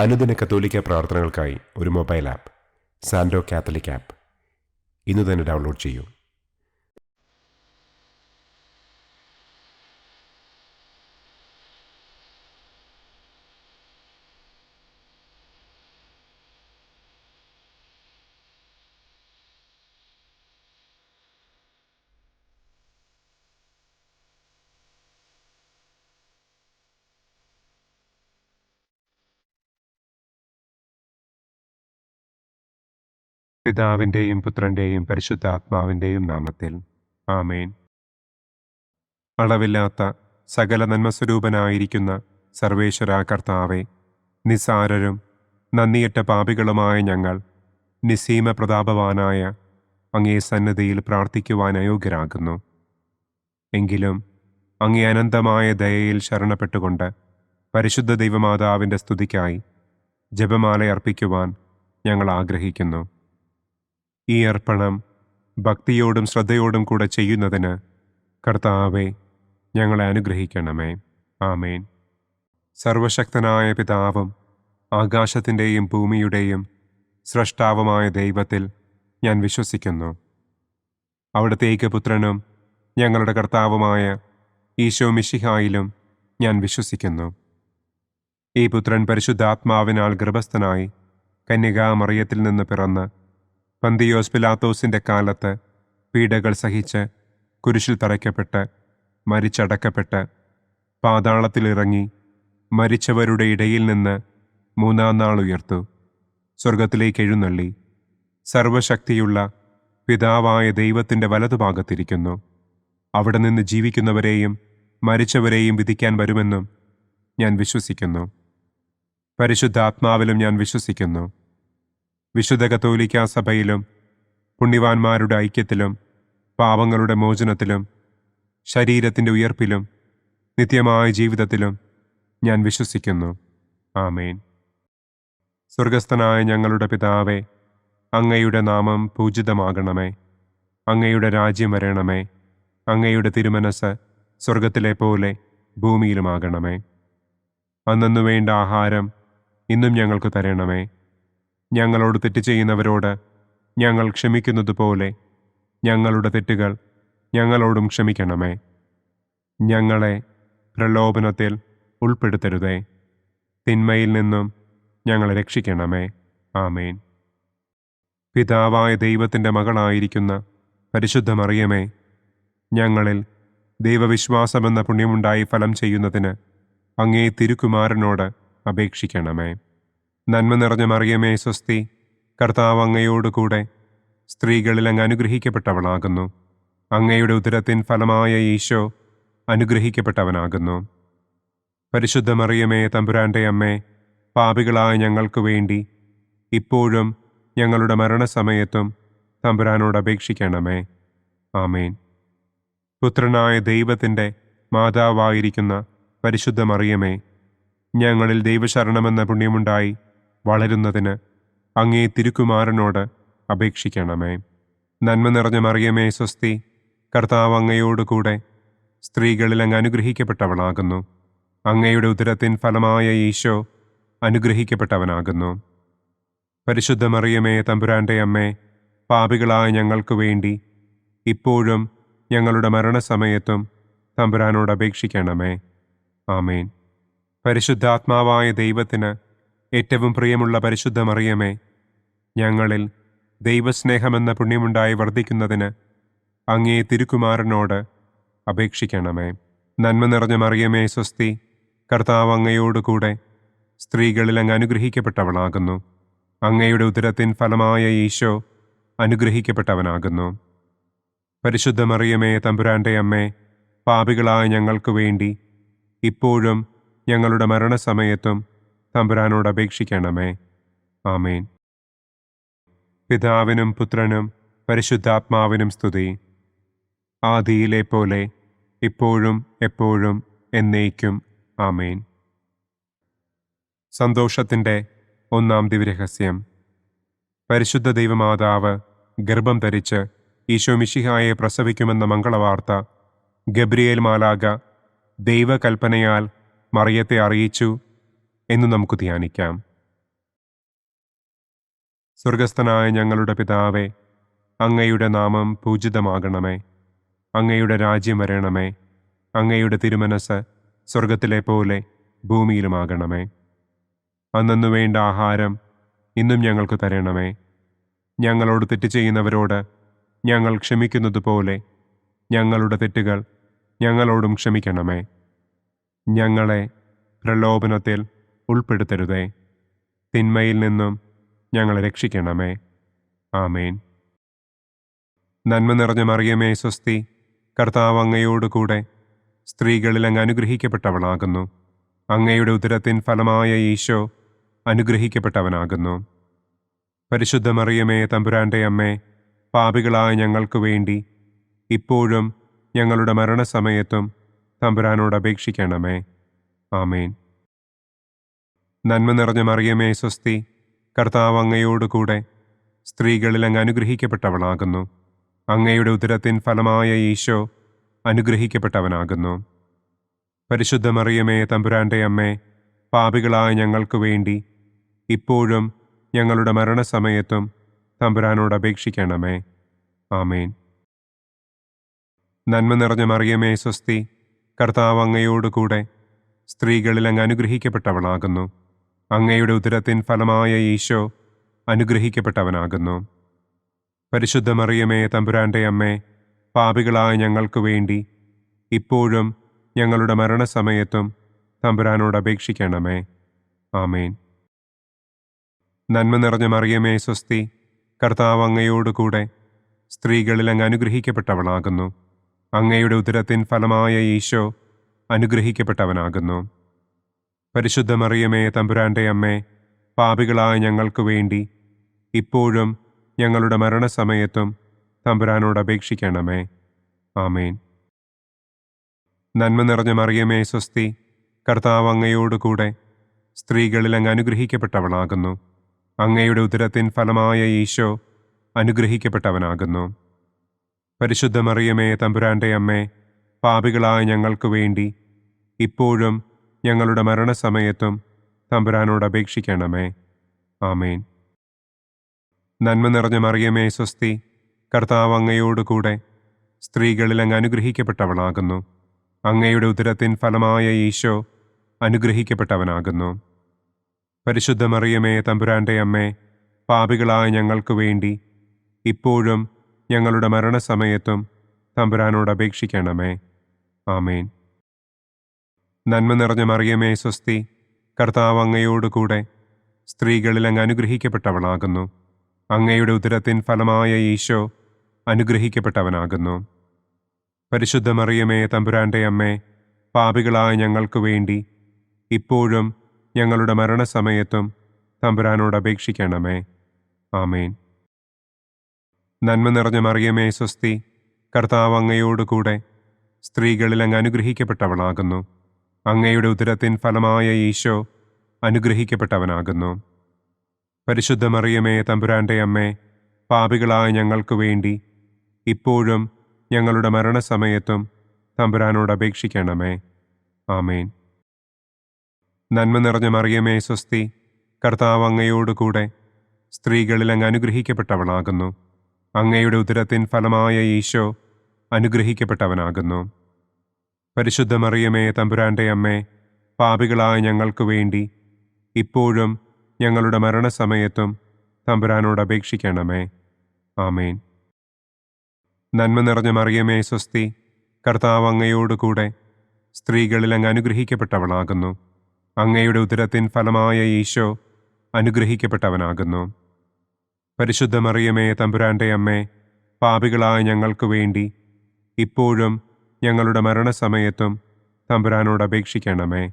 അനുദിന കത്തോലിക്ക പ്രാർത്ഥനകൾക്കായി ഒരു മൊബൈൽ ആപ്പ് സാൻഡോ കാത്തലിക് ആപ്പ് ഇന്ന് തന്നെ ഡൗൺലോഡ് ചെയ്യൂ. പിതാവിൻ്റെയും പുത്രൻ്റെയും പരിശുദ്ധാത്മാവിൻ്റെയും നാമത്തിൽ ആമേൻ. അളവില്ലാത്ത സകല നന്മസ്വരൂപനായിരിക്കുന്ന സർവേശ്വര കർത്താവെ, നിസ്സാരരും നന്ദിയറ്റ പാപികളുമായ ഞങ്ങൾ നിസ്സീമ പ്രതാപവാനായ അങ്ങേ സന്നിധിയിൽ പ്രാർത്ഥിക്കുവാൻ അയോഗ്യരാകുന്നു. എങ്കിലും അങ്ങേ അനന്തമായ ദയയിൽ ശരണപ്പെട്ടുകൊണ്ട് പരിശുദ്ധ ദൈവമാതാവിൻ്റെ സ്തുതിക്കായി ജപമാല അർപ്പിക്കുവാൻ ഞങ്ങൾ ആഗ്രഹിക്കുന്നു. ഈ അർപ്പണം ഭക്തിയോടും ശ്രദ്ധയോടും കൂടെ ചെയ്യുന്നതിന് കർത്താവെ ഞങ്ങളെ അനുഗ്രഹിക്കണമേ. ആമേൻ. സർവശക്തനായ പിതാവും ആകാശത്തിൻ്റെയും ഭൂമിയുടെയും സ്രഷ്ടാവുമായ ദൈവത്തിൽ ഞാൻ വിശ്വസിക്കുന്നു. അവിടുത്തെ ഏകപുത്രനും ഞങ്ങളുടെ കർത്താവുമായ ഈശോ മിശിഹായിലും ഞാൻ വിശ്വസിക്കുന്നു. ഈ പുത്രൻ പരിശുദ്ധാത്മാവിനാൽ ഗർഭസ്ഥനായി കന്യകാമറിയത്തിൽ നിന്ന് പിറന്ന് പന്തിയോസ് പിലാത്തോസിൻ്റെ കാലത്ത് പീഡകൾ സഹിച്ച് കുരിശിൽ തറയ്ക്കപ്പെട്ട് മരിച്ചടക്കപ്പെട്ട് പാതാളത്തിലിറങ്ങി മരിച്ചവരുടെ ഇടയിൽ നിന്ന് മൂന്നാം നാൾ ഉയർത്തു, സ്വർഗത്തിലേക്ക് എഴുന്നള്ളി, സർവശക്തിയുള്ള പിതാവായ ദൈവത്തിൻ്റെ വലതുഭാഗത്തിരിക്കുന്നു. അവിടെ നിന്ന് ജീവിക്കുന്നവരെയും മരിച്ചവരെയും വിധിക്കാൻ വരുമെന്നും ഞാൻ വിശ്വസിക്കുന്നു. പരിശുദ്ധാത്മാവിലും ഞാൻ വിശ്വസിക്കുന്നു. വിശുദ്ധ കത്തോലിക്കാ സഭയിലും പുണ്യവാന്മാരുടെ ഐക്യത്തിലും പാപങ്ങളുടെ മോചനത്തിലും ശരീരത്തിൻ്റെ ഉയർപ്പിലും നിത്യമായ ജീവിതത്തിലും ഞാൻ വിശ്വസിക്കുന്നു. ആമേൻ. സ്വർഗസ്ഥനായ ഞങ്ങളുടെ പിതാവേ, അങ്ങയുടെ നാമം പൂജിതമാകണമേ. അങ്ങയുടെ രാജ്യം വരണമേ. അങ്ങയുടെ തിരുമനസ് സ്വർഗത്തിലെ പോലെ ഭൂമിയിലുമാകണമേ. അന്നന്നു വേണ്ട ആഹാരം ഇന്നും ഞങ്ങൾക്ക് തരണമേ. ഞങ്ങളോട് തെറ്റ് ചെയ്യുന്നവരോട് ഞങ്ങൾ ക്ഷമിക്കുന്നത് പോലെ ഞങ്ങളുടെ തെറ്റുകൾ ഞങ്ങളോടും ക്ഷമിക്കണമേ. ഞങ്ങളെ പ്രലോഭനത്തിൽ ഉൾപ്പെടുത്തരുതേ, തിന്മയിൽ നിന്നും ഞങ്ങളെ രക്ഷിക്കണമേ. ആമേൻ. പിതാവായ ദൈവത്തിൻ്റെ മകളായിരിക്കുന്ന പരിശുദ്ധ മറിയമേ, ഞങ്ങളിൽ ദൈവവിശ്വാസമെന്ന പുണ്യമുണ്ടായി ഫലം ചെയ്യുന്നതിന് അങ്ങേ തിരുക്കുമാരനോട് അപേക്ഷിക്കണമേ. നന്മ നിറഞ്ഞ മറിയമേ സ്വസ്തി, കർത്താവ് അങ്ങയോടുകൂടെ സ്ത്രീകളിൽ അങ്ങ് അനുഗ്രഹിക്കപ്പെട്ടവളാകുന്നു. അങ്ങയുടെ ഉദരത്തിൻ ഫലമായ ഈശോ അനുഗ്രഹിക്കപ്പെട്ടവനാകുന്നു. പരിശുദ്ധ മറിയമേ തമ്പുരാൻ്റെ അമ്മേ, പാപികളായ ഞങ്ങൾക്ക് വേണ്ടി ഇപ്പോഴും ഞങ്ങളുടെ മരണസമയത്തും തമ്പുരാനോട് അപേക്ഷിക്കണമേ. ആമേൻ. പുത്രനായ ദൈവത്തിൻ്റെ മാതാവായിരിക്കുന്ന പരിശുദ്ധ മറിയമേ, ഞങ്ങളിൽ ദൈവശരണമെന്ന പുണ്യമുണ്ടായി വളരുന്നതിന് അങ്ങേ തിരുക്കുമാരനോട് അപേക്ഷിക്കണമേ. നന്മ നിറഞ്ഞ മറിയമേ സ്വസ്തി, കർത്താവ് അങ്ങയോടുകൂടെ സ്ത്രീകളിൽ അങ്ങ് അനുഗ്രഹിക്കപ്പെട്ടവളാകുന്നു. അങ്ങയുടെ ഉദരത്തിൻ ഫലമായ ഈശോ അനുഗ്രഹിക്കപ്പെട്ടവനാകുന്നു. പരിശുദ്ധ മറിയമേ തമ്പുരാൻ്റെ അമ്മേ, പാപികളായ ഞങ്ങൾക്ക് വേണ്ടി ഇപ്പോഴും ഞങ്ങളുടെ മരണസമയത്തും തമ്പുരാനോട് അപേക്ഷിക്കണമേ. ആമേൻ. പരിശുദ്ധാത്മാവായ ദൈവത്തിന് ഏറ്റവും പ്രിയമുള്ള പരിശുദ്ധ മറിയമേ, ഞങ്ങളിൽ ദൈവസ്നേഹമെന്ന പുണ്യമുണ്ടായി വർദ്ധിക്കുന്നതിന് അങ്ങേ തിരുക്കുമാരനോട് അപേക്ഷിക്കണമേ. നന്മ നിറഞ്ഞ മറിയമേ സ്വസ്തി, കർത്താവ് അങ്ങയോടുകൂടെ സ്ത്രീകളിൽ അങ്ങ് അനുഗ്രഹിക്കപ്പെട്ടവളാകുന്നു. അങ്ങയുടെ ഉദരത്തിൻ ഫലമായ ഈശോ അനുഗ്രഹിക്കപ്പെട്ടവനാകുന്നു. പരിശുദ്ധ മറിയമേ തമ്പുരാൻ്റെ അമ്മേ, പാപികളായ ഞങ്ങൾക്ക് വേണ്ടി ഇപ്പോഴും ഞങ്ങളുടെ മരണസമയത്തും തമ്പുരാനോട് അപേക്ഷിക്കണമേ. ആമേൻ. പിതാവിനും പുത്രനും പരിശുദ്ധാത്മാവിനും സ്തുതി, ആദിയിലെ പോലെ ഇപ്പോഴും എപ്പോഴും എന്നേക്കും. ആമേൻ. സന്തോഷത്തിൻ്റെ ഒന്നാം ദിവ്യരഹസ്യം. പരിശുദ്ധ ദൈവമാതാവ് ഗർഭം ധരിച്ച് ഈശോ മിശിഹായെ പ്രസവിക്കുമെന്ന മംഗളവാർത്ത ഗബ്രിയേൽ മാലാഖ ദൈവകൽപ്പനയാൽ മറിയത്തെ അറിയിച്ചു എന്ന് നമുക്ക് ധ്യാനിക്കാം. സ്വർഗസ്ഥനായ ഞങ്ങളുടെ പിതാവേ, അങ്ങയുടെ നാമം പൂജിതമാകണമേ. അങ്ങയുടെ രാജ്യം വരണമേ. അങ്ങയുടെ തിരുമനസ് സ്വർഗത്തിലെ പോലെ ഭൂമിയിലുമാകണമേ. അന്നന്നു വേണ്ട ആഹാരം ഇന്നും ഞങ്ങൾക്ക് തരണമേ. ഞങ്ങളോട് തെറ്റ് ചെയ്യുന്നവരോട് ഞങ്ങൾ ക്ഷമിക്കുന്നതുപോലെ ഞങ്ങളുടെ തെറ്റുകൾ ഞങ്ങളോടും ക്ഷമിക്കണമേ. ഞങ്ങളെ പ്രലോഭനത്തിൽ ഉൾപ്പെടുത്തരുതേ. തിന്മയിൽ നിന്നും ഞങ്ങളെ രക്ഷിക്കണമേ. ആമേൻ. നന്മ നിറഞ്ഞ മറിയമേ സ്വസ്തി, കർത്താവ് അങ്ങയോടുകൂടെ സ്ത്രീകളിൽ അങ്ങ് അനുഗ്രഹിക്കപ്പെട്ടവളാകുന്നു. അങ്ങയുടെ ഉദരത്തിൻ ഫലമായ ഈശോ അനുഗ്രഹിക്കപ്പെട്ടവനാകുന്നു. പരിശുദ്ധ മറിയമേ തമ്പുരാൻ്റെ അമ്മേ, പാപികളായ ഞങ്ങൾക്ക് വേണ്ടി ഇപ്പോഴും ഞങ്ങളുടെ മരണസമയത്തും തമ്പുരാനോട് അപേക്ഷിക്കണമേ. ആമേൻ. നന്മ നിറഞ്ഞ മറിയമേ സ്വസ്തി, കർത്താവ് അങ്ങയോടുകൂടെ സ്ത്രീകളിൽ അങ്ങ് അനുഗ്രഹിക്കപ്പെട്ടവളാകുന്നു. അങ്ങയുടെ ഉദരത്തിൻ ഫലമായ ഈശോ അനുഗ്രഹിക്കപ്പെട്ടവനാകുന്നു. പരിശുദ്ധ മറിയമേ തമ്പുരാൻ്റെ അമ്മേ, പാപികളായ ഞങ്ങൾക്ക് വേണ്ടി ഇപ്പോഴും ഞങ്ങളുടെ മരണസമയത്തും തമ്പുരാനോട് അപേക്ഷിക്കണമേ. ആമേൻ. നന്മ നിറഞ്ഞ മറിയമേ സ്വസ്തി, കർത്താവ് അങ്ങയോടുകൂടെ സ്ത്രീകളിൽ അങ്ങ് അനുഗ്രഹിക്കപ്പെട്ടവളാകുന്നു. അങ്ങയുടെ ഉദരത്തിൻ ഫലമായ ഈശോ അനുഗ്രഹിക്കപ്പെട്ടവനാകുന്നു. പരിശുദ്ധ മറിയമേ തമ്പുരാൻ്റെ അമ്മേ, പാപികളായ ഞങ്ങൾക്ക് വേണ്ടി ഇപ്പോഴും ഞങ്ങളുടെ മരണസമയത്തും തമ്പുരാനോട് അപേക്ഷിക്കണമേ. ആമേൻ. നന്മ നിറഞ്ഞ മറിയമേ സ്വസ്തി, കർത്താവ് അങ്ങയോടുകൂടെ സ്ത്രീകളിൽ അങ്ങ് അനുഗ്രഹിക്കപ്പെട്ടവളാകുന്നു. അങ്ങയുടെ ഉദരത്തിൻ ഫലമായ ഈശോ അനുഗ്രഹിക്കപ്പെട്ടവനാകുന്നു. പരിശുദ്ധ മറിയമേ തമ്പുരാൻ്റെ അമ്മേ, പാപികളായ ഞങ്ങൾക്ക് വേണ്ടി ഇപ്പോഴും ഞങ്ങളുടെ മരണസമയത്തും തമ്പുരാനോട് അപേക്ഷിക്കണമേ. ആമേൻ. നന്മ നിറഞ്ഞ മറിയമേ സ്വസ്തി, കർത്താവ് അങ്ങയോടുകൂടെ സ്ത്രീകളിൽ അങ്ങ് അനുഗ്രഹിക്കപ്പെട്ടവളാകുന്നു. അങ്ങയുടെ ഉദരത്തിൻ ഫലമായ ഈശോ അനുഗ്രഹിക്കപ്പെട്ടവനാകുന്നു. പരിശുദ്ധ മറിയമേ തമ്പുരാൻ്റെ അമ്മേ, പാപികളായ ഞങ്ങൾക്ക് വേണ്ടി ഇപ്പോഴും ഞങ്ങളുടെ മരണസമയത്തും തമ്പുരാനോട് അപേക്ഷിക്കണമേ. ആമേൻ. നന്മ നിറഞ്ഞ മറിയമേ സ്വസ്തി, കർത്താവ് അങ്ങയോടുകൂടെ സ്ത്രീകളിൽ അങ്ങ് അനുഗ്രഹിക്കപ്പെട്ടവളാകുന്നു. അങ്ങയുടെ ഉദരത്തിൻ ഫലമായ ഈശോ അനുഗ്രഹിക്കപ്പെട്ടവനാകുന്നു. പരിശുദ്ധ മറിയമേ തമ്പുരാൻ്റെ അമ്മേ, പാപികളായ ഞങ്ങൾക്ക് വേണ്ടി ഇപ്പോഴും ഞങ്ങളുടെ മരണസമയത്തും തമ്പുരാനോട് അപേക്ഷിക്കണമേ. ആമേൻ. നന്മ നിറഞ്ഞ മറിയമേ സ്വസ്തി, കർത്താവ് അങ്ങയോടുകൂടെ സ്ത്രീകളിൽ അങ്ങ് അനുഗ്രഹിക്കപ്പെട്ടവളാകുന്നു. അങ്ങയുടെ ഉദരത്തിൻ ഫലമായ ഈശോ അനുഗ്രഹിക്കപ്പെട്ടവനാകുന്നു. പരിശുദ്ധ മറിയമേ തമ്പുരാൻ്റെ അമ്മേ, പാപികളായ ഞങ്ങൾക്ക് വേണ്ടി ഇപ്പോഴും ഞങ്ങളുടെ മരണസമയത്തും തമ്പുരാനോട് അപേക്ഷിക്കണമേ. ആമേൻ. നന്മ നിറഞ്ഞ മറിയമേ സ്വസ്തി, കർത്താവ് അങ്ങയോടുകൂടെ സ്ത്രീകളിൽ അങ്ങ് അനുഗ്രഹിക്കപ്പെട്ടവളാകുന്നു. അങ്ങയുടെ ഉദരത്തിൻ ഫലമായ ഈശോ അനുഗ്രഹിക്കപ്പെട്ടവനാകുന്നു. പരിശുദ്ധ മറിയമേ തമ്പുരാൻ്റെ അമ്മേ, പാപികളായ ഞങ്ങൾക്ക് വേണ്ടി ഇപ്പോഴും ഞങ്ങളുടെ മരണസമയത്തും തമ്പുരാനോട് അപേക്ഷിക്കണമേ. ആമേൻ. നന്മ നിറഞ്ഞ മറിയമേ സ്വസ്തി, കർത്താവ് അങ്ങയോടുകൂടെ സ്ത്രീകളിൽ അങ്ങ് അനുഗ്രഹിക്കപ്പെട്ടവളാകുന്നു. അങ്ങയുടെ ഉദരത്തിൻ ഫലമായ ഈശോ അനുഗ്രഹിക്കപ്പെട്ടവനാകുന്നു. പരിശുദ്ധ മറിയമേ തമ്പുരാൻ്റെ അമ്മേ, പാപികളായ ഞങ്ങൾക്ക് വേണ്ടി ഇപ്പോഴും ഞങ്ങളുടെ മരണസമയത്തും തമ്പുരാനോട് അപേക്ഷിക്കണമേ. ആമേൻ. നന്മ നിറഞ്ഞ മറിയമേ സ്വസ്തി, കർത്താവ് അങ്ങയോടുകൂടെ സ്ത്രീകളിൽ അങ്ങ് അനുഗ്രഹിക്കപ്പെട്ടവളാകുന്നു. അങ്ങയുടെ ഉദരത്തിൻ ഫലമായ ഈശോ അനുഗ്രഹിക്കപ്പെട്ടവനാകുന്നു. പരിശുദ്ധ മറിയമേ തമ്പുരാൻ്റെ അമ്മേ, പാപികളായ ഞങ്ങൾക്ക് വേണ്ടി ഇപ്പോഴും ഞങ്ങളുടെ മരണസമയത്തും തമ്പുരാനോട് അപേക്ഷിക്കണമേ.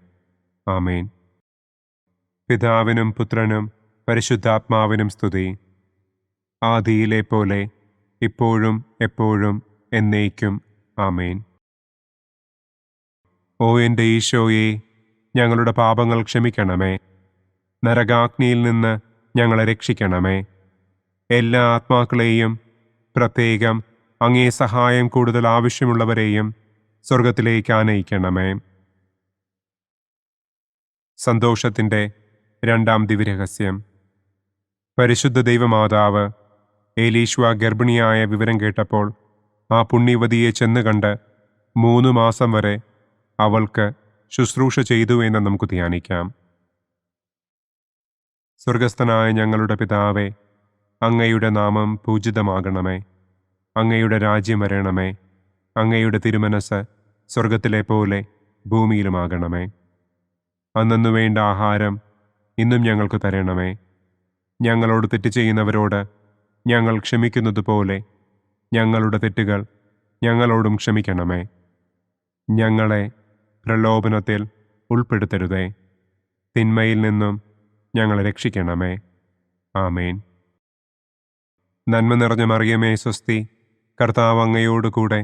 ആമേൻ. പിതാവിനും പുത്രനും പരിശുദ്ധാത്മാവിനും സ്തുതി. ആദിയിലെ പോലെ ഇപ്പോഴും എപ്പോഴും എന്നേക്കും. ആമേൻ. ഓ എൻ്റെ ഈശോയെ, ഞങ്ങളുടെ പാപങ്ങൾ ക്ഷമിക്കണമേ. നരകാഗ്നിയിൽ നിന്ന് ഞങ്ങളെ രക്ഷിക്കണമേ. എല്ലാ ആത്മാക്കളെയും, പ്രത്യേകം അങ്ങേ സഹായം കൂടുതൽ ആവശ്യമുള്ളവരെയും സ്വർഗത്തിലേക്ക് ആനയിക്കണമേ. സന്തോഷത്തിൻ്റെ രണ്ടാം ദിവ്യരഹസ്യം. പരിശുദ്ധ ദൈവമാതാവ് ഏലീശ്വ ഗർഭിണിയായ വിവരം കേട്ടപ്പോൾ ആ പുണ്യവതിയെ ചെന്ന് കണ്ട് 3 മാസം വരെ അവൾക്ക് ശുശ്രൂഷ ചെയ്തു എന്ന് നമുക്ക് ധ്യാനിക്കാം. സ്വർഗസ്ഥനായ ഞങ്ങളുടെ പിതാവേ, അങ്ങയുടെ നാമം പൂജിതമാകണമേ. അങ്ങയുടെ രാജ്യം വരണമേ. അങ്ങയുടെ തിരുമനസ് സ്വർഗത്തിലെ പോലെ ഭൂമിയിലുമാകണമേ. അന്നന്നു വേണ്ട ആഹാരം ഇന്നും ഞങ്ങൾക്ക് തരണമേ. ഞങ്ങളോട് തെറ്റ് ചെയ്യുന്നവരോട് ഞങ്ങൾ ക്ഷമിക്കുന്നത് പോലെ ഞങ്ങളുടെ തെറ്റുകൾ ഞങ്ങളോടും ക്ഷമിക്കണമേ. ഞങ്ങളെ പ്രലോഭനത്തിൽ ഉൾപ്പെടുത്തരുതേ. തിന്മയിൽ നിന്നും ഞങ്ങളെ രക്ഷിക്കണമേ. ആമേൻ. നന്മ നിറഞ്ഞ മറിയമേ സ്വസ്തി, കർത്താവ് അങ്ങയോടുകൂടെ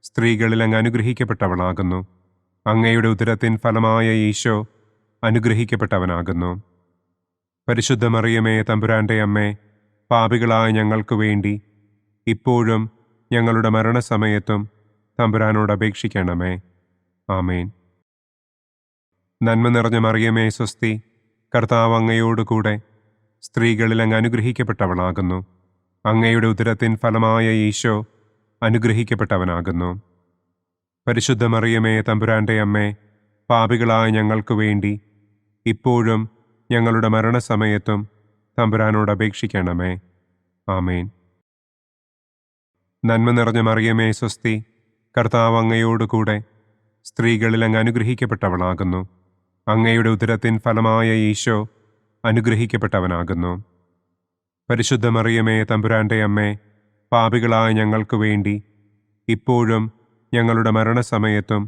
സ്ത്രീകളിൽ അങ്ങ് അനുഗ്രഹിക്കപ്പെട്ടവളാകുന്നു. അങ്ങയുടെ ഉദരത്തിൻ ഫലമായ ഈശോ അനുഗ്രഹിക്കപ്പെട്ടവനാകുന്നു. പരിശുദ്ധ മറിയമേ തമ്പുരാൻ്റെ അമ്മേ, പാപികളായ ഞങ്ങൾക്ക് വേണ്ടി ഇപ്പോഴും ഞങ്ങളുടെ മരണസമയത്തും തമ്പുരാനോട് അപേക്ഷിക്കണമേ. ആമേൻ. നന്മ നിറഞ്ഞ മറിയമേ സ്വസ്തി, കർത്താവ് അങ്ങയോടുകൂടെ സ്ത്രീകളിൽ അങ്ങ് അനുഗ്രഹിക്കപ്പെട്ടവളാകുന്നു. അങ്ങയുടെ ഉദരത്തിൻ ഫലമായ ഈശോ അനുഗ്രഹിക്കപ്പെട്ടവനാകുന്നു. പരിശുദ്ധ മറിയമേ തമ്പുരാൻ്റെ അമ്മേ, പാപികളായ ഞങ്ങൾക്ക് വേണ്ടി ഇപ്പോഴും ഞങ്ങളുടെ മരണസമയത്തും തമ്പുരാനോട് അപേക്ഷിക്കണമേ. ആമേൻ. നന്മ നിറഞ്ഞ മറിയമേ സ്വസ്തി, കർത്താവ് അങ്ങയോടുകൂടെ സ്ത്രീകളിൽ അങ്ങ് അനുഗ്രഹിക്കപ്പെട്ടവളാകുന്നു. അങ്ങയുടെ ഉദരത്തിൻ ഫലമായ ഈശോ അനുഗ്രഹിക്കപ്പെട്ടവനാകുന്നു. പരിശുദ്ധ മറിയമേ തമ്പുരാൻ്റെ അമ്മേ, പാപികളായ ഞങ്ങൾക്ക് വേണ്ടി ഇപ്പോഴും ഞങ്ങളുടെ മരണസമയത്തും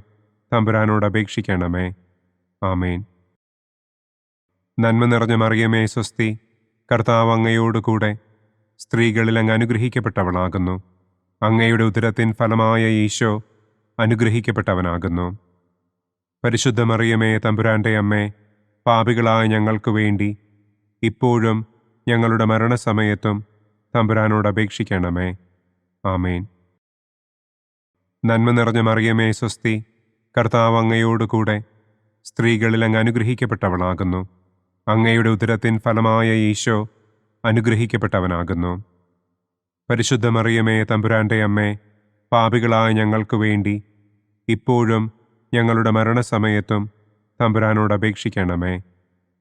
തമ്പുരാനോട് അപേക്ഷിക്കണമേ. ആമേൻ. നന്മ നിറഞ്ഞ മറിയമേ സ്വസ്തി, കർത്താവ് അങ്ങയോടുകൂടെ സ്ത്രീകളിൽ അങ്ങ് അനുഗ്രഹിക്കപ്പെട്ടവളാകുന്നു. അങ്ങയുടെ ഉദരത്തിൻ ഫലമായ ഈശോ അനുഗ്രഹിക്കപ്പെട്ടവനാകുന്നു. പരിശുദ്ധ മറിയമേ തമ്പുരാൻ്റെ അമ്മേ, പാപികളായ ഞങ്ങൾക്ക് വേണ്ടി ഇപ്പോഴും ഞങ്ങളുടെ മരണസമയത്തും തമ്പുരാനോട് അപേക്ഷിക്കണമേ. ആമേൻ. നന്മ നിറഞ്ഞ മറിയമേ സ്വസ്തി, കർത്താവ് അങ്ങയോടുകൂടെ സ്ത്രീകളിൽ അങ്ങ് അനുഗ്രഹിക്കപ്പെട്ടവളാകുന്നു. അങ്ങയുടെ ഉദരത്തിൻ ഫലമായ ഈശോ അനുഗ്രഹിക്കപ്പെട്ടവനാകുന്നു. പരിശുദ്ധ മറിയമേ തമ്പുരാൻ്റെ അമ്മേ, പാപികളായ ഞങ്ങൾക്ക് വേണ്ടി ഇപ്പോഴും ഞങ്ങളുടെ മരണസമയത്തും തമ്പുരാനോട് അപേക്ഷിക്കണമേ.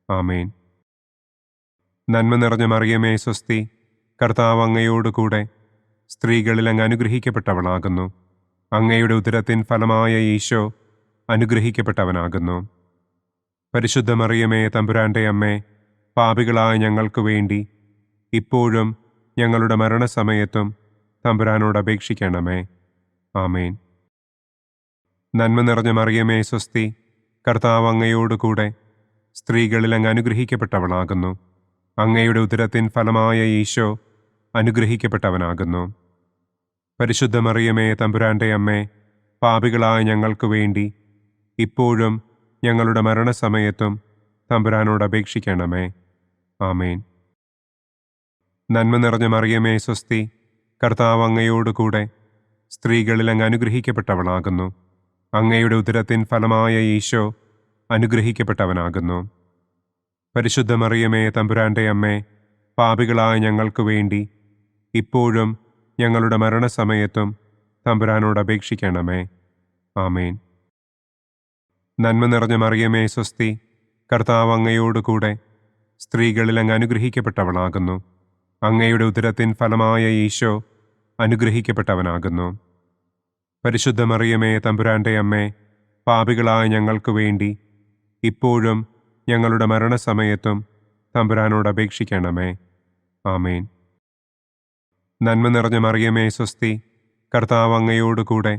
ആമേൻ. നന്മ നിറഞ്ഞ മറിയമേ സ്വസ്തി, കർത്താവ് അങ്ങയോടുകൂടെ സ്ത്രീകളിൽ അങ്ങ് അനുഗ്രഹിക്കപ്പെട്ടവളാകുന്നു. അങ്ങയുടെ ഉദരത്തിൻ ഫലമായ ഈശോ അനുഗ്രഹിക്കപ്പെട്ടവനാകുന്നു. പരിശുദ്ധ മറിയമേ തമ്പുരാൻ്റെ അമ്മേ, പാപികളായ ഞങ്ങൾക്ക് വേണ്ടി ഇപ്പോഴും ഞങ്ങളുടെ മരണസമയത്തും തമ്പുരാനോട് അപേക്ഷിക്കണമേ. ആമേൻ. നന്മ നിറഞ്ഞ മറിയമേ സ്വസ്തി, കർത്താവ് അങ്ങയോടുകൂടെ സ്ത്രീകളിൽ അങ്ങ് അനുഗ്രഹിക്കപ്പെട്ടവളാകുന്നു. അങ്ങയുടെ ഉദരത്തിൻ ഫലമായ ഈശോ അനുഗ്രഹിക്കപ്പെട്ടവനാകുന്നു. പരിശുദ്ധ മറിയമേ തമ്പുരാൻ്റെ അമ്മേ, പാപികളായ ഞങ്ങൾക്ക് വേണ്ടി ഇപ്പോഴും ഞങ്ങളുടെ മരണസമയത്തും തമ്പുരാനോട് അപേക്ഷിക്കണമേ. ആമേൻ. നന്മ നിറഞ്ഞ മറിയമേ സ്വസ്തി, കർത്താവ് അങ്ങയോടുകൂടെ സ്ത്രീകളിൽ അങ്ങ് അനുഗ്രഹിക്കപ്പെട്ടവളാകുന്നു. അങ്ങയുടെ ഉദരത്തിൻ ഫലമായ ഈശോ അനുഗ്രഹിക്കപ്പെട്ടവനാകുന്നു. പരിശുദ്ധ മറിയമേ തമ്പുരാൻ്റെ അമ്മേ, പാപികളായ ഞങ്ങൾക്ക് വേണ്ടി ഇപ്പോഴും ഞങ്ങളുടെ മരണസമയത്തും തമ്പുരാനോട് അപേക്ഷിക്കണമേ. ആമേൻ. നന്മ നിറഞ്ഞ മറിയമേ സ്വസ്തി, കർത്താവ് അങ്ങയോടുകൂടെ സ്ത്രീകളിൽ അങ്ങ് അനുഗ്രഹിക്കപ്പെട്ടവളാകുന്നു. അങ്ങയുടെ ഉദരത്തിൻ ഫലമായ ഈശോ അനുഗ്രഹിക്കപ്പെട്ടവനാകുന്നു. പരിശുദ്ധ മറിയമേ തമ്പുരാൻ്റെ അമ്മേ, പാപികളായ ഞങ്ങൾക്ക് വേണ്ടി ഇപ്പോഴും ഞങ്ങളുടെ മരണസമയത്തും തമ്പുരാനോട് അപേക്ഷിക്കണമേ. ആമേൻ. നന്മ നിറഞ്ഞ മറിയമേ സ്വസ്തി, കർത്താവ് അങ്ങയോടുകൂടെ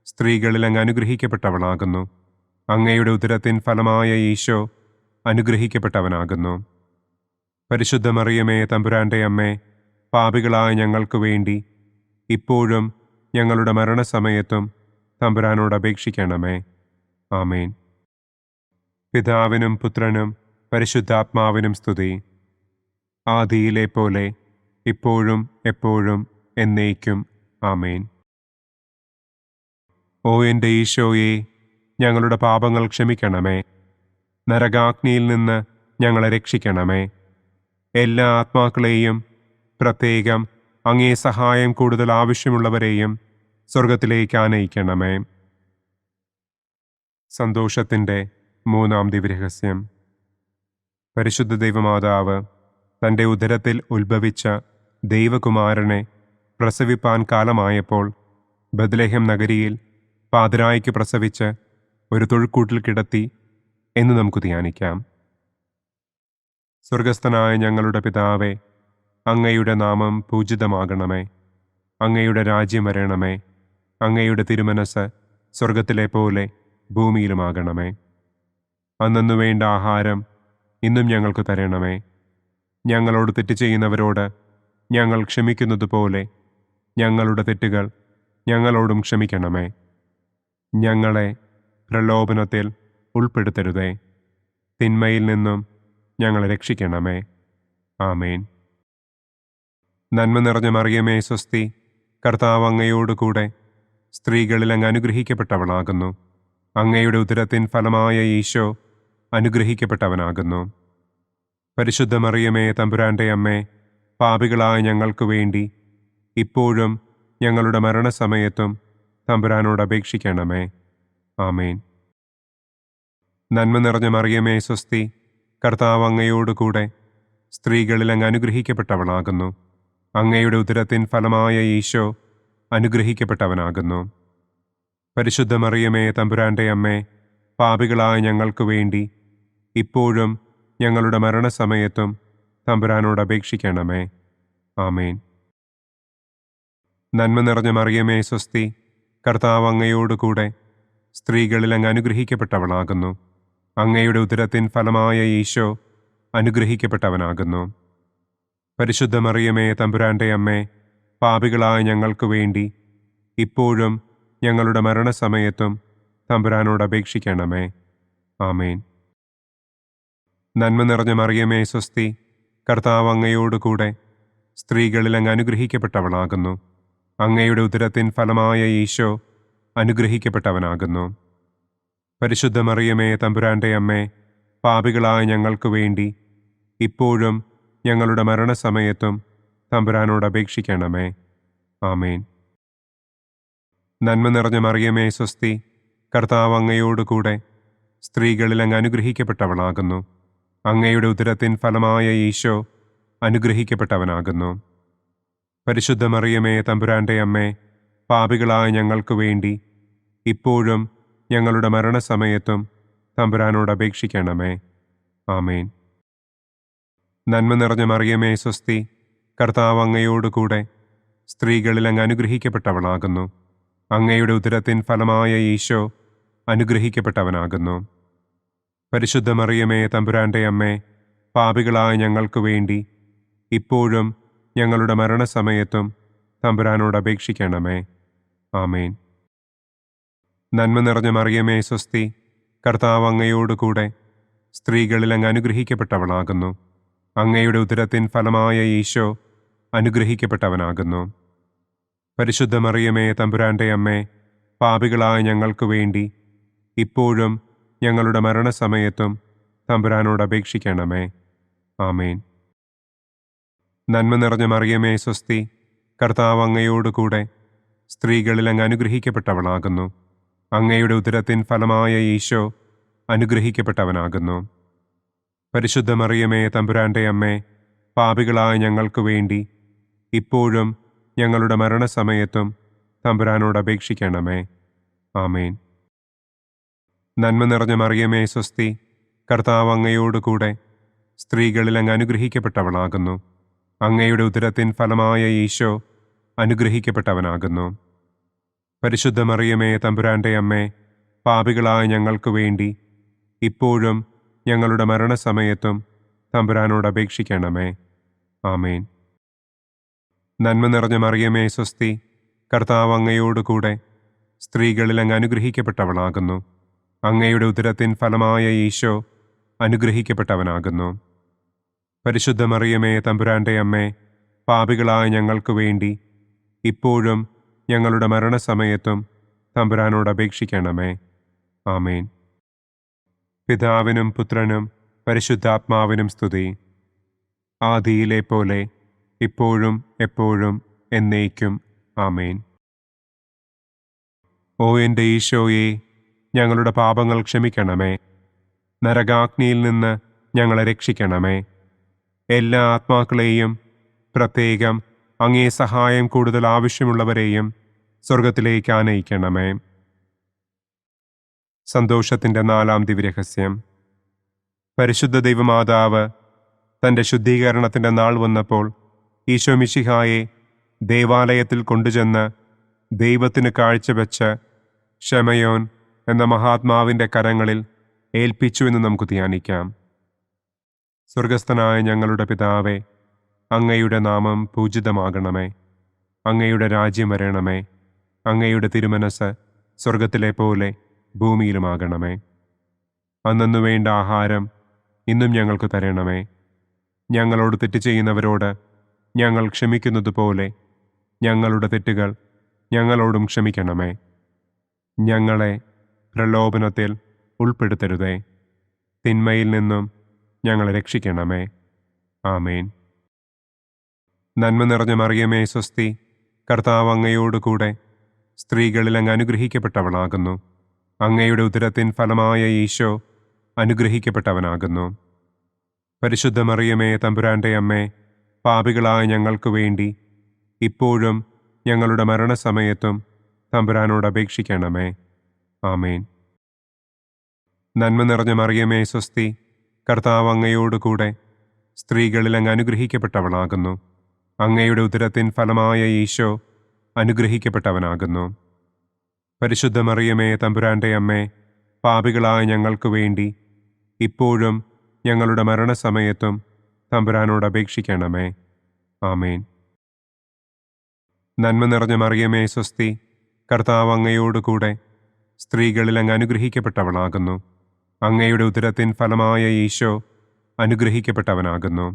സ്ത്രീകളിൽ അങ്ങ് അനുഗ്രഹിക്കപ്പെട്ടവളാകുന്നു. അങ്ങയുടെ ഉദരത്തിൻ ഫലമായ ഈശോ അനുഗ്രഹിക്കപ്പെട്ടവനാകുന്നു. പരിശുദ്ധ മറിയമേ തമ്പുരാൻ്റെ അമ്മേ, പാപികളായ ഞങ്ങൾക്ക് വേണ്ടി ഇപ്പോഴും ഞങ്ങളുടെ മരണസമയത്തും തമ്പുരാനോട് അപേക്ഷിക്കണമേ. ആമേൻ. പിതാവിനും പുത്രനും പരിശുദ്ധാത്മാവിനും സ്തുതി. ആദിയിലെ പോലെ ഇപ്പോഴും എപ്പോഴും എന്നേക്കും. ആമേൻ. ഓ എൻ്റെ ഈശോയെ, ഞങ്ങളുടെ പാപങ്ങൾ ക്ഷമിക്കണമേ. നരകാഗ്നിയിൽ നിന്ന് ഞങ്ങളെ രക്ഷിക്കണമേ. എല്ലാ ആത്മാക്കളെയും, പ്രത്യേകം അങ്ങേ സഹായം കൂടുതൽ ആവശ്യമുള്ളവരെയും സ്വർഗത്തിലേക്ക് ആനയിക്കണമേ. സന്തോഷത്തിൻ്റെ മൂന്നാം ദിവ്യരഹസ്യം. പരിശുദ്ധ ദൈവമാതാവ് തൻ്റെ ഉദരത്തിൽ ഉത്ഭവിച്ച ദൈവകുമാരനെ പ്രസവിപ്പാൻ കാലമായപ്പോൾ ബത്ലഹേം നഗരിയിൽ പാതിരായ്ക്ക് പ്രസവിച്ച് ഒരു തൊഴുക്കൂട്ടിൽ കിടത്തി എന്ന് നമുക്ക് ധ്യാനിക്കാം. സ്വർഗസ്ഥനായ ഞങ്ങളുടെ പിതാവേ, അങ്ങയുടെ നാമം പൂജിതമാകണമേ. അങ്ങയുടെ രാജ്യം വരണമേ. അങ്ങയുടെ തിരുമനസ് സ്വർഗത്തിലെ പോലെ ഭൂമിയിലുമാകണമേ. അന്നന്നു വേണ്ട ആഹാരം ഇന്നും ഞങ്ങൾക്ക് തരണമേ. ഞങ്ങളോട് തെറ്റ് ചെയ്യുന്നവരോട് ഞങ്ങൾ ക്ഷമിക്കുന്നത് പോലെ ഞങ്ങളുടെ തെറ്റുകൾ ഞങ്ങളോടും ക്ഷമിക്കണമേ. ഞങ്ങളെ പ്രലോഭനത്തിൽ ഉൾപ്പെടുത്തരുതേ. തിന്മയിൽ നിന്നും ഞങ്ങളെ രക്ഷിക്കണമേ. ആമേൻ. നന്മ നിറഞ്ഞ മറിയമേ സ്വസ്തി, കർത്താവ് അങ്ങയോടുകൂടെ സ്ത്രീകളിൽ അങ്ങ് അനുഗ്രഹിക്കപ്പെട്ടവളാകുന്നു. അങ്ങയുടെ ഉദരത്തിൻ ഫലമായ ഈശോ അനുഗ്രഹിക്കപ്പെട്ടവനാകുന്നു. പരിശുദ്ധ മറിയമേ തമ്പുരാൻ്റെ അമ്മേ, പാപികളായ ഞങ്ങൾക്ക് വേണ്ടി ഇപ്പോഴും ഞങ്ങളുടെ മരണസമയത്തും തമ്പുരാനോട് അപേക്ഷിക്കണമേ. ആമേൻ. നന്മ നിറഞ്ഞ മറിയമേ സ്വസ്തി, കർത്താവ് അങ്ങയോടുകൂടെ സ്ത്രീകളിൽ അങ്ങ് അനുഗ്രഹിക്കപ്പെട്ടവളാകുന്നു. അങ്ങയുടെ ഉദരത്തിൻ ഫലമായ ഈശോ അനുഗ്രഹിക്കപ്പെട്ടവനാകുന്നു. പരിശുദ്ധ മറിയമേ തമ്പുരാൻ്റെ അമ്മേ, പാപികളായ ഞങ്ങൾക്ക് വേണ്ടി ഇപ്പോഴും ഞങ്ങളുടെ മരണസമയത്തും തമ്പുരാനോട് അപേക്ഷിക്കണമേ. ആമേൻ. നന്മ നിറഞ്ഞ മറിയമേ സ്വസ്തി, കർത്താവ് അങ്ങയോടുകൂടെ സ്ത്രീകളിൽ അങ്ങ് അനുഗ്രഹിക്കപ്പെട്ടവളാകുന്നു. അങ്ങയുടെ ഉദരത്തിൻ ഫലമായ ഈശോ അനുഗ്രഹിക്കപ്പെട്ടവനാകുന്നു. പരിശുദ്ധ മറിയമേ തമ്പുരാൻ്റെ അമ്മേ, പാപികളായ ഞങ്ങൾക്ക് വേണ്ടി ഇപ്പോഴും ഞങ്ങളുടെ മരണസമയത്തും തമ്പുരാനോട് അപേക്ഷിക്കണമേ. ആമേൻ. നന്മ നിറഞ്ഞ മറിയമേ സ്വസ്തി, കർത്താവ് അങ്ങയോടുകൂടെ സ്ത്രീകളിൽ അങ്ങ് അനുഗ്രഹിക്കപ്പെട്ടവളാകുന്നു. അങ്ങയുടെ ഉദരത്തിൻ ഫലമായ ഈശോ അനുഗ്രഹിക്കപ്പെട്ടവനാകുന്നു. പരിശുദ്ധ മറിയമേ തമ്പുരാൻ്റെ അമ്മേ, പാപികളായ ഞങ്ങൾക്ക് വേണ്ടി ഇപ്പോഴും ഞങ്ങളുടെ മരണസമയത്തും തമ്പുരാനോട് അപേക്ഷിക്കണമേ. ആമേൻ. നന്മ നിറഞ്ഞ മറിയമേ സ്വസ്തി, കർത്താവ് അങ്ങയോടുകൂടെ സ്ത്രീകളിൽ അങ്ങ് അനുഗ്രഹിക്കപ്പെട്ടവളാകുന്നു. അങ്ങയുടെ ഉദരത്തിൻ ഫലമായ ഈശോ അനുഗ്രഹിക്കപ്പെട്ടവനാകുന്നു. പരിശുദ്ധ മറിയമേ തമ്പുരാൻ്റെ അമ്മേ, പാപികളായ ഞങ്ങൾക്ക് വേണ്ടി ഇപ്പോഴും ഞങ്ങളുടെ മരണസമയത്തും തമ്പുരാനോട് അപേക്ഷിക്കണമേ. ആമേൻ. നന്മ നിറഞ്ഞ മറിയമേ സ്വസ്തി, കർത്താവ് അങ്ങയോടുകൂടെ സ്ത്രീകളിൽ അങ്ങ് അനുഗ്രഹിക്കപ്പെട്ടവളാകുന്നു. അങ്ങയുടെ ഉദരത്തിൻ ഫലമായ ഈശോ അനുഗ്രഹിക്കപ്പെട്ടവനാകുന്നു. പരിശുദ്ധ മറിയമേ തമ്പുരാൻ്റെ അമ്മേ, പാപികളായ ഞങ്ങൾക്ക് വേണ്ടി ഇപ്പോഴും ഞങ്ങളുടെ മരണസമയത്തും തമ്പുരാനോട് അപേക്ഷിക്കണമേ. ആമേൻ. നന്മ നിറഞ്ഞ മറിയമേ സ്വസ്തി, കർത്താവ് അങ്ങയോടുകൂടെ സ്ത്രീകളിൽ അങ്ങ് അനുഗ്രഹിക്കപ്പെട്ടവളാകുന്നു. അങ്ങയുടെ ഉദരത്തിൻ ഫലമായ ഈശോ അനുഗ്രഹിക്കപ്പെട്ടവനാകുന്നു. പരിശുദ്ധ മറിയമേ തമ്പുരാൻ്റെ അമ്മേ, പാപികളായ ഞങ്ങൾക്ക് വേണ്ടി ഇപ്പോഴും ഞങ്ങളുടെ മരണസമയത്തും തമ്പുരാനോട് അപേക്ഷിക്കണമേ. ആമേൻ. നന്മ നിറഞ്ഞ മറിയമേ സ്വസ്തി, കർത്താവ് അങ്ങയോടുകൂടെ സ്ത്രീകളിൽ അങ്ങ് അനുഗ്രഹിക്കപ്പെട്ടവളാകുന്നു. അങ്ങയുടെ ഉദരത്തിൻ ഫലമായ ഈശോ അനുഗ്രഹിക്കപ്പെട്ടവനാകുന്നു. പരിശുദ്ധ മറിയമേ തമ്പുരാൻ്റെ അമ്മേ, പാപികളായ ഞങ്ങൾക്ക് വേണ്ടി ഇപ്പോഴും ഞങ്ങളുടെ മരണസമയത്തും തമ്പുരാനോട് അപേക്ഷിക്കണമേ. ആമേൻ. നന്മ നിറഞ്ഞ മറിയമേ സ്വസ്തി, കർത്താവ് അങ്ങയോടുകൂടെ സ്ത്രീകളിൽ അങ്ങ് അനുഗ്രഹിക്കപ്പെട്ടവളാകുന്നു. അങ്ങയുടെ ഉദരത്തിൻ ഫലമായ ഈശോ അനുഗ്രഹിക്കപ്പെട്ടവനാകുന്നു. പരിശുദ്ധ മറിയമേ തമ്പുരാൻ്റെ അമ്മേ, പാപികളായ ഞങ്ങൾക്ക് വേണ്ടി ഇപ്പോഴും ഞങ്ങളുടെ മരണസമയത്തും തമ്പുരാനോട് അപേക്ഷിക്കണമേ. ആമേൻ. നന്മ നിറഞ്ഞ മറിയമേ സ്വസ്തി, കർത്താവ് അങ്ങയോടുകൂടെ സ്ത്രീകളിൽ അങ്ങ് അനുഗ്രഹിക്കപ്പെട്ടവളാകുന്നു. അങ്ങയുടെ ഉദരത്തിൻ ഫലമായ ഈശോ അനുഗ്രഹിക്കപ്പെട്ടവനാകുന്നു. പരിശുദ്ധ മറിയമേ തമ്പുരാൻ്റെ അമ്മേ, പാപികളായ ഞങ്ങൾക്ക് വേണ്ടി ഇപ്പോഴും ഞങ്ങളുടെ മരണസമയത്തും തമ്പുരാനോട് അപേക്ഷിക്കണമേ. ആമേൻ. പിതാവിനും പുത്രനും പരിശുദ്ധാത്മാവിനും സ്തുതി. ആദിയിലെ പോലെ ഇപ്പോഴും എപ്പോഴും എന്നേക്കും. ആമേൻ. ഓ എൻ്റെ ഈശോയെ, ഞങ്ങളുടെ പാപങ്ങൾ ക്ഷമിക്കണമേ. നരകാഗ്നിയിൽ നിന്ന് ഞങ്ങളെ രക്ഷിക്കണമേ. എല്ലാ ആത്മാക്കളെയും, പ്രത്യേകം അങ്ങേ സഹായം കൂടുതൽ ആവശ്യമുള്ളവരെയും സ്വർഗത്തിലേക്ക് ആനയിക്കണമേ. സന്തോഷത്തിൻ്റെ 4-ാം ദിവ്യരഹസ്യം. പരിശുദ്ധ ദൈവമാതാവ് തൻ്റെ ശുദ്ധീകരണത്തിൻ്റെ നാൾ വന്നപ്പോൾ ഈശോ മിശിഹായെ ദേവാലയത്തിൽ കൊണ്ടുചെന്ന് ദൈവത്തിന് കാഴ്ചവെച്ച് ശമയോൻ എന്ന മഹാത്മാവിൻ്റെ കരങ്ങളിൽ ഏൽപ്പിച്ചു എന്ന് നമുക്ക് ധ്യാനിക്കാം. സ്വർഗസ്ഥനായ ഞങ്ങളുടെ പിതാവേ, അങ്ങയുടെ നാമം പൂജിതമാകണമേ. അങ്ങയുടെ രാജ്യം വരണമേ. അങ്ങയുടെ തിരുമനസ് സ്വർഗത്തിലെ പോലെ ഭൂമിയിലുമാകണമേ. അന്നന്നു വേണ്ട ആഹാരം ഇന്നും ഞങ്ങൾക്ക് തരണമേ. ഞങ്ങളോട് തെറ്റ് ചെയ്യുന്നവരോട് ഞങ്ങൾ ക്ഷമിക്കുന്നത് പോലെ ഞങ്ങളുടെ തെറ്റുകൾ ഞങ്ങളോടും ക്ഷമിക്കണമേ. ഞങ്ങളെ പ്രലോഭനത്തിൽ ഉൾപ്പെടുത്തരുതേ. തിന്മയിൽ നിന്നും ഞങ്ങളെ രക്ഷിക്കണമേ. ആമേൻ. നന്മ നിറഞ്ഞ മറിയമേ സ്വസ്തി, കർത്താവ് അങ്ങയോടുകൂടെ സ്ത്രീകളിൽ അങ്ങ് അനുഗ്രഹിക്കപ്പെട്ടവളാകുന്നു. അങ്ങയുടെ ഉദരത്തിൻ ഫലമായ ഈശോ അനുഗ്രഹിക്കപ്പെട്ടവനാകുന്നു. പരിശുദ്ധ മറിയമേ തമ്പുരാൻ്റെ അമ്മേ, പാപികളായ ഞങ്ങൾക്ക് വേണ്ടി ഇപ്പോഴും ഞങ്ങളുടെ മരണസമയത്തും തമ്പുരാനോട് അപേക്ഷിക്കണമേ. ആമേൻ. നന്മ നിറഞ്ഞ മറിയമേ സ്വസ്തി, കർത്താവ് അങ്ങയോടുകൂടെ സ്ത്രീകളിൽ അങ്ങ് അനുഗ്രഹിക്കപ്പെട്ടവളാകുന്നു. അങ്ങയുടെ ഉദരത്തിൻ ഫലമായ ഈശോ അനുഗ്രഹിക്കപ്പെട്ടവനാകുന്നു. പരിശുദ്ധ മറിയമേ തമ്പുരാൻ്റെ അമ്മേ, പാപികളായ ഞങ്ങൾക്ക് വേണ്ടി ഇപ്പോഴും ഞങ്ങളുടെ മരണസമയത്തും തമ്പുരാനോട് അപേക്ഷിക്കണമേ. ആമേൻ. നന്മ നിറഞ്ഞ മറിയമേ സ്വസ്തി, കർത്താവ് അങ്ങയോടുകൂടെ സ്ത്രീകളിൽ അങ്ങ് അനുഗ്രഹിക്കപ്പെട്ടവളാകുന്നു. അങ്ങയുടെ ഉദരത്തിൻ ഫലമായ ഈശോ അനുഗ്രഹിക്കപ്പെട്ടവനാകുന്നു.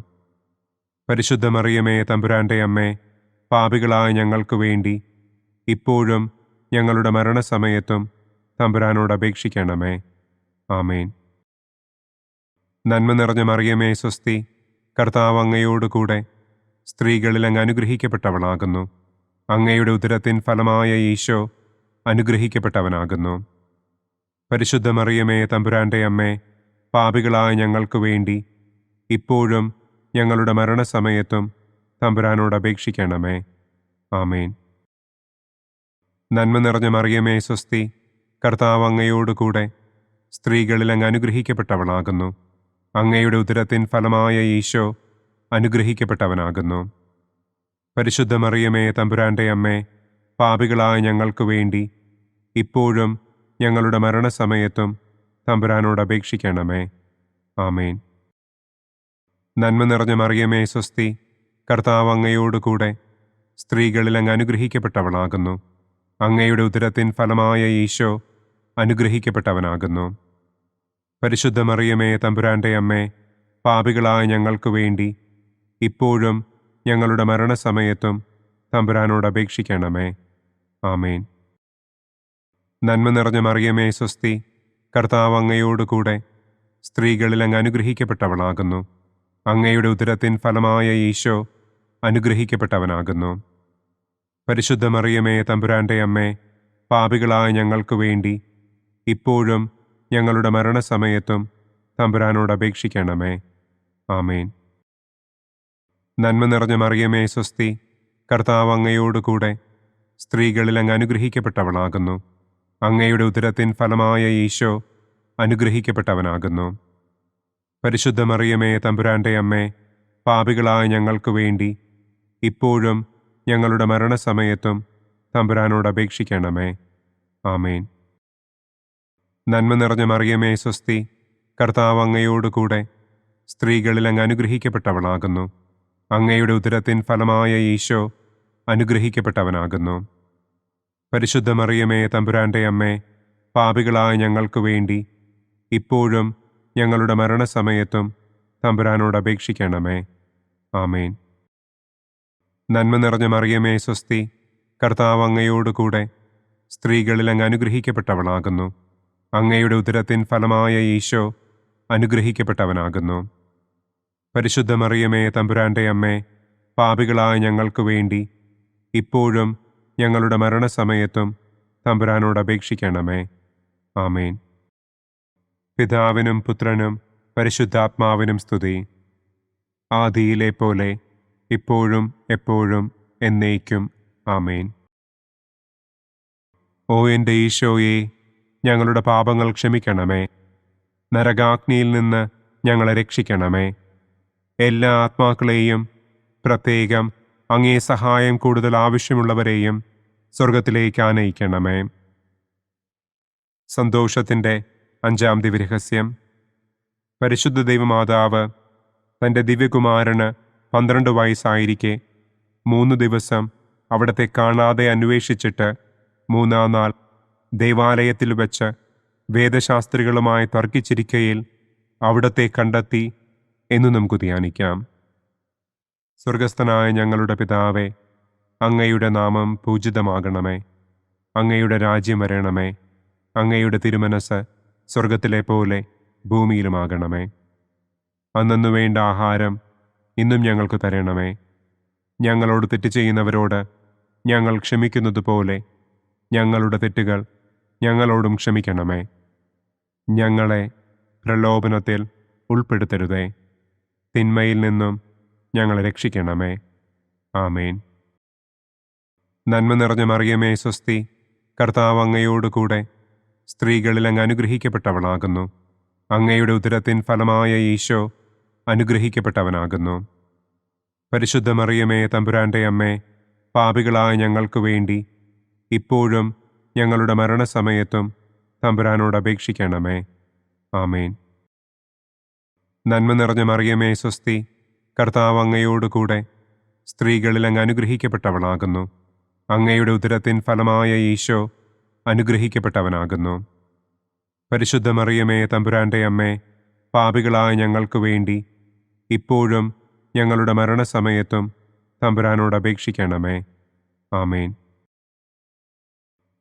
പരിശുദ്ധ മറിയമേ തമ്പുരാൻ്റെ അമ്മേ, പാപികളായ ഞങ്ങൾക്ക് വേണ്ടി ഇപ്പോഴും ഞങ്ങളുടെ മരണസമയത്തും തമ്പുരാനോട് അപേക്ഷിക്കണമേ. ആമേൻ. നന്മ നിറഞ്ഞ മറിയമേ സ്വസ്തി, കർത്താവ് അങ്ങയോടുകൂടെ സ്ത്രീകളിൽ അങ്ങ് അനുഗ്രഹിക്കപ്പെട്ടവളാകുന്നു. അങ്ങയുടെ ഉദരത്തിൻ ഫലമായ ഈശോ അനുഗ്രഹിക്കപ്പെട്ടവനാകുന്നു. പരിശുദ്ധ മറിയമേ തമ്പുരാൻ്റെ അമ്മേ, പാപികളായ ഞങ്ങൾക്ക് വേണ്ടി ഇപ്പോഴും ഞങ്ങളുടെ മരണസമയത്തും തമ്പുരാനോട് അപേക്ഷിക്കണമേ. ആമേൻ. നന്മ നിറഞ്ഞ മറിയമേ സ്വസ്തി, കർത്താവ് അങ്ങയോടുകൂടെ സ്ത്രീകളിൽ അങ്ങ് അനുഗ്രഹിക്കപ്പെട്ടവളാകുന്നു. അങ്ങയുടെ ഉദരത്തിൻ ഫലമായ ഈശോ അനുഗ്രഹിക്കപ്പെട്ടവനാകുന്നു. പരിശുദ്ധ മറിയമേ തമ്പുരാൻ്റെ അമ്മേ, പാപികളായ ഞങ്ങൾക്ക് വേണ്ടി ഇപ്പോഴും ഞങ്ങളുടെ മരണസമയത്തും തമ്പുരാനോട് അപേക്ഷിക്കണമേ. ആമേൻ. നന്മ നിറഞ്ഞ മറിയമേ സ്വസ്തി, കർത്താവ് അങ്ങയോടുകൂടെ സ്ത്രീകളിൽ അങ്ങ് അനുഗ്രഹിക്കപ്പെട്ടവളാകുന്നു. അങ്ങയുടെ ഉദരത്തിൻ ഫലമായ ഈശോ അനുഗ്രഹിക്കപ്പെട്ടവനാകുന്നു. പരിശുദ്ധ മറിയമേ തമ്പുരാൻ്റെ അമ്മേ, പാപികളായ ഞങ്ങൾക്ക് വേണ്ടി ഇപ്പോഴും ഞങ്ങളുടെ മരണസമയത്തും തമ്പുരാനോട് അപേക്ഷിക്കണമേ. ആമേൻ. നന്മ നിറഞ്ഞ മറിയമേ സ്വസ്തി, കർത്താവ് അങ്ങയോടുകൂടെ സ്ത്രീകളിൽ അങ്ങ് അനുഗ്രഹിക്കപ്പെട്ടവളാകുന്നു. അങ്ങയുടെ ഉദരത്തിൻ ഫലമായ ഈശോ അനുഗ്രഹിക്കപ്പെട്ടവനാകുന്നു. പരിശുദ്ധ മറിയമേ തമ്പുരാൻ്റെ അമ്മേ, പാപികളായ ഞങ്ങൾക്ക് വേണ്ടി ഇപ്പോഴും ഞങ്ങളുടെ മരണസമയത്തും തമ്പുരാനോട് അപേക്ഷിക്കണമേ. ആമേൻ. നന്മ നിറഞ്ഞ മറിയമേ സ്വസ്തി, കർത്താവ് അങ്ങയോടുകൂടെ സ്ത്രീകളിൽ അങ്ങ് അനുഗ്രഹിക്കപ്പെട്ടവളാകുന്നു. അങ്ങയുടെ ഉദരത്തിൻ ഫലമായ ഈശോ അനുഗ്രഹിക്കപ്പെട്ടവനാകുന്നു. പരിശുദ്ധ മറിയമേ തമ്പുരാൻ്റെ അമ്മേ, പാപികളായ ഞങ്ങൾക്ക് വേണ്ടി ഇപ്പോഴും ഞങ്ങളുടെ മരണസമയത്തും തമ്പുരാനോട് അപേക്ഷിക്കണമേ. ആമേൻ. നന്മ നിറഞ്ഞ മറിയമേ സ്വസ്തി, കർത്താവ് അങ്ങയോടുകൂടെ സ്ത്രീകളിൽ അങ്ങ് അനുഗ്രഹിക്കപ്പെട്ടവളാകുന്നു. അങ്ങയുടെ ഉദരത്തിൻ ഫലമായ ഈശോ അനുഗ്രഹിക്കപ്പെട്ടവനാകുന്നു. പരിശുദ്ധ മറിയമേ തമ്പുരാൻ്റെ അമ്മേ, പാപികളായ ഞങ്ങൾക്ക് വേണ്ടി ഇപ്പോഴും ഞങ്ങളുടെ മരണസമയത്തും തമ്പുരാനോട് അപേക്ഷിക്കണമേ. ആമേൻ. നന്മ നിറഞ്ഞ മറിയമേ സ്വസ്തി, കർത്താവ് അങ്ങയോടുകൂടെ സ്ത്രീകളിൽ അങ്ങ് അനുഗ്രഹിക്കപ്പെട്ടവളാകുന്നു. അങ്ങയുടെ ഉദരത്തിൻ ഫലമായ ഈശോ അനുഗ്രഹിക്കപ്പെട്ടവനാകുന്നു. പരിശുദ്ധ മറിയമേ തമ്പുരാന്റെ അമ്മേ, പാപികളായ ഞങ്ങൾക്ക് വേണ്ടി ഇപ്പോഴും ഞങ്ങളുടെ മരണസമയത്തും തമ്പുരാനോട് അപേക്ഷിക്കണമേ. ആമേൻ. പിതാവിനും പുത്രനും പരിശുദ്ധാത്മാവിനും സ്തുതി. ആദിയിലെ പോലെ ഇപ്പോഴും എപ്പോഴും എന്നേക്കും. ആമേൻ. ഓ എൻ്റെ ഈശോയെ, ഞങ്ങളുടെ പാപങ്ങൾ ക്ഷമിക്കണമേ. നരകാഗ്നിയിൽ നിന്ന് ഞങ്ങളെ രക്ഷിക്കണമേ. എല്ലാ ആത്മാക്കളെയും, പ്രത്യേകം അങ്ങേ സഹായം കൂടുതൽ ആവശ്യമുള്ളവരെയും സ്വർഗത്തിലേക്ക് ആനയിക്കണമേ. സന്തോഷത്തിൻ്റെ 5-ാം ദിവ്യരഹസ്യം. പരിശുദ്ധ ദൈവമാതാവ് തൻ്റെ ദിവ്യകുമാരന് 12 വയസ്സായിരിക്കെ 3 ദിവസം അവിടത്തെ കാണാതെ അന്വേഷിച്ചിട്ട് 3-ാം നാൾ ദേവാലയത്തിൽ വച്ച് വേദശാസ്ത്രികളുമായി തർക്കിച്ചിരിക്കയിൽ അവിടത്തെ കണ്ടെത്തി എന്ന് നമുക്ക് ധ്യാനിക്കാം. സ്വർഗസ്ഥനായ ഞങ്ങളുടെ പിതാവേ, അങ്ങയുടെ നാമം പൂജിതമാകണമേ. അങ്ങയുടെ രാജ്യം വരണമേ. അങ്ങയുടെ തിരുമനസ് സ്വർഗത്തിലെ പോലെ ഭൂമിയിലുമാകണമേ. അന്നന്നു വേണ്ട ആഹാരം ഇന്നും ഞങ്ങൾക്ക് തരണമേ. ഞങ്ങളോട് തെറ്റ് ചെയ്യുന്നവരോട് ഞങ്ങൾ ക്ഷമിക്കുന്നത് പോലെ ഞങ്ങളുടെ തെറ്റുകൾ ഞങ്ങളോടും ക്ഷമിക്കണമേ. ഞങ്ങളെ പ്രലോഭനത്തിൽ ഉൾപ്പെടുത്തരുതേ. തിന്മയിൽ നിന്നും ഞങ്ങളെ രക്ഷിക്കണമേ. ആമേൻ. നന്മ നിറഞ്ഞ മറിയമേ സ്വസ്തി, കർത്താവ് അങ്ങയോടുകൂടെ സ്ത്രീകളിൽ അങ്ങ് അനുഗ്രഹിക്കപ്പെട്ടവളാകുന്നു. അങ്ങയുടെ ഉദരത്തിൻ ഫലമായ ഈശോ അനുഗ്രഹിക്കപ്പെട്ടവനാകുന്നു. പരിശുദ്ധ മറിയമേ തമ്പുരാന്റെ അമ്മേ, പാപികളായ ഞങ്ങൾക്ക് വേണ്ടി ഇപ്പോഴും ഞങ്ങളുടെ മരണസമയത്തും തമ്പുരാനോട് അപേക്ഷിക്കണമേ. ആമേൻ. നന്മ നിറഞ്ഞ മറിയമേ സ്വസ്തി, കർത്താവ് അങ്ങയോടുകൂടെ സ്ത്രീകളിൽ അങ്ങ് അനുഗ്രഹിക്കപ്പെട്ടവളാകുന്നു. അങ്ങയുടെ ഉദരത്തിൻ ഫലമായ ഈശോ അനുഗ്രഹിക്കപ്പെട്ടവനാകുന്നു. പരിശുദ്ധ മറിയമേ തമ്പുരാന്റെ അമ്മേ, പാപികളായ ഞങ്ങൾക്ക് വേണ്ടി ഇപ്പോഴും ഞങ്ങളുടെ മരണസമയത്തും തമ്പുരാനോട് അപേക്ഷിക്കണമേ. ആമേൻ.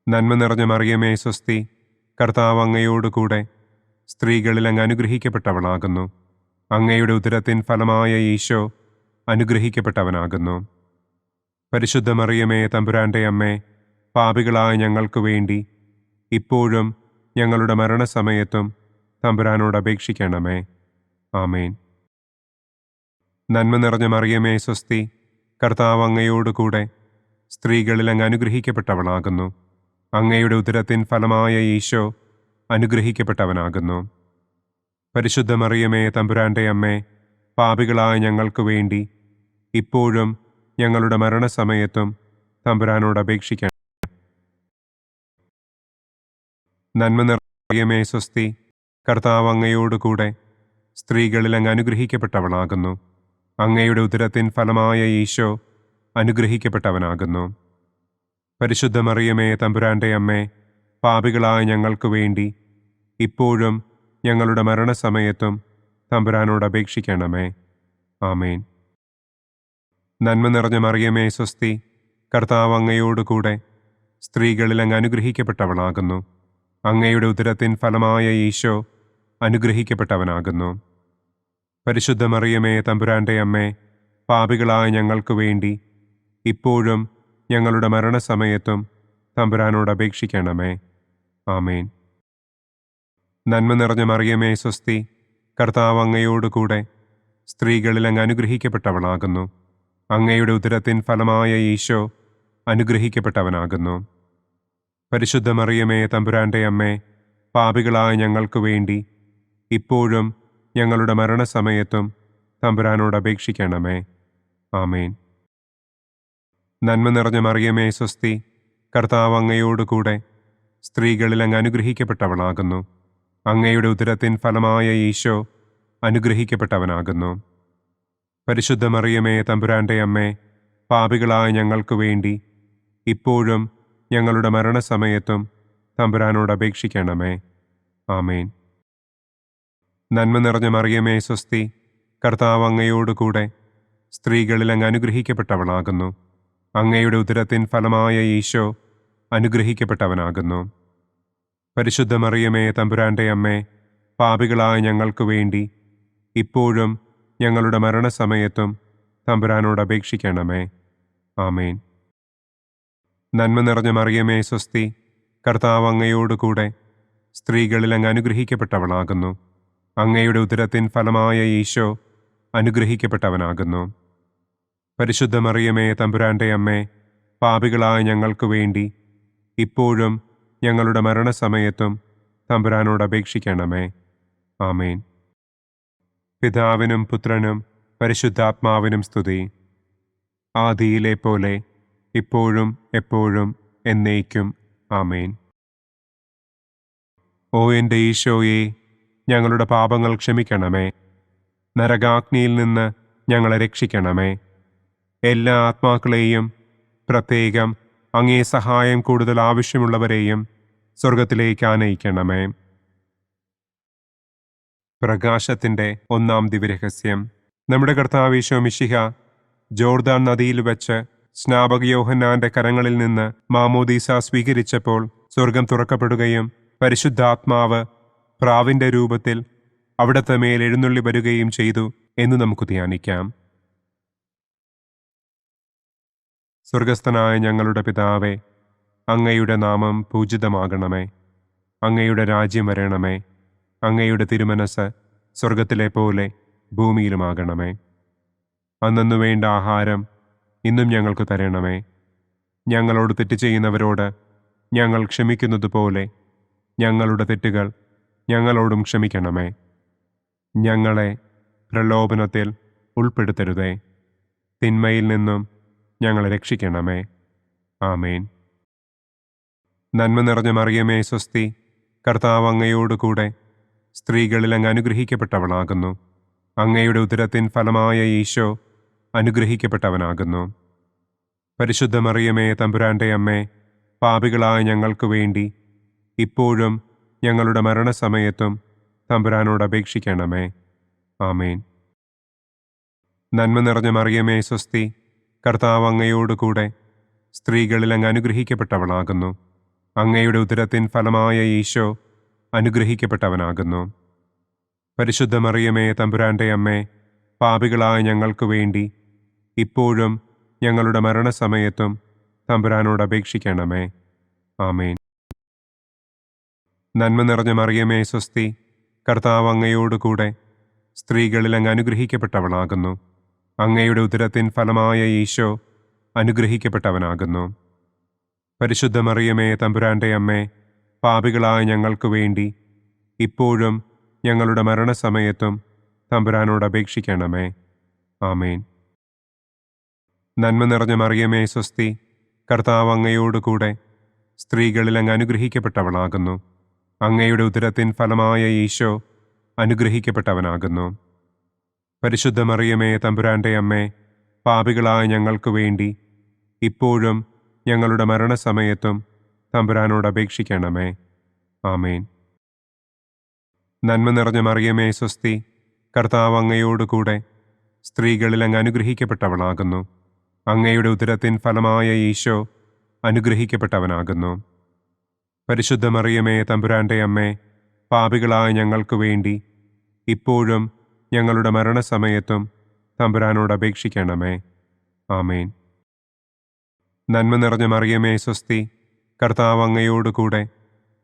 നന്മ നിറഞ്ഞ മറിയമേ സ്വസ്തി, കർത്താവ് അങ്ങയോടുകൂടെ സ്ത്രീകളിൽ അങ്ങ് അനുഗ്രഹിക്കപ്പെട്ടവളാകുന്നു. അങ്ങയുടെ ഉദരത്തിൻ ഫലമായ ഈശോ അനുഗ്രഹിക്കപ്പെട്ടവനാകുന്നു. പരിശുദ്ധ മറിയമേ തമ്പുരാന്റെ അമ്മേ, പാപികളായ ഞങ്ങൾക്ക് വേണ്ടി ഇപ്പോഴും ഞങ്ങളുടെ മരണസമയത്തും തമ്പുരാനോട് അപേക്ഷിക്കണമേ. ആമേൻ. നന്മ നിറഞ്ഞ മറിയമേ സ്വസ്തി, കർത്താവ് അങ്ങയോടുകൂടെ സ്ത്രീകളിൽ അങ്ങ് അനുഗ്രഹിക്കപ്പെട്ടവളാകുന്നു. അങ്ങയുടെ ഉദരത്തിൻ ഫലമായ ഈശോ അനുഗ്രഹിക്കപ്പെട്ടവനാകുന്നു. പരിശുദ്ധ മറിയമേ തമ്പുരാന്റെ അമ്മേ, പാപികളായ ഞങ്ങൾക്ക് വേണ്ടി ഇപ്പോഴും ഞങ്ങളുടെ മരണസമയത്തും തമ്പുരാനോട് അപേക്ഷിക്കണം. നന്മ നിറഞ്ഞ മറിയമേ സ്വസ്തി, കർത്താവ് അങ്ങയോടുകൂടെ സ്ത്രീകളിൽ അങ്ങ് അനുഗ്രഹിക്കപ്പെട്ടവളാകുന്നു. അങ്ങയുടെ ഉദരത്തിൻ ഫലമായ ഈശോ അനുഗ്രഹിക്കപ്പെട്ടവനാകുന്നു. പരിശുദ്ധ മറിയമേ തമ്പുരാന്റെ അമ്മേ, പാപികളായ ഞങ്ങൾക്ക് വേണ്ടി ഇപ്പോഴും ഞങ്ങളുടെ മരണസമയത്തും തമ്പുരാനോട് അപേക്ഷിക്കണമേ. ആമേൻ. നന്മ നിറഞ്ഞ മറിയമേ സ്വസ്തി, കർത്താവ് അങ്ങയോടുകൂടെ സ്ത്രീകളിൽ അങ്ങ് അനുഗ്രഹിക്കപ്പെട്ടവളാകുന്നു. അങ്ങയുടെ ഉദരത്തിൻ ഫലമായ ഈശോ അനുഗ്രഹിക്കപ്പെട്ടവനാകുന്നു. പരിശുദ്ധ മറിയമേ തമ്പുരാന്റെ അമ്മേ, പാപികളായ ഞങ്ങൾക്ക് വേണ്ടി ഇപ്പോഴും ഞങ്ങളുടെ മരണസമയത്തും തമ്പുരാനോട് അപേക്ഷിക്കണമേ. ആമേൻ. നന്മ നിറഞ്ഞ മറിയമേ സ്വസ്തി, കർത്താവ് അങ്ങയോടുകൂടെ സ്ത്രീകളിൽ അങ്ങ് അനുഗ്രഹിക്കപ്പെട്ടവളാകുന്നു. അങ്ങയുടെ ഉദരത്തിൻ ഫലമായ ഈശോ അനുഗ്രഹിക്കപ്പെട്ടവനാകുന്നു. പരിശുദ്ധ മറിയമേ തമ്പുരാന്റെ അമ്മേ, പാപികളായ ഞങ്ങൾക്ക് വേണ്ടി ഇപ്പോഴും ഞങ്ങളുടെ മരണസമയത്തും തമ്പുരാനോട് അപേക്ഷിക്കണമേ. ആമേൻ. നന്മ നിറഞ്ഞ മറിയമേ സ്വസ്തി, കർത്താവ് അങ്ങയോടുകൂടെ സ്ത്രീകളിൽ അങ്ങ് അനുഗ്രഹിക്കപ്പെട്ടവളാകുന്നു. അങ്ങയുടെ ഉദരത്തിൻ ഫലമായ ഈശോ അനുഗ്രഹിക്കപ്പെട്ടവനാകുന്നു. പരിശുദ്ധ മറിയമേ തമ്പുരാന്റെ അമ്മേ, പാപികളായ ഞങ്ങൾക്ക് വേണ്ടി ഇപ്പോഴും ഞങ്ങളുടെ മരണസമയത്തും തമ്പുരാനോട് അപേക്ഷിക്കണമേ. ആമേൻ. നന്മ നിറഞ്ഞ മറിയമേ സ്വസ്തി, കർത്താവ് അങ്ങയോടുകൂടെ സ്ത്രീകളിൽ അങ്ങ് അനുഗ്രഹിക്കപ്പെട്ടവളാകുന്നു. അങ്ങയുടെ ഉദരത്തിൻ ഫലമായ ഈശോ അനുഗ്രഹിക്കപ്പെട്ടവനാകുന്നു. പരിശുദ്ധ മറിയമേ തമ്പുരാന്റെ അമ്മേ, പാപികളായ ഞങ്ങൾക്ക് വേണ്ടി ഇപ്പോഴും ഞങ്ങളുടെ മരണസമയത്തും തമ്പുരാനോട് അപേക്ഷിക്കണമേ. ആമേൻ. നന്മ നിറഞ്ഞ മറിയമേ സ്വസ്തി, കർത്താവ് അങ്ങയോടുകൂടെ സ്ത്രീകളിൽ അങ്ങ് അനുഗ്രഹിക്കപ്പെട്ടവളാകുന്നു. അങ്ങയുടെ ഉദരത്തിൻ ഫലമായ ഈശോ അനുഗ്രഹിക്കപ്പെട്ടവനാകുന്നു. പരിശുദ്ധ മറിയമേ തമ്പുരാന്റെ അമ്മേ, പാപികളായ ഞങ്ങൾക്ക് വേണ്ടി ഇപ്പോഴും ഞങ്ങളുടെ മരണസമയത്തും തമ്പുരാനോട് അപേക്ഷിക്കണമേ. ആമേൻ. പിതാവിനും പുത്രനും പരിശുദ്ധാത്മാവിനും സ്തുതി. ആദിയിലെ പോലെ ഇപ്പോഴും എപ്പോഴും എന്നേക്കും. ആമേൻ. ഓ എൻ്റെ ഈശോയെ, ഞങ്ങളുടെ പാപങ്ങൾ ക്ഷമിക്കണമേ. നരകാഗ്നിയിൽ നിന്ന് ഞങ്ങളെ രക്ഷിക്കണമേ. എല്ലാ ആത്മാക്കളെയും, പ്രത്യേകം അങ്ങേ സഹായം കൂടുതൽ ആവശ്യമുള്ളവരെയും സ്വർഗത്തിലേക്ക് ആനയിക്കണമേ. പ്രകാശത്തിൻ്റെ ഒന്നാം ദിവ്യരഹസ്യം. നമ്മുടെ കർത്താവ് ഈശോ മിശിഹ ജോർദാൻ നദിയിൽ വെച്ച് സ്നാപക യോഹന്നാന്റെ കരങ്ങളിൽ നിന്ന് മാമോദീസ സ്വീകരിച്ചപ്പോൾ സ്വർഗം തുറക്കപ്പെടുകയും പരിശുദ്ധാത്മാവ് പ്രാവിന്റെ രൂപത്തിൽ അവിടത്തെ മേൽ എഴുന്നള്ളി വരികയും ചെയ്തു എന്ന് നമുക്ക് ധ്യാനിക്കാം. സ്വർഗസ്ഥനായ ഞങ്ങളുടെ പിതാവേ, അങ്ങയുടെ നാമം പൂജിതമാകണമേ. അങ്ങയുടെ രാജ്യം വരണമേ. അങ്ങയുടെ തിരുമനസ് സ്വർഗത്തിലെ പോലെ ഭൂമിയിലുമാകണമേ. അന്നന്നു വേണ്ട ആഹാരം ഇന്നും ഞങ്ങൾക്ക് തരണമേ. ഞങ്ങളോട് തെറ്റ് ചെയ്യുന്നവരോട് ഞങ്ങൾ ക്ഷമിക്കുന്നത് പോലെ ഞങ്ങളുടെ തെറ്റുകൾ ഞങ്ങളോടും ക്ഷമിക്കണമേ. ഞങ്ങളെ പ്രലോഭനത്തിൽ ഉൾപ്പെടുത്തരുതേ, തിന്മയിൽ നിന്നും ഞങ്ങളെ രക്ഷിക്കണമേ. ആമേൻ. നന്മ നിറഞ്ഞ മറിയമേ സ്വസ്തി, കർത്താവ് അങ്ങയോടുകൂടെ സ്ത്രീകളിൽ അങ്ങ് അനുഗ്രഹിക്കപ്പെട്ടവളാകുന്നു. അങ്ങയുടെ ഉദരത്തിൻ ഫലമായ ഈശോ അനുഗ്രഹിക്കപ്പെട്ടവനാകുന്നു. പരിശുദ്ധ മറിയമേ തമ്പുരാന്റെ അമ്മേ, പാപികളായ ഞങ്ങൾക്ക് വേണ്ടി ഇപ്പോഴും ഞങ്ങളുടെ മരണസമയത്തും തമ്പുരാനോട് അപേക്ഷിക്കണമേ. ആമേൻ. നന്മ നിറഞ്ഞ മറിയമേ സ്വസ്തി, കർത്താവ് അങ്ങയോടുകൂടെ സ്ത്രീകളിൽ അങ്ങ് അനുഗ്രഹിക്കപ്പെട്ടവളാകുന്നു. അങ്ങയുടെ ഉദരത്തിൻ ഫലമായ ഈശോ അനുഗ്രഹിക്കപ്പെട്ടവനാകുന്നു. പരിശുദ്ധ മറിയമേ തമ്പുരാന്റെ അമ്മേ, പാപികളായ ഞങ്ങൾക്ക് വേണ്ടി ഇപ്പോഴും ഞങ്ങളുടെ മരണസമയത്തും തമ്പുരാനോട് അപേക്ഷിക്കണമേ. ആമേൻ. നന്മ നിറഞ്ഞ മറിയമേ സ്വസ്തി, കർത്താവ് അങ്ങയോടുകൂടെ സ്ത്രീകളിൽ അങ്ങ് അനുഗ്രഹിക്കപ്പെട്ടവളാകുന്നു. അങ്ങയുടെ ഉദരത്തിൻ ഫലമായ ഈശോ അനുഗ്രഹിക്കപ്പെട്ടവനാകുന്നു. പരിശുദ്ധ മറിയമേ തമ്പുരാന്റെ അമ്മേ, പാപികളായ ഞങ്ങൾക്ക് വേണ്ടി ഇപ്പോഴും ഞങ്ങളുടെ മരണസമയത്തും തമ്പുരാനോട് അപേക്ഷിക്കണമേ. ആമേൻ. നന്മ നിറഞ്ഞ മറിയമേ സ്വസ്തി, കർത്താവ് അങ്ങയോടുകൂടെ സ്ത്രീകളിൽ അങ്ങ് അനുഗ്രഹിക്കപ്പെട്ടവളാകുന്നു. അങ്ങയുടെ ഉദരത്തിൻ ഫലമായ ഈശോ അനുഗ്രഹിക്കപ്പെട്ടവനാകുന്നു. പരിശുദ്ധ മറിയമേ തമ്പുരാന്റെ അമ്മേ, പാപികളായ ഞങ്ങൾക്ക് വേണ്ടി ഇപ്പോഴും ഞങ്ങളുടെ മരണസമയത്തും തമ്പുരാനോട് അപേക്ഷിക്കണമേ. ആമേൻ. നന്മ നിറഞ്ഞ മറിയമേ സ്വസ്തി, കർത്താവ് അങ്ങയോടുകൂടെ സ്ത്രീകളിൽ അങ്ങ് അനുഗ്രഹിക്കപ്പെട്ടവളാകുന്നു. അങ്ങയുടെ ഉദരത്തിൻ ഫലമായ ഈശോ അനുഗ്രഹിക്കപ്പെട്ടവനാകുന്നു. പരിശുദ്ധ മറിയമേ തമ്പുരാന്റെ അമ്മേ, പാപികളായ ഞങ്ങൾക്ക് വേണ്ടി ഇപ്പോഴും ഞങ്ങളുടെ മരണസമയത്തും തമ്പുരാനോട് അപേക്ഷിക്കണമേ. ആമേൻ. നന്മ നിറഞ്ഞ മറിയമേ സ്വസ്തി, കർത്താവ് അങ്ങയോടുകൂടെ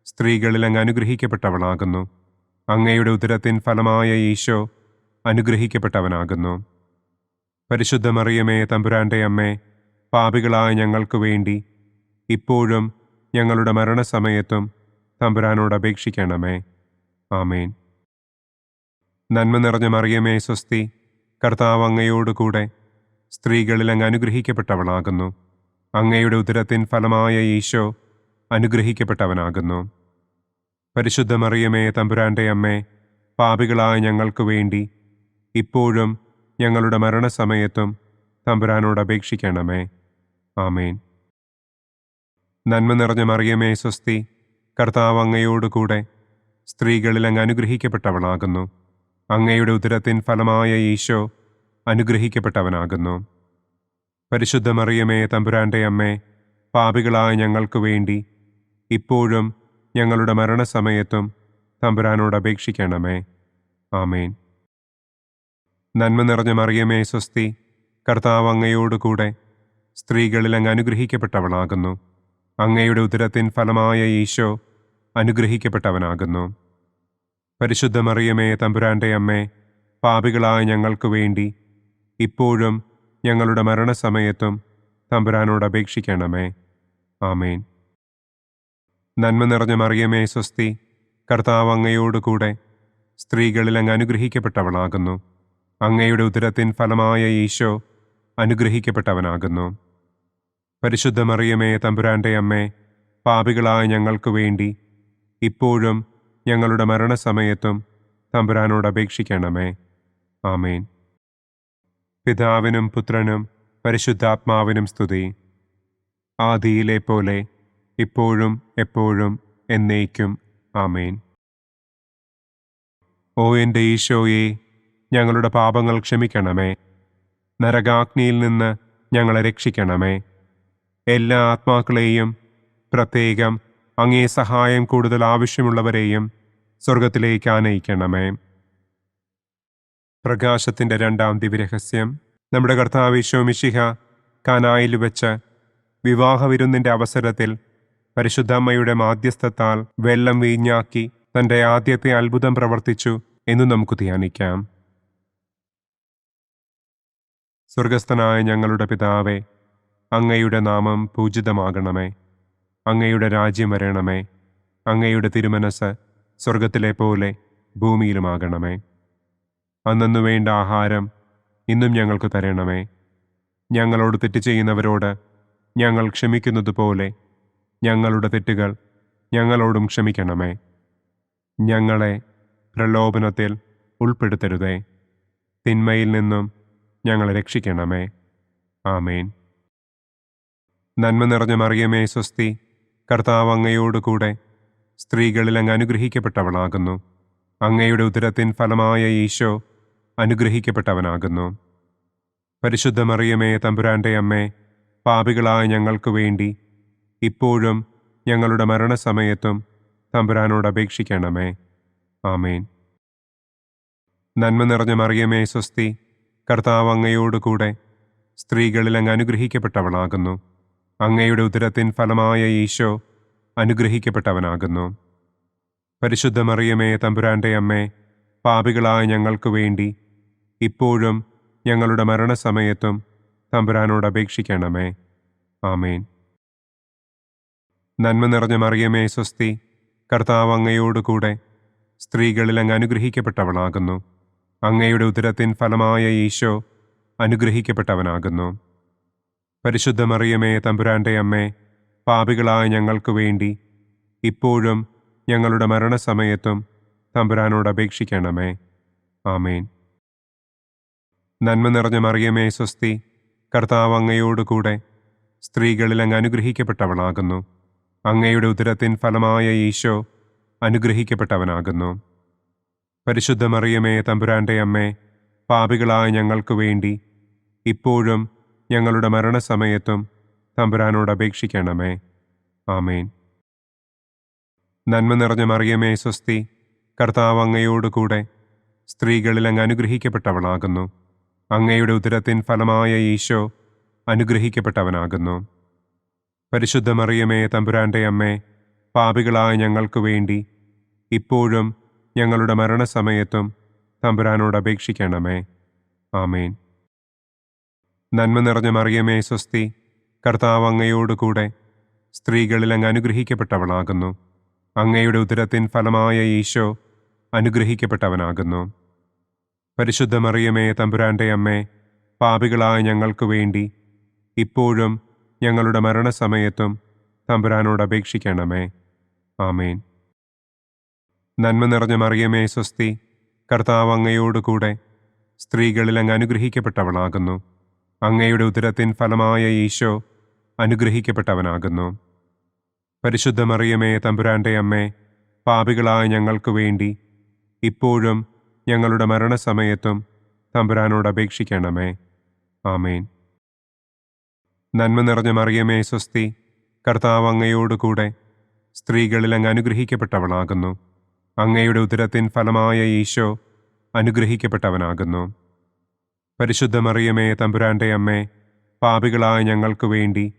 സ്ത്രീകളിൽ അങ്ങ് അനുഗ്രഹിക്കപ്പെട്ടവളാകുന്നു. അങ്ങയുടെ ഉദരത്തിൻ ഫലമായ ഈശോ അനുഗ്രഹിക്കപ്പെട്ടവനാകുന്നു. പരിശുദ്ധ മറിയമേ തമ്പുരാന്റെ അമ്മേ, പാപികളായ ഞങ്ങൾക്ക് വേണ്ടി ഇപ്പോഴും ഞങ്ങളുടെ മരണസമയത്തും തമ്പുരാനോട് അപേക്ഷിക്കണമേ. ആമേൻ. നന്മ നിറഞ്ഞ മറിയമേ സ്വസ്തി, കർത്താവ് അങ്ങയോടുകൂടെ സ്ത്രീകളിൽ അങ്ങ് അനുഗ്രഹിക്കപ്പെട്ടവളാകുന്നു. അങ്ങയുടെ ഉദരത്തിൻ ഫലമായ ഈശോ അനുഗ്രഹിക്കപ്പെട്ടവനാകുന്നു. പരിശുദ്ധ മറിയമേ തമ്പുരാന്റെ അമ്മേ, പാപികളായ ഞങ്ങൾക്ക് വേണ്ടി ഇപ്പോഴും ഞങ്ങളുടെ മരണസമയത്തും തമ്പുരാനോട് അപേക്ഷിക്കണമേ. ആമേൻ. നന്മ നിറഞ്ഞ മറിയമേ സ്വസ്തി, കർത്താവ് അങ്ങയോടുകൂടെ സ്ത്രീകളിൽ അങ്ങ് അനുഗ്രഹിക്കപ്പെട്ടവളാകുന്നു. അങ്ങയുടെ ഉദരത്തിൻ ഫലമായ ഈശോ അനുഗ്രഹിക്കപ്പെട്ടവനാകുന്നു. പരിശുദ്ധ മറിയമേ തമ്പുരാന്റെ അമ്മേ, പാപികളായ ഞങ്ങൾക്ക് വേണ്ടി ഇപ്പോഴും ഞങ്ങളുടെ മരണസമയത്തും തമ്പുരാനോട് അപേക്ഷിക്കണമേ. ആമേൻ. നന്മ നിറഞ്ഞ മറിയമേ സ്വസ്തി, കർത്താവ് അങ്ങയോടുകൂടെ സ്ത്രീകളിൽ അങ്ങ് അനുഗ്രഹിക്കപ്പെട്ടവളാകുന്നു. അങ്ങയുടെ ഉദരത്തിൻ ഫലമായ ഈശോ അനുഗ്രഹിക്കപ്പെട്ടവനാകുന്നു. പരിശുദ്ധ മറിയമേ തമ്പുരാന്റെ അമ്മേ, പാപികളായ ഞങ്ങൾക്ക് വേണ്ടി ഇപ്പോഴും ഞങ്ങളുടെ മരണസമയത്തും തമ്പുരാനോട് അപേക്ഷിക്കണമേ. ആമേൻ. നന്മ നിറഞ്ഞ മറിയമേ സ്വസ്തി, കർത്താവ് അങ്ങയോടുകൂടെ സ്ത്രീകളിൽ അങ്ങ് അനുഗ്രഹിക്കപ്പെട്ടവളാകുന്നു. അങ്ങയുടെ ഉദരത്തിൻ ഫലമായ ഈശോ അനുഗ്രഹിക്കപ്പെട്ടവനാകുന്നു. പരിശുദ്ധ മറിയമേ തമ്പുരാന്റെ അമ്മേ, പാപികളായ ഞങ്ങൾക്ക് വേണ്ടി ഇപ്പോഴും ഞങ്ങളുടെ മരണസമയത്തും തമ്പുരാനോട് അപേക്ഷിക്കണമേ. ആമേൻ. പിതാവിനും പുത്രനും പരിശുദ്ധാത്മാവിനും സ്തുതി. ആദിയിലെ പോലെ ഇപ്പോഴും എപ്പോഴും എന്നേക്കും. ആമേൻ. ഓ എൻ്റെ ഈശോയെ, ഞങ്ങളുടെ പാപങ്ങൾ ക്ഷമിക്കണമേ. നരകാഗ്നിയിൽ നിന്ന് ഞങ്ങളെ രക്ഷിക്കണമേ. എല്ലാ ആത്മാക്കളെയും, പ്രത്യേകം അങ്ങേ സഹായം കൂടുതൽ ആവശ്യമുള്ളവരെയും സ്വർഗത്തിലേക്ക് ആനയിക്കണമേ. പ്രകാശത്തിൻ്റെ രണ്ടാം ദിവ്യരഹസ്യം. നമ്മുടെ കർത്താവ് ഈശോ മിശിഹ കാനായിൽ വെച്ച് വിവാഹവിരുന്നിൻ്റെ അവസരത്തിൽ പരിശുദ്ധമ്മയുടെ മാധ്യസ്ഥത്താൽ വെള്ളം വീഞ്ഞാക്കി തൻ്റെ ആദ്യത്തെ അത്ഭുതം പ്രവർത്തിച്ചു എന്ന് നമുക്ക് ധ്യാനിക്കാം. സ്വർഗസ്ഥനായ ഞങ്ങളുടെ പിതാവേ, അങ്ങയുടെ നാമം പൂജിതമാകണമേ. അങ്ങയുടെ രാജ്യം വരണമേ. അങ്ങയുടെ തിരുമനസ് സ്വർഗത്തിലെ പോലെ ഭൂമിയിലുമാകണമേ. അന്നു വേണ്ട ആഹാരം ഇന്നും ഞങ്ങൾക്ക് തരണമേ. ഞങ്ങളോട് തെറ്റ് ചെയ്യുന്നവരോട് ഞങ്ങൾ ക്ഷമിക്കുന്നത് പോലെ ഞങ്ങളുടെ തെറ്റുകൾ ഞങ്ങളോടും ക്ഷമിക്കണമേ. ഞങ്ങളെ പ്രലോഭനത്തിൽ ഉൾപ്പെടുത്തരുതേ. തിന്മയിൽ നിന്നും ഞങ്ങളെ രക്ഷിക്കണമേ. ആമേൻ. നന്മ നിറഞ്ഞ മറിയമേ സ്വസ്തി, കർത്താവ് അങ്ങയോടുകൂടെ സ്ത്രീകളിൽ അങ്ങ് അനുഗ്രഹിക്കപ്പെട്ടവളാകുന്നു. അങ്ങയുടെ ഉദരത്തിൻ ഫലമായ ഈശോ അനുഗ്രഹിക്കപ്പെട്ടവനാകുന്നു. പരിശുദ്ധ മറിയമേ തമ്പുരാന്റെ അമ്മേ, പാപികളായ ഞങ്ങൾക്ക് വേണ്ടി ഇപ്പോഴും ഞങ്ങളുടെ മരണസമയത്തും തമ്പുരാനോട് അപേക്ഷിക്കണമേ. ആമേൻ. നന്മ നിറഞ്ഞ മറിയമേ സ്വസ്തി, കർത്താവ് അങ്ങയോടുകൂടെ സ്ത്രീകളിൽ അങ്ങ് അനുഗ്രഹിക്കപ്പെട്ടവളാകുന്നു. അങ്ങയുടെ ഉദരത്തിൻ ഫലമായ ഈശോ അനുഗ്രഹിക്കപ്പെട്ടവനാകുന്നു. പരിശുദ്ധ മറിയമേ തമ്പുരാന്റെ അമ്മേ, പാപികളായ ഞങ്ങൾക്ക് വേണ്ടി ഇപ്പോഴും ഞങ്ങളുടെ മരണസമയത്തും തമ്പുരാനോട് അപേക്ഷിക്കണമേ. ആമേൻ. നന്മ നിറഞ്ഞ മറിയമേ സ്വസ്തി, കർത്താവ് അങ്ങയോടുകൂടെ സ്ത്രീകളിൽ അങ്ങ് അനുഗ്രഹിക്കപ്പെട്ടവളാകുന്നു. അങ്ങയുടെ ഉദരത്തിൻ ഫലമായ ഈശോ അനുഗ്രഹിക്കപ്പെട്ടവനാകുന്നു. പരിശുദ്ധ മറിയമേ തമ്പുരാന്റെ അമ്മേ, പാപികളായ ഞങ്ങൾക്ക് വേണ്ടി ഇപ്പോഴും ഞങ്ങളുടെ മരണസമയത്തും തമ്പുരാനോട് അപേക്ഷിക്കണമേ. ആമേൻ. നന്മ നിറഞ്ഞ മറിയമേ സ്വസ്തി, കർത്താവ് അങ്ങയോടുകൂടെ സ്ത്രീകളിൽ അങ്ങ് അനുഗ്രഹിക്കപ്പെട്ടവളാകുന്നു. അങ്ങയുടെ ഉദരത്തിൻ ഫലമായ ഈശോ അനുഗ്രഹിക്കപ്പെട്ടവനാകുന്നു. പരിശുദ്ധ മറിയമേ തമ്പുരാന്റെ അമ്മേ, പാപികളായ ഞങ്ങൾക്ക് വേണ്ടി ഇപ്പോഴും ഞങ്ങളുടെ മരണസമയത്തും തമ്പുരാനോട് അപേക്ഷിക്കണമേ. ആമേൻ. നന്മ നിറഞ്ഞ മറിയമേ സ്വസ്തി, കർത്താവ് അങ്ങയോടുകൂടെ സ്ത്രീകളിൽ അങ്ങ് അനുഗ്രഹിക്കപ്പെട്ടവളാകുന്നു. അങ്ങയുടെ ഉദരത്തിൻ ഫലമായ ഈശോ അനുഗ്രഹിക്കപ്പെട്ടവനാകുന്നു. പരിശുദ്ധ മറിയമേ തമ്പുരാന്റെ അമ്മേ, പാപികളായ ഞങ്ങൾക്ക് വേണ്ടി ഇപ്പോഴും ഞങ്ങളുടെ മരണസമയത്തും തമ്പുരാനോട് അപേക്ഷിക്കണമേ. ആമേൻ. നന്മ നിറഞ്ഞ മറിയമേ സ്വസ്തി, കർത്താവ് അങ്ങയോടുകൂടെ സ്ത്രീകളിൽ അങ്ങ് അനുഗ്രഹിക്കപ്പെട്ടവളാകുന്നു. അങ്ങയുടെ ഉദരത്തിൻ ഫലമായ ഈശോ അനുഗ്രഹിക്കപ്പെട്ടവനാകുന്നു. പരിശുദ്ധ മറിയമേ തമ്പുരാന്റെ അമ്മേ, പാപികളായ ഞങ്ങൾക്ക് വേണ്ടി ഇപ്പോഴും ഞങ്ങളുടെ മരണസമയത്തും തമ്പുരാനോട് അപേക്ഷിക്കണമേ. ആമേൻ. നന്മ നിറഞ്ഞ മറിയമേ സ്വസ്തി, കർത്താവ് അങ്ങയോടുകൂടെ സ്ത്രീകളിൽ അങ്ങ് അനുഗ്രഹിക്കപ്പെട്ടവളാകുന്നു. അങ്ങയുടെ ഉദരത്തിൻ ഫലമായ ഈശോ അനുഗ്രഹിക്കപ്പെട്ടവനാകുന്നു. പരിശുദ്ധ മറിയമേ തമ്പുരാന്റെ അമ്മേ, പാപികളായ ഞങ്ങൾക്ക് വേണ്ടി ഇപ്പോഴും ഞങ്ങളുടെ മരണസമയത്തും തമ്പുരാനോട് അപേക്ഷിക്കണമേ. ആമേൻ. നന്മ നിറഞ്ഞ മറിയമേ സ്വസ്തി, കർത്താവ് അങ്ങയോടുകൂടെ സ്ത്രീകളിൽ അങ്ങ് അനുഗ്രഹിക്കപ്പെട്ടവളാകുന്നു. അങ്ങയുടെ ഉദരത്തിൻ ഫലമായ ഈശോ അനുഗ്രഹിക്കപ്പെട്ടവനാകുന്നു. പരിശുദ്ധ മറിയമേ തമ്പുരാന്റെ അമ്മേ, പാപികളായ ഞങ്ങൾക്ക് വേണ്ടി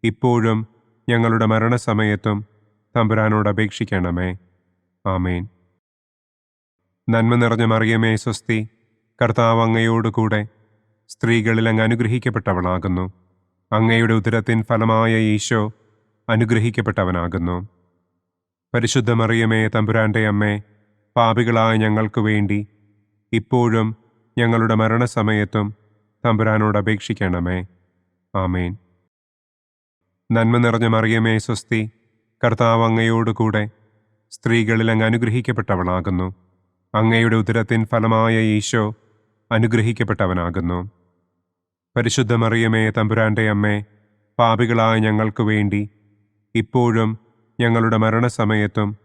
ഇപ്പോഴും ഞങ്ങളുടെ മരണസമയത്തും തമ്പുരാനോട് അപേക്ഷിക്കണമേ. ആമേൻ. നന്മ നിറഞ്ഞ മറിയമേ സ്വസ്തി, കർത്താവ് അങ്ങയോടുകൂടെ സ്ത്രീകളിൽ അങ്ങ് അനുഗ്രഹിക്കപ്പെട്ടവളാകുന്നു. അങ്ങയുടെ ഉദരത്തിൻ ഫലമായ ഈശോ അനുഗ്രഹിക്കപ്പെട്ടവനാകുന്നു. പരിശുദ്ധ മറിയമേ തമ്പുരാന്റെ അമ്മേ, പാപികളായ ഞങ്ങൾക്ക് വേണ്ടി ഇപ്പോഴും ഞങ്ങളുടെ മരണസമയത്തും തമ്പുരാനോട് അപേക്ഷിക്കണമേ. ആമേൻ. നന്മ നിറഞ്ഞ മറിയമേ സ്വസ്തി, കർത്താവ് അങ്ങയോടുകൂടെ സ്ത്രീകളിൽ അങ്ങ് അനുഗ്രഹിക്കപ്പെട്ടവളാകുന്നു. അങ്ങയുടെ ഉദരത്തിൻ ഫലമായ ഈശോ അനുഗ്രഹിക്കപ്പെട്ടവനാകുന്നു. പരിശുദ്ധ മറിയമേ തമ്പുരാന്റെ അമ്മേ, പാപികളായ ഞങ്ങൾക്ക് വേണ്ടി ഇപ്പോഴും ഞങ്ങളുടെ മരണസമയത്തും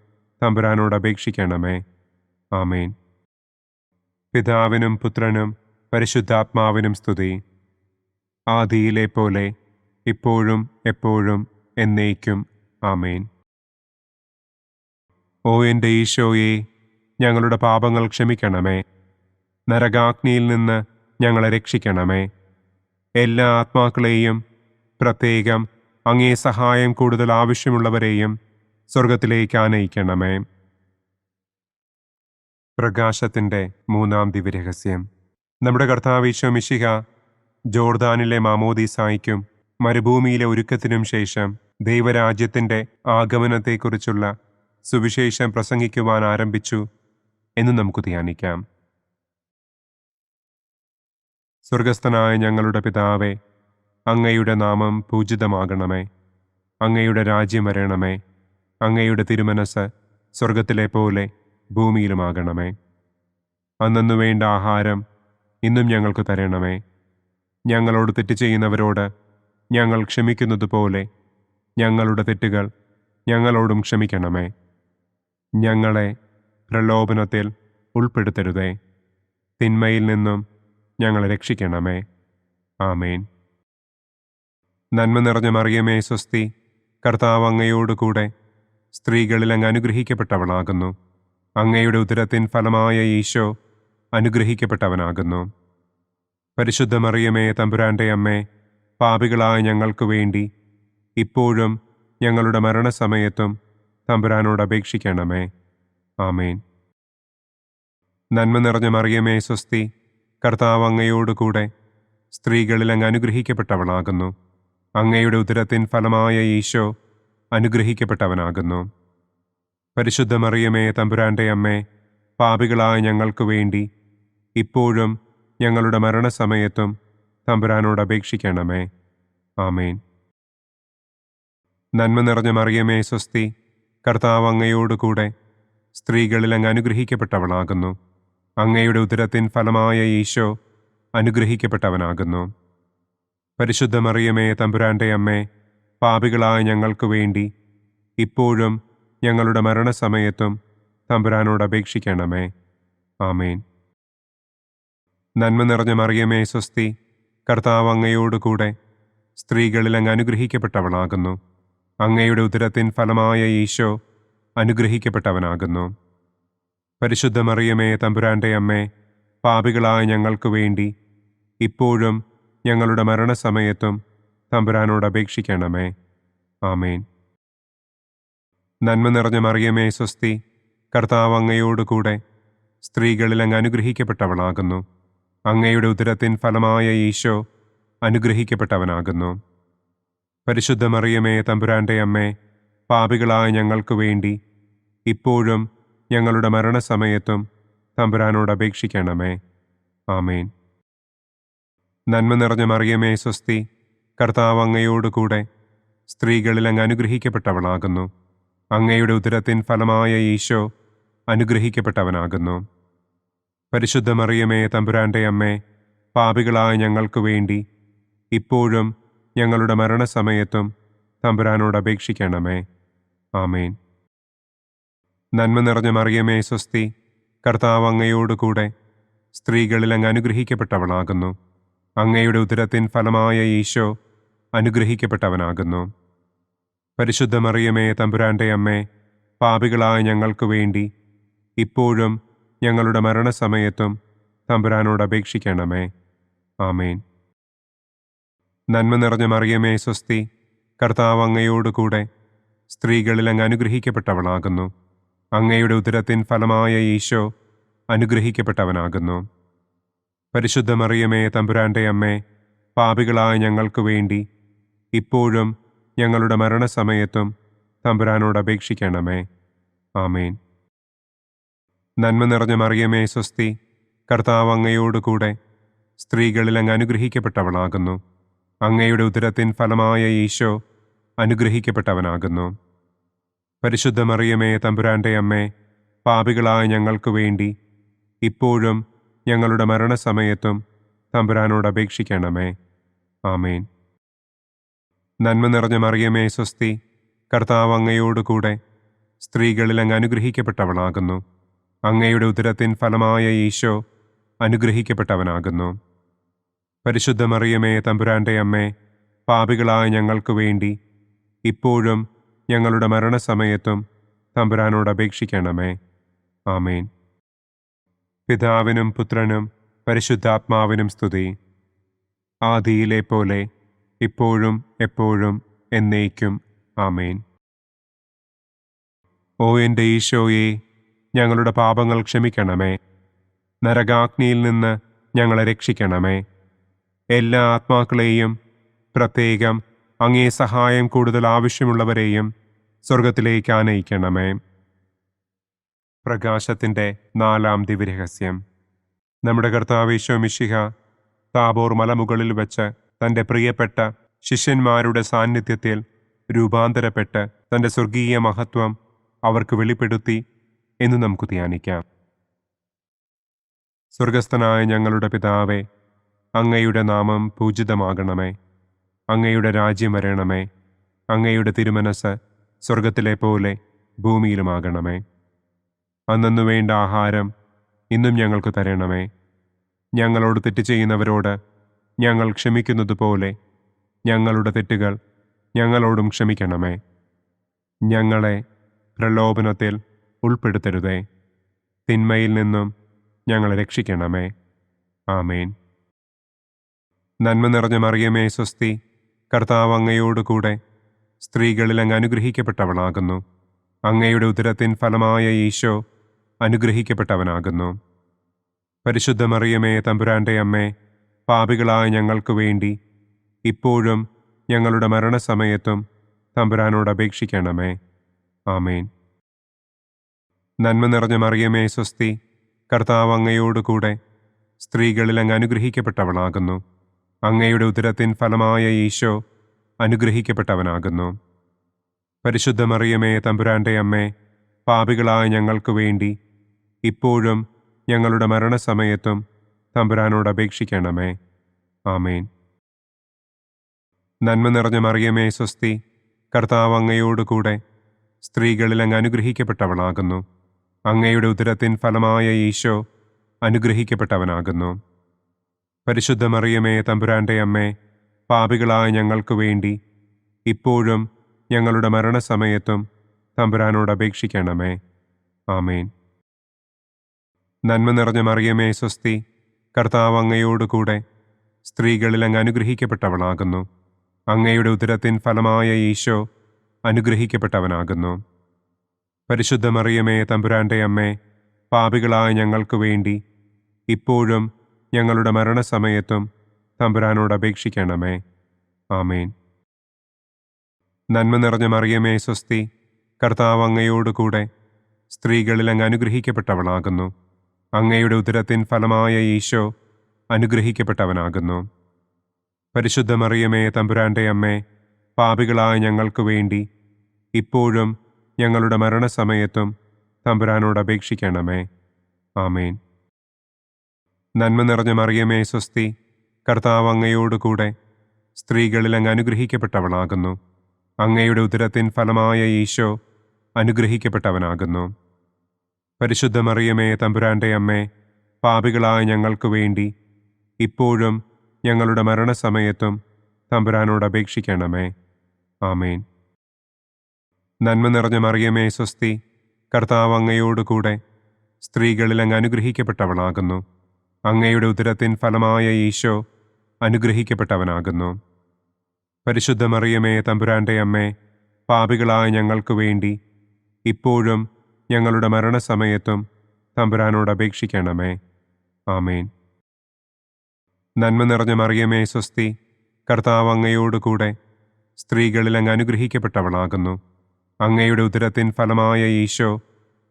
തമ്പുരാനോട് അപേക്ഷിക്കണമേ. ആമേൻ. പിതാവിനും പുത്രനും പരിശുദ്ധാത്മാവിനും സ്തുതി. ആദിയിലെ പോലെ ഇപ്പോഴും എപ്പോഴും എന്നേക്കും. ആമേൻ. ഓ എൻ്റെ ഈശോയെ, ഞങ്ങളുടെ പാപങ്ങൾ ക്ഷമിക്കണമേ. നരകാഗ്നിയിൽ നിന്ന് ഞങ്ങളെ രക്ഷിക്കണമേ. എല്ലാ ആത്മാക്കളെയും, പ്രത്യേകം അങ്ങേ സഹായം കൂടുതൽ ആവശ്യമുള്ളവരെയും സ്വർഗത്തിലേക്ക് ആനയിക്കണമേ. പ്രകാശത്തിൻ്റെ മൂന്നാം ദിവ്യരഹസ്യം. നമ്മുടെ കർത്താവ് ഈശോ മിശിഹ ജോർദാനിലെ മാമോദീസായ്ക്കും മരുഭൂമിയിലെ ഒരുക്കത്തിനും ശേഷം ദൈവരാജ്യത്തിൻ്റെ ആഗമനത്തെക്കുറിച്ചുള്ള സുവിശേഷം പ്രസംഗിക്കുവാൻ ആരംഭിച്ചു എന്ന് നമുക്ക് ധ്യാനിക്കാം. സ്വർഗസ്ഥനായ ഞങ്ങളുടെ പിതാവേ, അങ്ങയുടെ നാമം പൂജിതമാകണമേ. അങ്ങയുടെ രാജ്യം വരണമേ. അങ്ങയുടെ തിരുമനസ് സ്വർഗത്തിലെ പോലെ ഭൂമിയിലുമാകണമേ. അന്നന്നു വേണ്ട ആഹാരം ഇന്നും ഞങ്ങൾക്ക് തരണമേ. ഞങ്ങളോട് തെറ്റ് ചെയ്യുന്നവരോട് ഞങ്ങൾ ക്ഷമിക്കുന്നതുപോലെ ഞങ്ങളുടെ തെറ്റുകൾ ഞങ്ങളോടും ക്ഷമിക്കണമേ. ഞങ്ങളെ പ്രലോഭനത്തിൽ ഉൾപ്പെടുത്തരുതേ. തിന്മയിൽ നിന്നും ഞങ്ങളെ രക്ഷിക്കണമേ. ആമേൻ. നന്മ നിറഞ്ഞ മറിയമേ സ്വസ്തി, കർത്താവ് അങ്ങയോടുകൂടെ സ്ത്രീകളിൽ അങ്ങ് അനുഗ്രഹിക്കപ്പെട്ടവളാകുന്നു. അങ്ങയുടെ ഉദരത്തിൻ ഫലമായ ഈശോ അനുഗ്രഹിക്കപ്പെട്ടവനാകുന്നു. പരിശുദ്ധ മറിയമേ തമ്പുരാന്റെ അമ്മേ, പാപികളായ ഞങ്ങൾക്ക് വേണ്ടി ഇപ്പോഴും ഞങ്ങളുടെ മരണസമയത്തും തമ്പുരാനോട് അപേക്ഷിക്കണമേ. ആമേൻ. നന്മ നിറഞ്ഞ മറിയമേ സ്വസ്തി, കർത്താവ് അങ്ങയോടുകൂടെ സ്ത്രീകളിൽ അങ്ങ് അനുഗ്രഹിക്കപ്പെട്ടവളാകുന്നു. അങ്ങയുടെ ഉദരത്തിൻ ഫലമായ ഈശോ അനുഗ്രഹിക്കപ്പെട്ടവനാകുന്നു. പരിശുദ്ധ മറിയമേ തമ്പുരാന്റെ അമ്മേ, പാപികളായ ഞങ്ങൾക്ക് വേണ്ടി ഇപ്പോഴും ഞങ്ങളുടെ മരണസമയത്തും തമ്പുരാനോട് അപേക്ഷിക്കണമേ. ആമേൻ. നന്മ നിറഞ്ഞ മറിയമേ സ്വസ്തി, കർത്താവ് അങ്ങയോടുകൂടെ സ്ത്രീകളിൽ അങ്ങ് അനുഗ്രഹിക്കപ്പെട്ടവളാകുന്നു. അങ്ങയുടെ ഉദരത്തിൻ ഫലമായ ഈശോ അനുഗ്രഹിക്കപ്പെട്ടവനാകുന്നു. പരിശുദ്ധ മറിയമേ തമ്പുരാന്റെ അമ്മേ, പാപികളായ ഞങ്ങൾക്ക് വേണ്ടി ഇപ്പോഴും ഞങ്ങളുടെ മരണസമയത്തും തമ്പുരാനോട് അപേക്ഷിക്കണമേ. ആമേൻ. നന്മ നിറഞ്ഞ മറിയമേ സ്വസ്തി, കർത്താവ് അങ്ങയോടുകൂടെ സ്ത്രീകളിൽ അങ്ങ് അനുഗ്രഹിക്കപ്പെട്ടവളാകുന്നു. അങ്ങയുടെ ഉദരത്തിൻ ഫലമായ ഈശോ അനുഗ്രഹിക്കപ്പെട്ടവനാകുന്നു. പരിശുദ്ധ മറിയമേ തമ്പുരാന്റെ അമ്മേ, പാപികളായ ഞങ്ങൾക്ക് വേണ്ടി ഇപ്പോഴും ഞങ്ങളുടെ മരണസമയത്തും തമ്പുരാനോട് അപേക്ഷിക്കണമേ. ആമേൻ. നന്മ നിറഞ്ഞ മറിയമേ സ്വസ്തി, കർത്താവ് അങ്ങയോടുകൂടെ സ്ത്രീകളിൽ അങ്ങ് അനുഗ്രഹിക്കപ്പെട്ടവളാകുന്നു. അങ്ങയുടെ ഉദരത്തിൻ ഫലമായ ഈശോ അനുഗ്രഹിക്കപ്പെട്ടവനാകുന്നു. പരിശുദ്ധ മറിയമേ തമ്പുരാന്റെ അമ്മേ, പാപികളായ ഞങ്ങൾക്ക് വേണ്ടി ഇപ്പോഴും ഞങ്ങളുടെ മരണസമയത്തും തമ്പുരാനോട് അപേക്ഷിക്കണമേ. ആമേൻ. നന്മ നിറഞ്ഞ മറിയമേ സ്വസ്തി, കർത്താവ് അങ്ങയോടുകൂടെ സ്ത്രീകളിൽ അങ്ങ് അനുഗ്രഹിക്കപ്പെട്ടവളാകുന്നു. അങ്ങയുടെ ഉദരത്തിൻ ഫലമായ ഈശോ അനുഗ്രഹിക്കപ്പെട്ടവനാകുന്നു. പരിശുദ്ധ മറിയമേ തമ്പുരാന്റെ അമ്മേ, പാപികളായ ഞങ്ങൾക്ക് വേണ്ടി ഇപ്പോഴും ഞങ്ങളുടെ മരണസമയത്തും തമ്പുരാനോട് അപേക്ഷിക്കണമേ. ആമേൻ. നന്മ നിറഞ്ഞ മറിയമേ സ്വസ്തി, കർത്താവ് അങ്ങയോടുകൂടെ സ്ത്രീകളിൽ അങ്ങ് അനുഗ്രഹിക്കപ്പെട്ടവളാകുന്നു. അങ്ങയുടെ ഉദരത്തിൻ ഫലമായ ഈശോ അനുഗ്രഹിക്കപ്പെട്ടവനാകുന്നു. പരിശുദ്ധ മറിയമേ തമ്പുരാന്റെ അമ്മേ, പാപികളായ ഞങ്ങൾക്ക് വേണ്ടി ഇപ്പോഴും ഞങ്ങളുടെ മരണസമയത്തും തമ്പുരാനോട് അപേക്ഷിക്കണമേ. ആമേൻ. നന്മ നിറഞ്ഞ മറിയമേ സ്വസ്തി, കർത്താവ് അങ്ങയോടുകൂടെ സ്ത്രീകളിൽ അങ്ങ് അനുഗ്രഹിക്കപ്പെട്ടവളാകുന്നു. അങ്ങയുടെ ഉദരത്തിൻ ഫലമായ ഈശോ അനുഗ്രഹിക്കപ്പെട്ടവനാകുന്നു. പരിശുദ്ധ മറിയമേ തമ്പുരാന്റെ അമ്മേ, പാപികളായ ഞങ്ങൾക്ക് വേണ്ടി ഇപ്പോഴും ഞങ്ങളുടെ മരണസമയത്തും തമ്പുരാനോട് അപേക്ഷിക്കണമേ. ആമേൻ. നന്മ നിറഞ്ഞ മറിയമേ സ്വസ്തി, കർത്താവ് അങ്ങയോടുകൂടെ സ്ത്രീകളിൽ അങ്ങ് അനുഗ്രഹിക്കപ്പെട്ടവളാകുന്നു. അങ്ങയുടെ ഉദരത്തിൻ ഫലമായ ഈശോ അനുഗ്രഹിക്കപ്പെട്ടവനാകുന്നു. പരിശുദ്ധ മറിയമേ തമ്പുരാന്റെ അമ്മേ, പാപികളായ ഞങ്ങൾക്ക് വേണ്ടി ഇപ്പോഴും ഞങ്ങളുടെ മരണസമയത്തും തമ്പുരാനോട് അപേക്ഷിക്കണമേ. ആമേൻ. നന്മ നിറഞ്ഞ മറിയമേ സ്വസ്തി, കർത്താവ് അങ്ങയോടുകൂടെ സ്ത്രീകളിൽ അങ്ങ് അനുഗ്രഹിക്കപ്പെട്ടവളാകുന്നു. അങ്ങയുടെ ഉദരത്തിൻ ഫലമായ ഈശോ അനുഗ്രഹിക്കപ്പെട്ടവനാകുന്നു. പരിശുദ്ധ മറിയമേ തമ്പുരാന്റെ അമ്മേ, പാപികളായ ഞങ്ങൾക്ക് വേണ്ടി ഇപ്പോഴും ഞങ്ങളുടെ മരണസമയത്തും തമ്പുരാനോട് അപേക്ഷിക്കണമേ. ആമേൻ. പിതാവിനും പുത്രനും പരിശുദ്ധാത്മാവിനും സ്തുതി. ആദിയിലെ പോലെ ഇപ്പോഴും എപ്പോഴും എന്നേക്കും. ആമേൻ. ഓ എൻ്റെ ഈശോയെ, ഞങ്ങളുടെ പാപങ്ങൾ ക്ഷമിക്കണമേ. നരകാഗ്നിയിൽ നിന്ന് ഞങ്ങളെ രക്ഷിക്കണമേ. എല്ലാ ആത്മാക്കളെയും, പ്രത്യേകം അങ്ങേ സഹായം കൂടുതൽ ആവശ്യമുള്ളവരെയും സ്വർഗത്തിലേക്ക് ആനയിക്കണമേ. പ്രകാശത്തിൻ്റെ 4-ാം ദിവ്യരഹസ്യം. നമ്മുടെ കർത്താവ് ഈശോ മിശിഹ താബോർ മലമുകളിൽ വെച്ച് തൻ്റെ പ്രിയപ്പെട്ട ശിഷ്യന്മാരുടെ സാന്നിധ്യത്തിൽ രൂപാന്തരപ്പെട്ട് തൻ്റെ സ്വർഗീയ മഹത്വം അവർക്ക് വെളിപ്പെടുത്തി എന്ന് നമുക്ക് ധ്യാനിക്കാം. സ്വർഗസ്ഥനായ ഞങ്ങളുടെ പിതാവേ, അങ്ങയുടെ നാമം പൂജിതമാകണമേ. അങ്ങയുടെ രാജ്യം വരണമേ. അങ്ങയുടെ തിരുമനസ് സ്വർഗത്തിലെ പോലെ ഭൂമിയിലുമാകണമേ. അന്നു വേണ്ട ആഹാരം ഇന്നും ഞങ്ങൾക്ക് തരണമേ. ഞങ്ങളോട് തെറ്റ് ചെയ്യുന്നവരോട് ഞങ്ങൾ ക്ഷമിക്കുന്നത് പോലെ ഞങ്ങളുടെ തെറ്റുകൾ ഞങ്ങളോടും ക്ഷമിക്കണമേ. ഞങ്ങളെ പ്രലോഭനത്തിൽ ഉൾപ്പെടുത്തരുതേ. തിന്മയിൽ നിന്നും ഞങ്ങളെ രക്ഷിക്കണമേ. ആമേൻ. നന്മ നിറഞ്ഞ മറിയമേ സ്വസ്തി, കർത്താവ് അങ്ങയോടുകൂടെ സ്ത്രീകളിൽ അങ്ങ് അനുഗ്രഹിക്കപ്പെട്ടവളാകുന്നു. അങ്ങയുടെ ഉദരത്തിൻ ഫലമായ ഈശോ അനുഗ്രഹിക്കപ്പെട്ടവനാകുന്നു. പരിശുദ്ധ മറിയമേ തമ്പുരാന്റെ അമ്മേ, പാപികളായ ഞങ്ങൾക്ക് വേണ്ടി ഇപ്പോഴും ഞങ്ങളുടെ മരണസമയത്തും തമ്പുരാനോട് അപേക്ഷിക്കണമേ. ആമേൻ. നന്മ നിറഞ്ഞ മറിയമേ സ്വസ്തി, കർത്താവ് അങ്ങയോടുകൂടെ സ്ത്രീകളിൽ അങ്ങ് അനുഗ്രഹിക്കപ്പെട്ടവളാകുന്നു. അങ്ങയുടെ ഉദരത്തിൻ ഫലമായ ഈശോ അനുഗ്രഹിക്കപ്പെട്ടവനാകുന്നു. പരിശുദ്ധ മറിയമേ തമ്പുരാന്റെ അമ്മേ, പാപികളായ ഞങ്ങൾക്ക് വേണ്ടി ഇപ്പോഴും ഞങ്ങളുടെ മരണസമയത്തും തമ്പുരാനോട് അപേക്ഷിക്കണമേ. ആമേൻ. നന്മ നിറഞ്ഞ മറിയമേ സ്വസ്തി, കർത്താവ് അങ്ങയോടുകൂടെ സ്ത്രീകളിൽ അങ്ങ് അനുഗ്രഹിക്കപ്പെട്ടവളാകുന്നു. അങ്ങയുടെ ഉദരത്തിൻ ഫലമായ ഈശോ അനുഗ്രഹിക്കപ്പെട്ടവനാകുന്നു. പരിശുദ്ധ മറിയമേ തമ്പുരാന്റെ അമ്മേ, പാപികളായ ഞങ്ങൾക്ക് വേണ്ടി ഇപ്പോഴും ഞങ്ങളുടെ മരണസമയത്തും തമ്പുരാനോട് അപേക്ഷിക്കണമേ. ആമേൻ. നന്മ നിറഞ്ഞ മറിയമേ സ്വസ്തി, കർത്താവ് അങ്ങയോടുകൂടെ സ്ത്രീകളിൽ അങ്ങ് അനുഗ്രഹിക്കപ്പെട്ടവളാകുന്നു. അങ്ങയുടെ ഉദരത്തിൻ ഫലമായ ഈശോ അനുഗ്രഹിക്കപ്പെട്ടവനാകുന്നു. പരിശുദ്ധ മറിയമേ തമ്പുരാന്റെ അമ്മേ, പാപികളായ ഞങ്ങൾക്ക് വേണ്ടി ഇപ്പോഴും ഞങ്ങളുടെ മരണസമയത്തും തമ്പുരാനോട് അപേക്ഷിക്കണമേ. ആമേൻ. നന്മ നിറഞ്ഞ മറിയമേ സ്വസ്തി, കർത്താവ് അങ്ങയോടുകൂടെ സ്ത്രീകളിൽ അങ്ങ് അനുഗ്രഹിക്കപ്പെട്ടവളാകുന്നു. അങ്ങയുടെ ഉദരത്തിൻ ഫലമായ ഈശോ അനുഗ്രഹിക്കപ്പെട്ടവനാകുന്നു. പരിശുദ്ധ മറിയമേ തമ്പുരാന്റെ അമ്മേ, പാപികളായ ഞങ്ങൾക്ക് വേണ്ടി ഇപ്പോഴും ഞങ്ങളുടെ മരണസമയത്തും തമ്പുരാനോട് അപേക്ഷിക്കണമേ. ആമേൻ. നന്മ നിറഞ്ഞ മറിയമേ സ്വസ്തി, കർത്താവ് അങ്ങയോടുകൂടെ സ്ത്രീകളിൽ അങ്ങ് അനുഗ്രഹിക്കപ്പെട്ടവളാകുന്നു. അങ്ങയുടെ ഉദരത്തിൻ ഫലമായ ഈശോ അനുഗ്രഹിക്കപ്പെട്ടവനാകുന്നു. പരിശുദ്ധ മറിയമേ തമ്പുരാന്റെ അമ്മേ, പാപികളായ ഞങ്ങൾക്ക് വേണ്ടി ഇപ്പോഴും ഞങ്ങളുടെ മരണസമയത്തും തമ്പുരാനോട് അപേക്ഷിക്കണമേ. ആമേൻ. നന്മ നിറഞ്ഞ മറിയമേ സ്വസ്തി, കർത്താവ് അങ്ങയോടുകൂടെ സ്ത്രീകളിൽ അങ്ങ് അനുഗ്രഹിക്കപ്പെട്ടവളാകുന്നു. അങ്ങയുടെ ഉദരത്തിൻ ഫലമായ ഈശോ അനുഗ്രഹിക്കപ്പെട്ടവനാകുന്നു. പരിശുദ്ധ മറിയമേ തമ്പുരാന്റെ അമ്മേ, പാപികളായ ഞങ്ങൾക്ക് വേണ്ടി ഇപ്പോഴും ഞങ്ങളുടെ മരണസമയത്തും തമ്പുരാനോട് അപേക്ഷിക്കണമേ. ആമേൻ. നന്മ നിറഞ്ഞ മറിയമേ സ്വസ്തി, കർത്താവ് അങ്ങയോടുകൂടെ സ്ത്രീകളിൽ അങ്ങ് അനുഗ്രഹിക്കപ്പെട്ടവളാകുന്നു. അങ്ങയുടെ ഉദരത്തിൻ ഫലമായ ഈശോ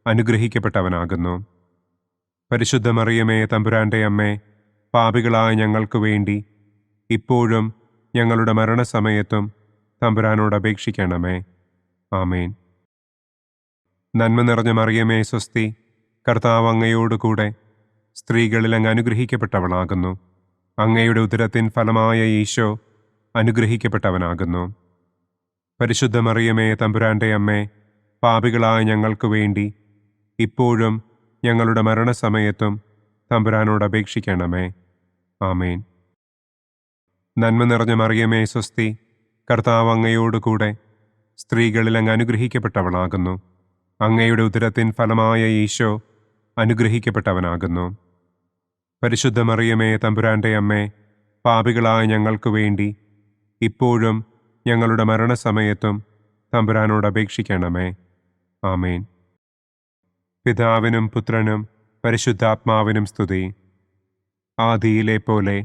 അനുഗ്രഹിക്കപ്പെട്ടവനാകുന്നു. പരിശുദ്ധ മറിയമേ തമ്പുരാന്റെ അമ്മേ, പാപികളായ ഞങ്ങൾക്ക് വേണ്ടി ഇപ്പോഴും ഞങ്ങളുടെ മരണസമയത്തും തമ്പുരാനോട് അപേക്ഷിക്കണമേ. ആമേൻ. നന്മ നിറഞ്ഞ മറിയമേ സ്വസ്തി, കർത്താവ് അങ്ങയോടുകൂടെ സ്ത്രീകളിൽ അങ്ങ് അനുഗ്രഹിക്കപ്പെട്ടവളാകുന്നു. അങ്ങയുടെ ഉദരത്തിൻ ഫലമായ ഈശോ അനുഗ്രഹിക്കപ്പെട്ടവനാകുന്നു. പരിശുദ്ധ മറിയമേ തമ്പുരാന്റെ അമ്മേ, പാപികളായ ഞങ്ങൾക്ക് വേണ്ടി ഇപ്പോഴും ഞങ്ങളുടെ മരണസമയത്തും തമ്പുരാനോട് അപേക്ഷിക്കണമേ. ആമേൻ. നന്മ നിറഞ്ഞ മറിയമേ സ്വസ്തി, കർത്താവ് അങ്ങയോടുകൂടെ സ്ത്രീകളിൽ അങ്ങ് അനുഗ്രഹിക്കപ്പെട്ടവളാകുന്നു. അങ്ങയുടെ ഉദരത്തിൻ ഫലമായ ഈശോ അനുഗ്രഹിക്കപ്പെട്ടവനാകുന്നു. പരിശുദ്ധ മറിയമേ തമ്പുരാന്റെ അമ്മേ, പാപികളായ ഞങ്ങൾക്ക് വേണ്ടി ഇപ്പോഴും ഞങ്ങളുടെ മരണസമയത്തും തമ്പുരാനോട് അപേക്ഷിക്കണമേ. ആമേൻ. പിതാവിനും പുത്രനും പരിശുദ്ധാത്മാവിനും സ്തുതി. ആദിയിലെ പോലെ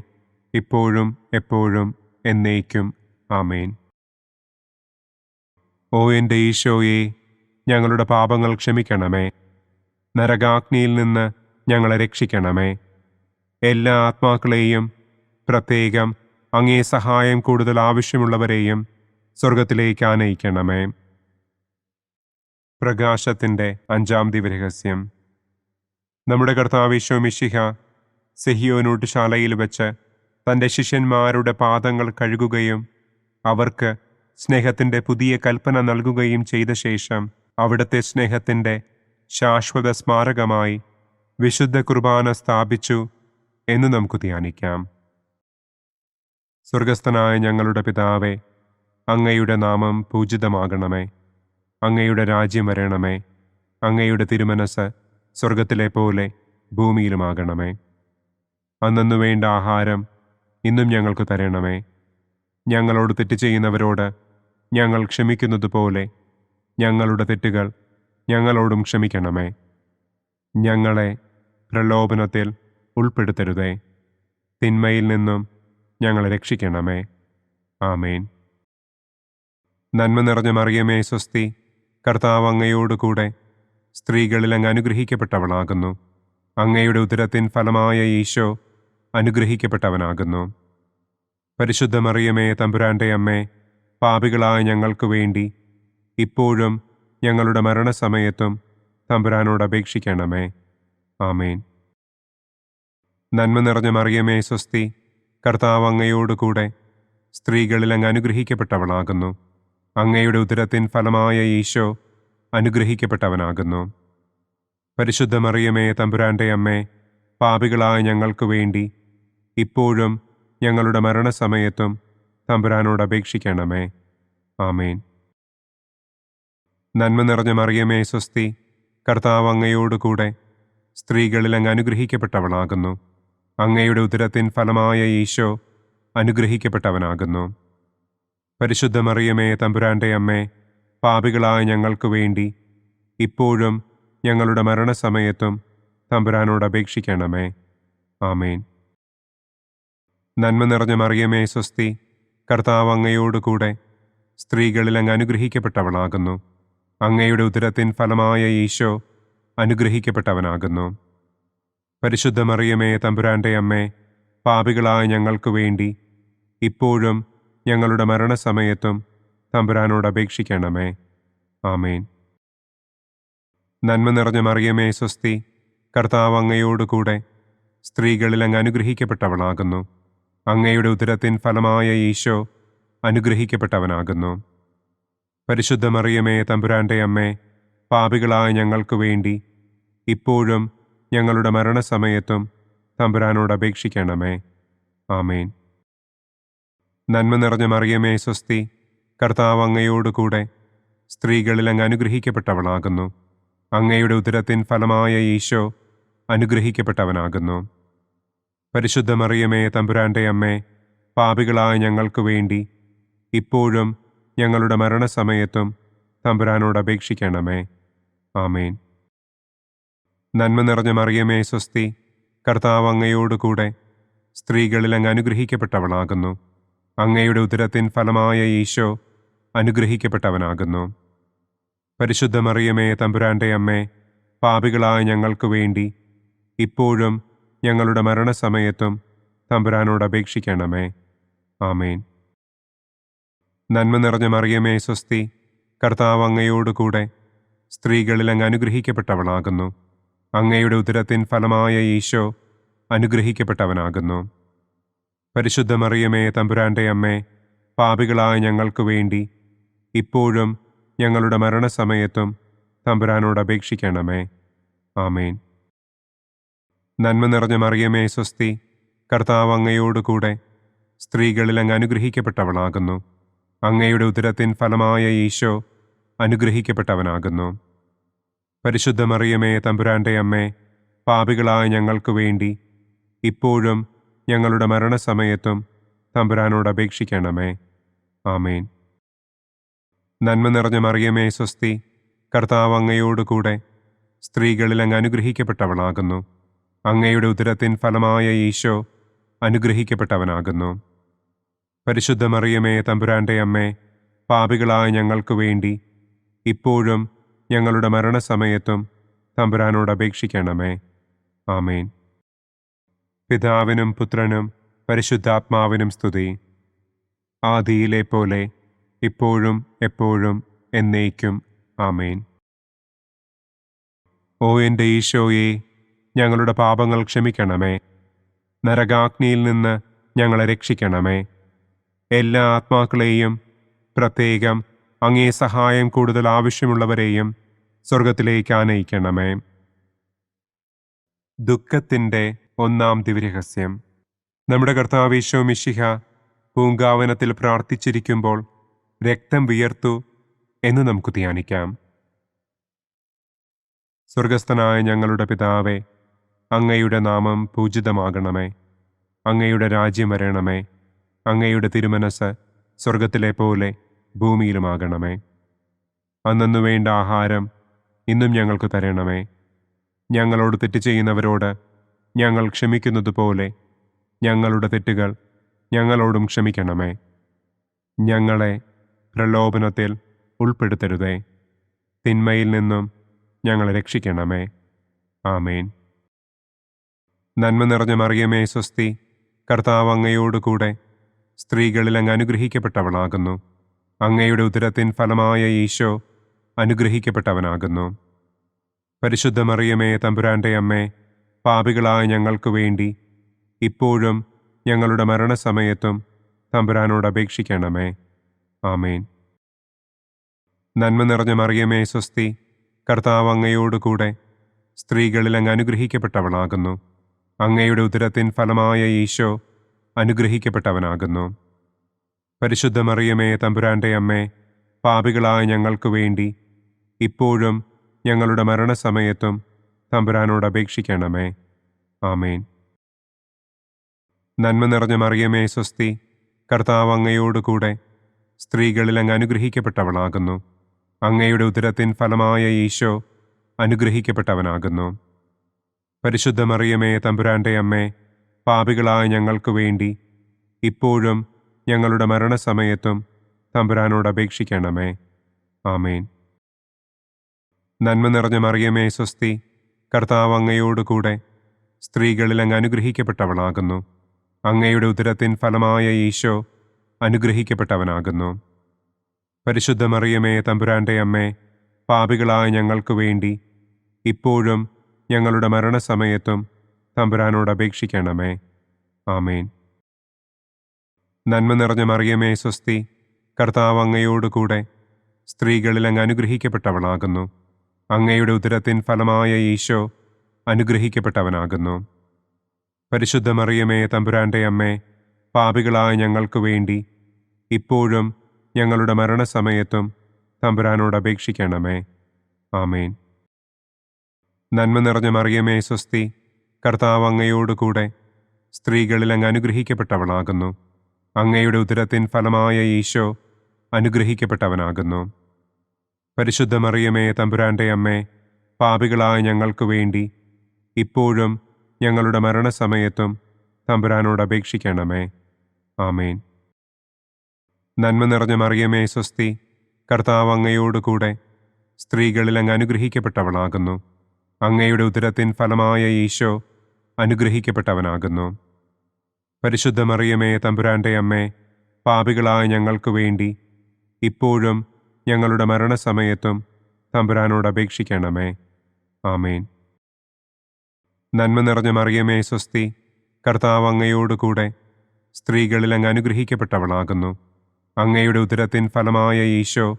ഇപ്പോഴും എപ്പോഴും എന്നേക്കും. ആമേൻ. ഓ എൻ്റെ ഈശോയെ, ഞങ്ങളുടെ പാപങ്ങൾ ക്ഷമിക്കണമേ. നരകാഗ്നിയിൽ നിന്ന് ഞങ്ങളെ രക്ഷിക്കണമേ. എല്ലാ ആത്മാക്കളെയും, പ്രത്യേകം അങ്ങേ സഹായം കൂടുതൽ ആവശ്യമുള്ളവരെയും സ്വർഗത്തിലേക്ക് ആനയിക്കണമേ. പ്രകാശത്തിൻ്റെ 5-ാം ദിവ്യരഹസ്യം. നമ്മുടെ കർത്താവ് ഈശോ മിശിഹ സെഹിയോനൂട്ടുശാലയിൽ വെച്ച് തൻ്റെ ശിഷ്യന്മാരുടെ പാദങ്ങൾ കഴുകുകയും അവർക്ക് സ്നേഹത്തിൻ്റെ പുതിയ കൽപ്പന നൽകുകയും ചെയ്ത ശേഷം അവിടുത്തെ സ്നേഹത്തിൻ്റെ ശാശ്വത സ്മാരകമായി വിശുദ്ധ കുർബാന സ്ഥാപിച്ചു എന്ന് നമുക്ക് ധ്യാനിക്കാം. സ്വർഗസ്ഥനായ ഞങ്ങളുടെ പിതാവേ, അങ്ങയുടെ നാമം പൂജിതമാകണമേ. അങ്ങയുടെ രാജ്യം വരണമേ. അങ്ങയുടെ തിരുമനസ് സ്വർഗത്തിലെ പോലെ ഭൂമിയിലുമാകണമേ. അന്നന്നു വേണ്ട ആഹാരം ഇന്നും ഞങ്ങൾക്ക് തരണമേ. ഞങ്ങളോട് തെറ്റ് ചെയ്യുന്നവരോട് ഞങ്ങൾ ക്ഷമിക്കുന്നത് പോലെ ഞങ്ങളുടെ തെറ്റുകൾ ഞങ്ങളോടും ക്ഷമിക്കണമേ. ഞങ്ങളെ പ്രലോഭനത്തിൽ ഉൾപ്പെടുത്തരുതേ. തിന്മയിൽ നിന്നും ഞങ്ങളെ രക്ഷിക്കണമേ. ആമേൻ. നന്മ നിറഞ്ഞ മറിയമേ സ്വസ്തി, കർത്താവ് അങ്ങയോടുകൂടെ സ്ത്രീകളിൽ അങ്ങ് അനുഗ്രഹിക്കപ്പെട്ടവളാകുന്നു. അങ്ങയുടെ ഉദരത്തിൻ ഫലമായ ഈശോ അനുഗ്രഹിക്കപ്പെട്ടവനാകുന്നു. പരിശുദ്ധ മറിയമേ തമ്പുരാന്റെ അമ്മേ, പാപികളായ ഞങ്ങൾക്ക് വേണ്ടി ഇപ്പോഴും ഞങ്ങളുടെ മരണസമയത്തും തമ്പുരാനോട് അപേക്ഷിക്കണമേ. ആമേൻ. നന്മ നിറഞ്ഞ മറിയമേ സ്വസ്തി, കർത്താവ് അങ്ങയോടുകൂടെ സ്ത്രീകളിൽ അങ്ങ് അനുഗ്രഹിക്കപ്പെട്ടവളാകുന്നു. അങ്ങയുടെ ഉദരത്തിൻ ഫലമായ ഈശോ അനുഗ്രഹിക്കപ്പെട്ടവനാകുന്നു. പരിശുദ്ധ മറിയമേ തമ്പുരാന്റെ അമ്മേ, പാപികളായ ഞങ്ങൾക്ക് വേണ്ടി ഇപ്പോഴും ഞങ്ങളുടെ മരണസമയത്തും തമ്പുരാനോട് അപേക്ഷിക്കണമേ. ആമേൻ. നന്മ നിറഞ്ഞ മറിയമേ സ്വസ്തി, കർത്താവ് അങ്ങയോടുകൂടെ സ്ത്രീകളിൽ അങ്ങ് അനുഗ്രഹിക്കപ്പെട്ടവളാകുന്നു. അങ്ങയുടെ ഉദരത്തിൻ ഫലമായ ഈശോ അനുഗ്രഹിക്കപ്പെട്ടവനാകുന്നു. പരിശുദ്ധ മറിയമേ തമ്പുരാന്റെ അമ്മേ, പാപികളായ ഞങ്ങൾക്ക് വേണ്ടി ഇപ്പോഴും ഞങ്ങളുടെ മരണസമയത്തും തമ്പുരാനോട് അപേക്ഷിക്കണമേ. ആമേൻ. നന്മ നിറഞ്ഞ മറിയമേ സ്വസ്തി, കർത്താവ് അങ്ങയോടുകൂടെ സ്ത്രീകളിൽ അങ്ങ് അനുഗ്രഹിക്കപ്പെട്ടവളാകുന്നു. അങ്ങയുടെ ഉദരത്തിൻ ഫലമായ ഈശോ അനുഗ്രഹിക്കപ്പെട്ടവനാകുന്നു. പരിശുദ്ധ മറിയമേ തമ്പുരാന്റെ അമ്മേ, പാപികളായ ഞങ്ങൾക്ക് വേണ്ടി ഇപ്പോഴും ഞങ്ങളുടെ മരണസമയത്തും തമ്പുരാനോട് അപേക്ഷിക്കണമേ. ആമേൻ. നന്മ നിറഞ്ഞ മറിയമേ സ്വസ്തി, കർത്താവ് അങ്ങയോടുകൂടെ സ്ത്രീകളിൽ അങ്ങ് അനുഗ്രഹിക്കപ്പെട്ടവളാകുന്നു. അങ്ങയുടെ ഉദരത്തിൻ ഫലമായ ഈശോ അനുഗ്രഹിക്കപ്പെട്ടവനാകുന്നു. പരിശുദ്ധ മറിയമേ തമ്പുരാന്റെ അമ്മേ, പാപികളായ ഞങ്ങൾക്ക് വേണ്ടി ഇപ്പോഴും ഞങ്ങളുടെ മരണസമയത്തും തമ്പുരാനോട് അപേക്ഷിക്കണമേ. ആമേൻ. നന്മ നിറഞ്ഞ മറിയമേ സ്വസ്തി, കർത്താവ് അങ്ങയോടുകൂടെ സ്ത്രീകളിൽ അങ്ങ് അനുഗ്രഹിക്കപ്പെട്ടവളാകുന്നു. അങ്ങയുടെ ഉദരത്തിൻ ഫലമായ ഈശോ അനുഗ്രഹിക്കപ്പെട്ടവനാകുന്നു. പരിശുദ്ധ മറിയമേ തമ്പുരാന്റെ അമ്മേ, പാപികളായ ഞങ്ങൾക്ക് വേണ്ടി ഇപ്പോഴും ഞങ്ങളുടെ മരണസമയത്തും തമ്പുരാനോട് അപേക്ഷിക്കണമേ. ആമേൻ. നന്മ നിറഞ്ഞ മറിയമേ സ്വസ്തി, കർത്താവ് അങ്ങയോട് കൂടെ സ്ത്രീകളിൽ അങ്ങ് അനുഗ്രഹിക്കപ്പെട്ടവളാകുന്നു. അങ്ങയുടെ ഉദരത്തിൻ ഫലമായ ഈശോ അനുഗ്രഹിക്കപ്പെട്ടവനാകുന്നു. പരിശുദ്ധ മറിയമേ തമ്പുരാൻ്റെ അമ്മേ, പാപികളായ ഞങ്ങൾക്ക് വേണ്ടി ഇപ്പോഴും ഞങ്ങളുടെ മരണസമയത്തും തമ്പുരാനോട് അപേക്ഷിക്കണമേ. ആമേൻ. നന്മ നിറഞ്ഞ മറിയമേ സ്വസ്തി, കർത്താവ് അങ്ങയോട് കൂടെ സ്ത്രീകളിൽ അങ്ങ് അനുഗ്രഹിക്കപ്പെട്ടവളാകുന്നു. അങ്ങയുടെ ഉദരത്തിൻ ഫലമായ ഈശോ അനുഗ്രഹിക്കപ്പെട്ടവനാകുന്നു. പരിശുദ്ധ മറിയമേ തമ്പുരാൻ്റെ അമ്മേ, പാപികളായ ഞങ്ങൾക്ക് വേണ്ടി ഇപ്പോഴും ഞങ്ങളുടെ മരണസമയത്തും തമ്പുരാനോട് അപേക്ഷിക്കണമേ. ആമേൻ. നന്മ നിറഞ്ഞ മറിയമേ സ്വസ്തി, കർത്താവ് അങ്ങയോട് കൂടെ സ്ത്രീകളിൽ അങ്ങ് അനുഗ്രഹിക്കപ്പെട്ടവളാകുന്നു. അങ്ങയുടെ ഉദരത്തിൻ ഫലമായ ഈശോ അനുഗ്രഹിക്കപ്പെട്ടവനാകുന്നു. പരിശുദ്ധ മറിയമേ തമ്പുരാൻ്റെ അമ്മേ, പാപികളായ ഞങ്ങൾക്ക് വേണ്ടി ഇപ്പോഴും ഞങ്ങളുടെ മരണസമയത്തും തമ്പുരാനോട് അപേക്ഷിക്കണമേ. ആമേൻ. നന്മ നിറഞ്ഞ മറിയമേ സ്വസ്തി, കർത്താവ് അങ്ങയോട് കൂടെ സ്ത്രീകളിൽ അങ്ങ് അനുഗ്രഹിക്കപ്പെട്ടവളാകുന്നു. അങ്ങയുടെ ഉദരത്തിൻ ഫലമായ ഈശോ അനുഗ്രഹിക്കപ്പെട്ടവനാകുന്നു. പരിശുദ്ധ മറിയമേ തമ്പുരാൻ്റെ അമ്മേ, പാപികളായ ഞങ്ങൾക്ക് വേണ്ടി ഇപ്പോഴും ഞങ്ങളുടെ മരണസമയത്തും തമ്പുരാനോട് അപേക്ഷിക്കണമേ. ആമേൻ. പിതാവിനും പുത്രനും പരിശുദ്ധാത്മാവിനും സ്തുതി. ആദിയിലെ പോലെ ഇപ്പോഴും എപ്പോഴും എന്നേക്കും. ആമേൻ. ഓ എൻ്റെ ഈശോയെ, ഞങ്ങളുടെ പാപങ്ങൾ ക്ഷമിക്കണമേ. നരകാഗ്നിയിൽ നിന്ന് ഞങ്ങളെ രക്ഷിക്കണമേ. എല്ലാ ആത്മാക്കളെയും, പ്രത്യേകം അങ്ങേ സഹായം കൂടുതൽ ആവശ്യമുള്ളവരെയും സ്വർഗത്തിലേക്ക് ആനയിക്കണമേ. ദുഃഖത്തിൻ്റെ ഒന്നാം ദിവ്യരഹസ്യം. നമ്മുടെ കർത്താവ് ഈശോ മിശിഹ പൂങ്കാവനത്തിൽ പ്രാർത്ഥിച്ചിരിക്കുമ്പോൾ രക്തം വിയർത്തു എന്ന് നമുക്ക് ധ്യാനിക്കാം. സ്വർഗസ്ഥനായ ഞങ്ങളുടെ പിതാവേ, അങ്ങയുടെ നാമം പൂജിതമാകണമേ. അങ്ങയുടെ രാജ്യം വരണമേ. അങ്ങയുടെ തിരുമനസ് സ്വർഗത്തിലെ പോലെ ഭൂമിയിലുമാകണമേ. അന്നു വേണ്ട ആഹാരം ഇന്നും ഞങ്ങൾക്ക് തരണമേ. ഞങ്ങളോട് തെറ്റ് ചെയ്യുന്നവരോട് ഞങ്ങൾ ക്ഷമിക്കുന്നതുപോലെ ഞങ്ങളുടെ തെറ്റുകൾ ഞങ്ങളോടും ക്ഷമിക്കണമേ. ഞങ്ങളെ പ്രലോഭനത്തിൽ ഉൾപ്പെടുത്തരുതേ. തിന്മയിൽ നിന്നും ഞങ്ങളെ രക്ഷിക്കണമേ. ആമേൻ. നന്മ നിറഞ്ഞ മറിയമേ സ്വസ്തി, കർത്താവ് അങ്ങയോട് കൂടെ സ്ത്രീകളിൽ അങ്ങ് അനുഗ്രഹിക്കപ്പെട്ടവളാകുന്നു. അങ്ങയുടെ ഉദരത്തിൻ ഫലമായ ഈശോ അനുഗ്രഹിക്കപ്പെട്ടവനാകുന്നു. പരിശുദ്ധ മറിയമേ തമ്പുരാൻ്റെ അമ്മേ, പാപികളായ ഞങ്ങൾക്ക് വേണ്ടി ഇപ്പോഴും ഞങ്ങളുടെ മരണസമയത്തും തമ്പുരാനോട് അപേക്ഷിക്കണമേ. ആമേൻ. നന്മ നിറഞ്ഞ മറിയമേ സ്വസ്തി, കർത്താവ് അങ്ങയോട് കൂടെ സ്ത്രീകളിൽ അങ്ങ് അനുഗ്രഹിക്കപ്പെട്ടവളാകുന്നു. അങ്ങയുടെ ഉദരത്തിൻ ഫലമായ ഈശോ അനുഗ്രഹിക്കപ്പെട്ടവനാകുന്നു. പരിശുദ്ധ മറിയമേ തമ്പുരാൻ്റെ അമ്മേ, പാപികളായ ഞങ്ങൾക്ക് വേണ്ടി ഇപ്പോഴും ഞങ്ങളുടെ മരണസമയത്തും തമ്പുരാനോട് അപേക്ഷിക്കണമേ. ആമേൻ. നന്മ നിറഞ്ഞ മറിയമേ സ്വസ്തി, കർത്താവ് അങ്ങയോട് കൂടെ സ്ത്രീകളിൽ അങ്ങ് അനുഗ്രഹിക്കപ്പെട്ടവളാകുന്നു. അങ്ങയുടെ ഉദരത്തിൻ ഫലമായ ഈശോ അനുഗ്രഹിക്കപ്പെട്ടവനാകുന്നു. പരിശുദ്ധ മറിയമേ തമ്പുരാൻ്റെ അമ്മേ, പാപികളായ ഞങ്ങൾക്ക് വേണ്ടി ഇപ്പോഴും ഞങ്ങളുടെ മരണസമയത്തും തമ്പുരാനോട് അപേക്ഷിക്കണമേ. ആമേൻ. നന്മ നിറഞ്ഞ മറിയമേ സ്വസ്തി, കർത്താവ് അങ്ങയോട് കൂടെ സ്ത്രീകളിൽ അങ്ങ് അനുഗ്രഹിക്കപ്പെട്ടവളാകുന്നു. അങ്ങയുടെ ഉദരത്തിൻ ഫലമായ ഈശോ അനുഗ്രഹിക്കപ്പെട്ടവനാകുന്നു. പരിശുദ്ധ മറിയമേ തമ്പുരാൻ്റെ അമ്മേ, പാപികളായ ഞങ്ങൾക്ക് വേണ്ടി ഇപ്പോഴും ഞങ്ങളുടെ മരണസമയത്തും തമ്പുരാനോട് അപേക്ഷിക്കണമേ. ആമേൻ. നന്മ നിറഞ്ഞ മറിയമേ സ്വസ്തി, കർത്താവ് അങ്ങയോട് കൂടെ സ്ത്രീകളിൽ അങ്ങ് അനുഗ്രഹിക്കപ്പെട്ടവളാകുന്നു. അങ്ങയുടെ ഉദരത്തിൻ ഫലമായ ഈശോ അനുഗ്രഹിക്കപ്പെട്ടവനാകുന്നു. പരിശുദ്ധ മറിയമേ തമ്പുരാൻ്റെ അമ്മേ, പാപികളായ ഞങ്ങൾക്ക് വേണ്ടി ഇപ്പോഴും ഞങ്ങളുടെ മരണസമയത്തും തമ്പുരാനോട് അപേക്ഷിക്കണമേ. ആമേൻ. നന്മ നിറഞ്ഞ മറിയമേ സ്വസ്തി, കർത്താവ് അങ്ങയോട് കൂടെ സ്ത്രീകളിൽ അങ്ങ് അനുഗ്രഹിക്കപ്പെട്ടവളാകുന്നു. അങ്ങയുടെ ഉദരത്തിൻ ഫലമായ ഈശോ അനുഗ്രഹിക്കപ്പെട്ടവനാകുന്നു. പരിശുദ്ധ മറിയമേ, തമ്പുരാന്റെ അമ്മേ, പാപികളായ ഞങ്ങൾക്ക് വേണ്ടി ഇപ്പോഴും ഞങ്ങളുടെ മരണസമയത്തും തമ്പുരാനോട് അപേക്ഷിക്കണമേ. ആമേൻ. നന്മ നിറഞ്ഞ മറിയമേ, സ്വസ്തി, കർത്താവ് അങ്ങയോടുകൂടെ സ്ത്രീകളിൽ അങ്ങ് അനുഗ്രഹിക്കപ്പെട്ടവളാകുന്നു. അങ്ങയുടെ ഉദരത്തിൻ ഫലമായ ഈശോ അനുഗ്രഹിക്കപ്പെട്ടവനാകുന്നു. പരിശുദ്ധ മറിയമേ, തമ്പുരാന്റെ അമ്മേ, പാപികളായ ഞങ്ങൾക്ക് വേണ്ടി ഇപ്പോഴും ഞങ്ങളുടെ മരണസമയത്തും തമ്പുരാനോട് അപേക്ഷിക്കണമേ. ആമേൻ. നന്മ നിറഞ്ഞ മറിയമേ, സ്വസ്തി, കർത്താവ് അങ്ങയോടുകൂടെ സ്ത്രീകളിൽ അങ്ങ് അനുഗ്രഹിക്കപ്പെട്ടവളാകുന്നു. അങ്ങയുടെ ഉദരത്തിൻ ഫലമായ ഈശോ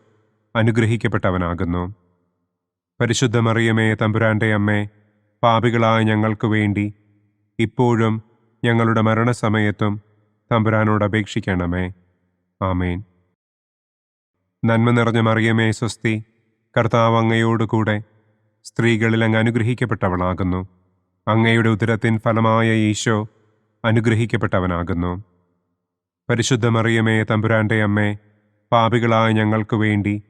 അനുഗ്രഹിക്കപ്പെട്ടവനാകുന്നു. പരിശുദ്ധ മറിയമേ, തമ്പുരാന്റെ അമ്മേ, പാപികളായ ഞങ്ങൾക്ക് വേണ്ടി ഇപ്പോഴും ഞങ്ങളുടെ മരണസമയത്തും തമ്പുരാനോട് അപേക്ഷിക്കണമേ. ആമേൻ. നന്മ നിറഞ്ഞ മറിയമേ, സ്വസ്തി, കർത്താവ് അങ്ങയോടുകൂടെ സ്ത്രീകളിൽ അങ്ങ് അനുഗ്രഹിക്കപ്പെട്ടവളാകുന്നു. അങ്ങയുടെ ഉദരത്തിൻ ഫലമായ ഈശോ അനുഗ്രഹിക്കപ്പെട്ടവനാകുന്നു. പരിശുദ്ധ മറിയമേ, തമ്പുരാന്റെ അമ്മേ, പാപികളായ ഞങ്ങൾക്ക് വേണ്ടി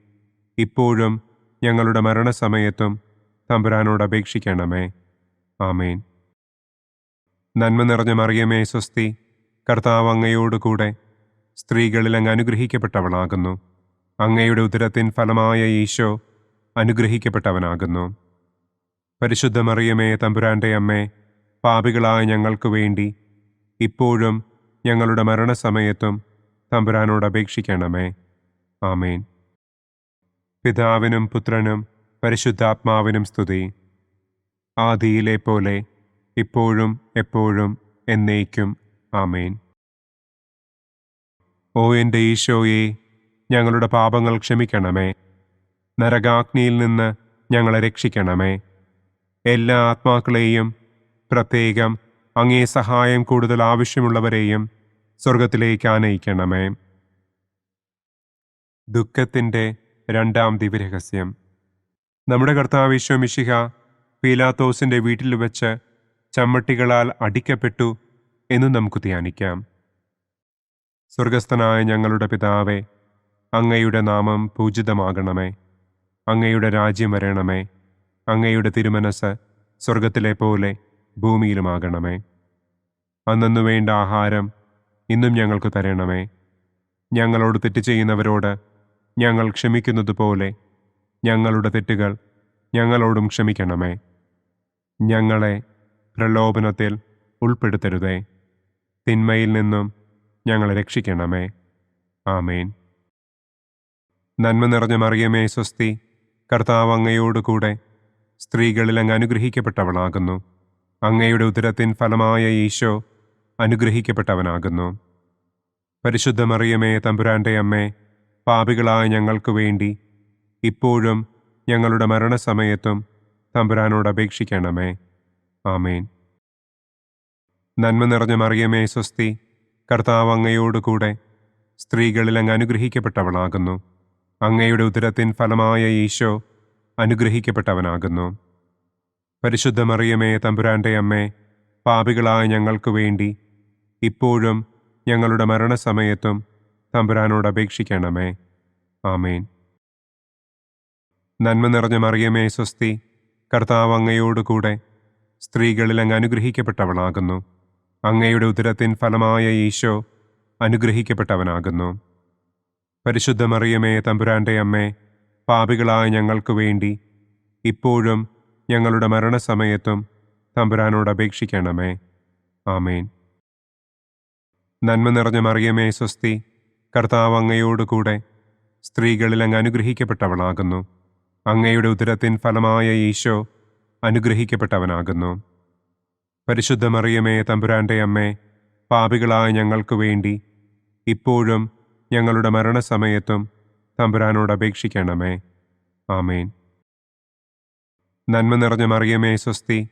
ഇപ്പോഴും ഞങ്ങളുടെ മരണസമയത്തും തമ്പുരാനോട് അപേക്ഷിക്കണമേ. ആമേൻ. നന്മ നിറഞ്ഞ മറിയമേ, സ്വസ്തി, കർത്താവ് അങ്ങയോടുകൂടെ സ്ത്രീകളിൽ അങ്ങ് അനുഗ്രഹിക്കപ്പെട്ടവളാകുന്നു. അങ്ങയുടെ ഉദരത്തിൻ ഫലമായ ഈശോ അനുഗ്രഹിക്കപ്പെട്ടവനാകുന്നു. പരിശുദ്ധ മറിയമേ, തമ്പുരാന്റെ അമ്മേ, പാപികളായ ഞങ്ങൾക്ക് വേണ്ടി ഇപ്പോഴും ഞങ്ങളുടെ മരണസമയത്തും തമ്പുരാനോട് അപേക്ഷിക്കണമേ. ആമേൻ. പിതാവിനും പുത്രനും പരിശുദ്ധാത്മാവിനും സ്തുതി. ആദിയിലെ പോലെ ഇപ്പോഴും എപ്പോഴും എന്നേക്കും. ആമേൻ. ഓ എൻ്റെ ഈശോയെ, ഞങ്ങളുടെ പാപങ്ങൾ ക്ഷമിക്കണമേ. നരകാഗ്നിയിൽ നിന്ന് ഞങ്ങളെ രക്ഷിക്കണമേ. എല്ലാ ആത്മാക്കളെയും, പ്രത്യേകം അങ്ങേ സഹായം കൂടുതൽ ആവശ്യമുള്ളവരെയും സ്വർഗത്തിലേക്ക് ആനയിക്കണമേ. ദുഃഖത്തിൻ്റെ രണ്ടാം ദിവ്യരഹസ്യം. നമ്മുടെ കർത്താവ് ഈശോ മിശിഹ പീലാത്തോസിൻ്റെ വീട്ടിൽ വെച്ച് ചമ്മട്ടികളാൽ അടിക്കപ്പെട്ടു എന്ന് നമുക്ക് ധ്യാനിക്കാം. സ്വർഗസ്ഥനായ ഞങ്ങളുടെ പിതാവേ, അങ്ങയുടെ നാമം പൂജിതമാകണമേ. അങ്ങയുടെ രാജ്യം വരണമേ. അങ്ങയുടെ തിരുമനസ് സ്വർഗത്തിലെ പോലെ ഭൂമിയിലുമാകണമേ. അന്നന്നു വേണ്ട ആഹാരം ഇന്നും ഞങ്ങൾക്ക് തരണമേ. ഞങ്ങളോട് തെറ്റ് ചെയ്യുന്നവരോട് ഞങ്ങൾ ക്ഷമിക്കുന്നത് പോലെ ഞങ്ങളുടെ തെറ്റുകൾ ഞങ്ങളോടും ക്ഷമിക്കണമേ. ഞങ്ങളെ പ്രലോഭനത്തിൽ ഉൾപ്പെടുത്തരുതേ. തിന്മയിൽ നിന്നും ഞങ്ങളെ രക്ഷിക്കണമേ. ആമേൻ. നന്മ നിറഞ്ഞ മറിയമേ, സ്വസ്തി, കർത്താവ് അങ്ങയോടുകൂടെ സ്ത്രീകളിൽ അങ്ങ് അനുഗ്രഹിക്കപ്പെട്ടവളാകുന്നു. അങ്ങയുടെ ഉദരത്തിൻ ഫലമായ ഈശോ അനുഗ്രഹിക്കപ്പെട്ടവനാകുന്നു. പരിശുദ്ധ മറിയമേ, തമ്പുരാന്റെ അമ്മേ, പാപികളായ ഞങ്ങൾക്ക് വേണ്ടി ഇപ്പോഴും ഞങ്ങളുടെ മരണസമയത്തും തമ്പുരാനോട് അപേക്ഷിക്കണമേ. ആമേൻ. നന്മ നിറഞ്ഞ മറിയമേ, സ്വസ്തി, കർത്താവ് അങ്ങയോടുകൂടെ സ്ത്രീകളിൽ അങ്ങ് അനുഗ്രഹിക്കപ്പെട്ടവളാകുന്നു. അങ്ങയുടെ ഉദരത്തിൻ ഫലമായ ഈശോ അനുഗ്രഹിക്കപ്പെട്ടവനാകുന്നു. പരിശുദ്ധ മറിയമേ, തമ്പുരാന്റെ അമ്മേ, പാപികളായ ഞങ്ങൾക്ക് വേണ്ടി ഇപ്പോഴും ഞങ്ങളുടെ മരണസമയത്തും തമ്പുരാനോട് അപേക്ഷിക്കണമേ. ആമേൻ. നന്മ നിറഞ്ഞ മറിയമേ, സ്വസ്തി, കർത്താവ് അങ്ങയോടുകൂടെ സ്ത്രീകളിൽ അങ്ങ് അനുഗ്രഹിക്കപ്പെട്ടവളാകുന്നു. അങ്ങയുടെ ഉദരത്തിൻ ഫലമായ ഈശോ അനുഗ്രഹിക്കപ്പെട്ടവനാകുന്നു. പരിശുദ്ധ മറിയമേ, തമ്പുരാന്റെ അമ്മേ, പാപികളായ ഞങ്ങൾക്ക് വേണ്ടി ഇപ്പോഴും ഞങ്ങളുടെ മരണസമയത്തും തമ്പുരാനോട് അപേക്ഷിക്കണമേ. ആമേൻ. നന്മ നിറഞ്ഞ മറിയമേ, സ്വസ്തി, കർത്താവ് അങ്ങയോടുകൂടെ സ്ത്രീകളിൽ അങ്ങ് അനുഗ്രഹിക്കപ്പെട്ടവളാകുന്നു. അങ്ങയുടെ ഉദരത്തിൻ ഫലമായ ഈശോ അനുഗ്രഹിക്കപ്പെട്ടവനാകുന്നു. പരിശുദ്ധ മറിയമേ, തമ്പുരാന്റെ അമ്മേ, പാപികളായ ഞങ്ങൾക്ക് വേണ്ടി ഇപ്പോഴും ഞങ്ങളുടെ മരണസമയത്തും തമ്പുരാനോട് അപേക്ഷിക്കണമേ. ആമേൻ. നന്മ നിറഞ്ഞ മറിയമേ, സ്വസ്തി,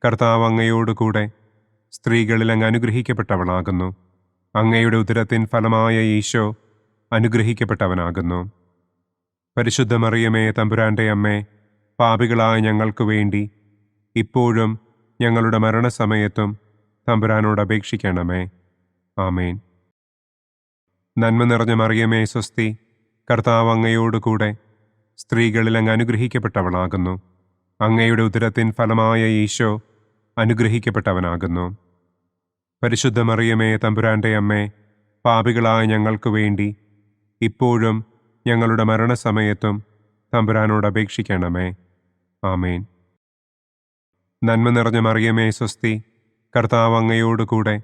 കർത്താവ് അങ്ങയോടുകൂടെ സ്ത്രീകളിൽ അങ്ങ് അനുഗ്രഹിക്കപ്പെട്ടവളാകുന്നു. അങ്ങയുടെ ഉദരത്തിൻ ഫലമായ ഈശോ അനുഗ്രഹിക്കപ്പെട്ടവനാകുന്നു. പരിശുദ്ധ മറിയമേ, തമ്പുരാന്റെ അമ്മേ, പാപികളായ ഞങ്ങൾക്ക് വേണ്ടി ഇപ്പോഴും ഞങ്ങളുടെ മരണസമയത്തും തമ്പുരാനോട് അപേക്ഷിക്കണമേ. ആമേൻ. നന്മ നിറഞ്ഞ മറിയമേ സ്വസ്തി, കർത്താവ് അങ്ങയോടുകൂടെ സ്ത്രീകളിൽ അങ്ങ് അനുഗ്രഹിക്കപ്പെട്ടവളാകുന്നു. അങ്ങയുടെ ഉദരത്തിൻ ഫലമായ ഈശോ അനുഗ്രഹിക്കപ്പെട്ടവനാകുന്നു. പരിശുദ്ധ മറിയമേ തമ്പുരാന്റെ അമ്മേ, പാപികളായ ഞങ്ങൾക്ക് വേണ്ടി ഇപ്പോഴും ഞങ്ങളുടെ മരണസമയത്തും തമ്പുരാനോട് അപേക്ഷിക്കണമേ. ആമേൻ. നന്മ നിറഞ്ഞ മറിയമേ സ്വസ്തി, കർത്താവ് അങ്ങയോടുകൂടെ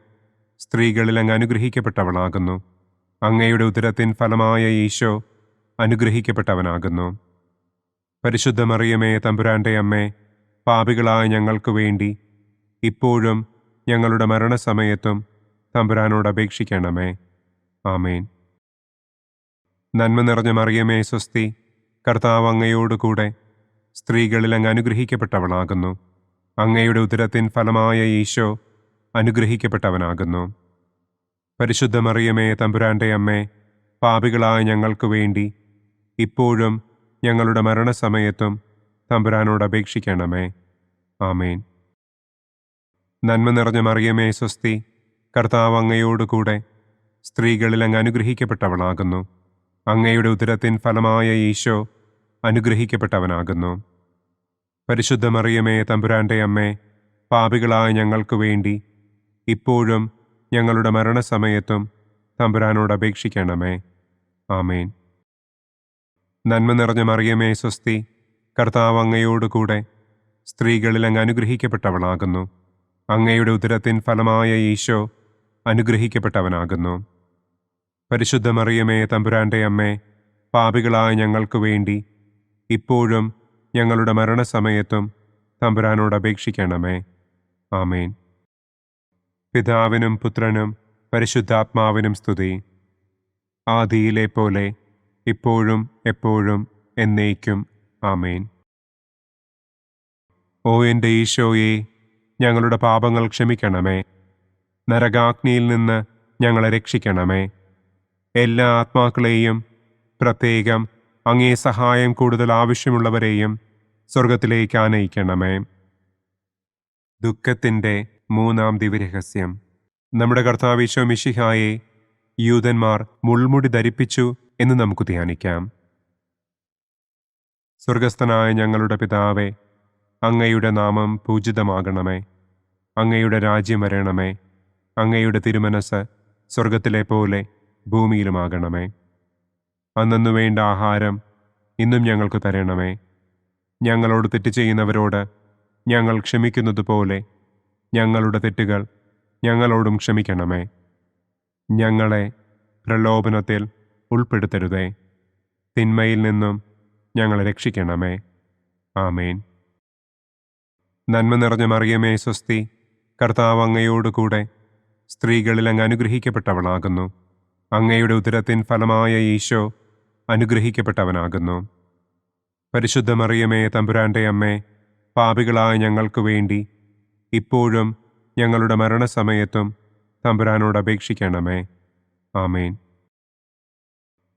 സ്ത്രീകളിൽ അങ്ങ് അനുഗ്രഹിക്കപ്പെട്ടവളാകുന്നു. അങ്ങയുടെ ഉദരത്തിൻ ഫലമായ ഈശോ അനുഗ്രഹിക്കപ്പെട്ടവനാകുന്നു. പരിശുദ്ധ മറിയമേ തമ്പുരാന്റെ അമ്മേ, പാപികളായ ഞങ്ങൾക്ക് വേണ്ടി ഇപ്പോഴും ഞങ്ങളുടെ മരണസമയത്തും തമ്പുരാനോട് അപേക്ഷിക്കണമേ. ആമേൻ. നന്മ നിറഞ്ഞ മറിയമേ സ്വസ്തി, കർത്താവ് അങ്ങയോടുകൂടെ സ്ത്രീകളിൽ അങ്ങ് അനുഗ്രഹിക്കപ്പെട്ടവളാകുന്നു. അങ്ങയുടെ ഉദരത്തിൻ ഫലമായ ഈശോ അനുഗ്രഹിക്കപ്പെട്ടവനാകുന്നു. പരിശുദ്ധ മറിയമേ തമ്പുരാന്റെ അമ്മേ, പാപികളായ ഞങ്ങൾക്ക് വേണ്ടി ഇപ്പോഴും ഞങ്ങളുടെ മരണസമയത്തും തമ്പുരാനോട് അപേക്ഷിക്കണമേ. ആമേൻ. നന്മ നിറഞ്ഞ മറിയമേ സ്വസ്തി, കർത്താവ് അങ്ങയോടുകൂടെ സ്ത്രീകളിൽ അങ്ങ് അനുഗ്രഹിക്കപ്പെട്ടവളാകുന്നു. അങ്ങയുടെ ഉദരത്തിൻ ഫലമായ ഈശോ അനുഗ്രഹിക്കപ്പെട്ടവനാകുന്നു. പരിശുദ്ധ മറിയമേ തമ്പുരാന്റെ അമ്മേ, പാപികളായ ഞങ്ങൾക്ക് വേണ്ടി ഇപ്പോഴും ഞങ്ങളുടെ മരണസമയത്തും തമ്പുരാനോട് അപേക്ഷിക്കണമേ. ആമേൻ. നന്മ നിറഞ്ഞ മറിയമേ സ്വസ്തി, കർത്താവ് അങ്ങയോടുകൂടെ സ്ത്രീകളിൽ അങ്ങ് അനുഗ്രഹിക്കപ്പെട്ടവളാകുന്നു. അങ്ങയുടെ ഉദരത്തിൻ ഫലമായ ഈശോ അനുഗ്രഹിക്കപ്പെട്ടവനാകുന്നു. പരിശുദ്ധ മറിയമേ തമ്പുരാന്റെ അമ്മേ, പാപികളായ ഞങ്ങൾക്ക് വേണ്ടി ഇപ്പോഴും ഞങ്ങളുടെ മരണസമയത്തും തമ്പുരാനോട് അപേക്ഷിക്കണമേ. ആമേൻ. പിതാവിനും പുത്രനും പരിശുദ്ധാത്മാവിനും സ്തുതി. ആദിയിലെ പോലെ ഇപ്പോഴും എപ്പോഴും എന്നേക്കും. ആമേൻ. ഓ എൻ്റെ ഈശോയെ, ഞങ്ങളുടെ പാപങ്ങൾ ക്ഷമിക്കണമേ. നരകാഗ്നിയിൽ നിന്ന് ഞങ്ങളെ രക്ഷിക്കണമേ. എല്ലാ ആത്മാക്കളെയും, പ്രത്യേകം അങ്ങേ സഹായം കൂടുതൽ ആവശ്യമുള്ളവരെയും സ്വർഗത്തിലേക്ക് ആനയിക്കണമേ. ദുഃഖത്തിൻ്റെ മൂന്നാം ദിവ്യരഹസ്യം. നമ്മുടെ കർത്താവ് ഈശോ മിശിഹായെ യൂദന്മാർ മുൾമുടി ധരിപ്പിച്ചു എന്ന് നമുക്ക് ധ്യാനിക്കാം. സ്വർഗസ്ഥനായ ഞങ്ങളുടെ പിതാവേ, അങ്ങയുടെ നാമം പൂജിതമാകണമേ. അങ്ങയുടെ രാജ്യം വരണമേ. അങ്ങയുടെ തിരുമനസ് സ്വർഗത്തിലെ പോലെ ഭൂമിയിലുമാകണമേ. അന്നന്നു വേണ്ട ആഹാരം ഇന്നും ഞങ്ങൾക്ക് തരണമേ. ഞങ്ങളോട് തെറ്റ് ചെയ്യുന്നവരോട് ഞങ്ങൾ ക്ഷമിക്കുന്നത് പോലെ ഞങ്ങളുടെ തെറ്റുകൾ ഞങ്ങളോടും ക്ഷമിക്കണമേ. ഞങ്ങളെ പ്രലോഭനത്തിൽ ഉൾപ്പെടുത്തരുതേ. തിന്മയിൽ നിന്നും ഞങ്ങളെ രക്ഷിക്കണമേ. ആമേൻ. നന്മ നിറഞ്ഞ മറിയമേ സ്വസ്തി, കർത്താവ് അങ്ങയോടുകൂടെ സ്ത്രീകളിൽ അങ്ങ് അനുഗ്രഹിക്കപ്പെട്ടവളാകുന്നു. അങ്ങയുടെ ഉദരത്തിൻ ഫലമായ ഈശോ അനുഗ്രഹിക്കപ്പെട്ടവനാകുന്നു. പരിശുദ്ധ മറിയമേ തമ്പുരാന്റെ അമ്മേ, പാപികളായ ഞങ്ങൾക്ക് വേണ്ടി ഇപ്പോഴും ഞങ്ങളുടെ മരണസമയത്തും തമ്പുരാനോട് അപേക്ഷിക്കണമേ. ആമേൻ.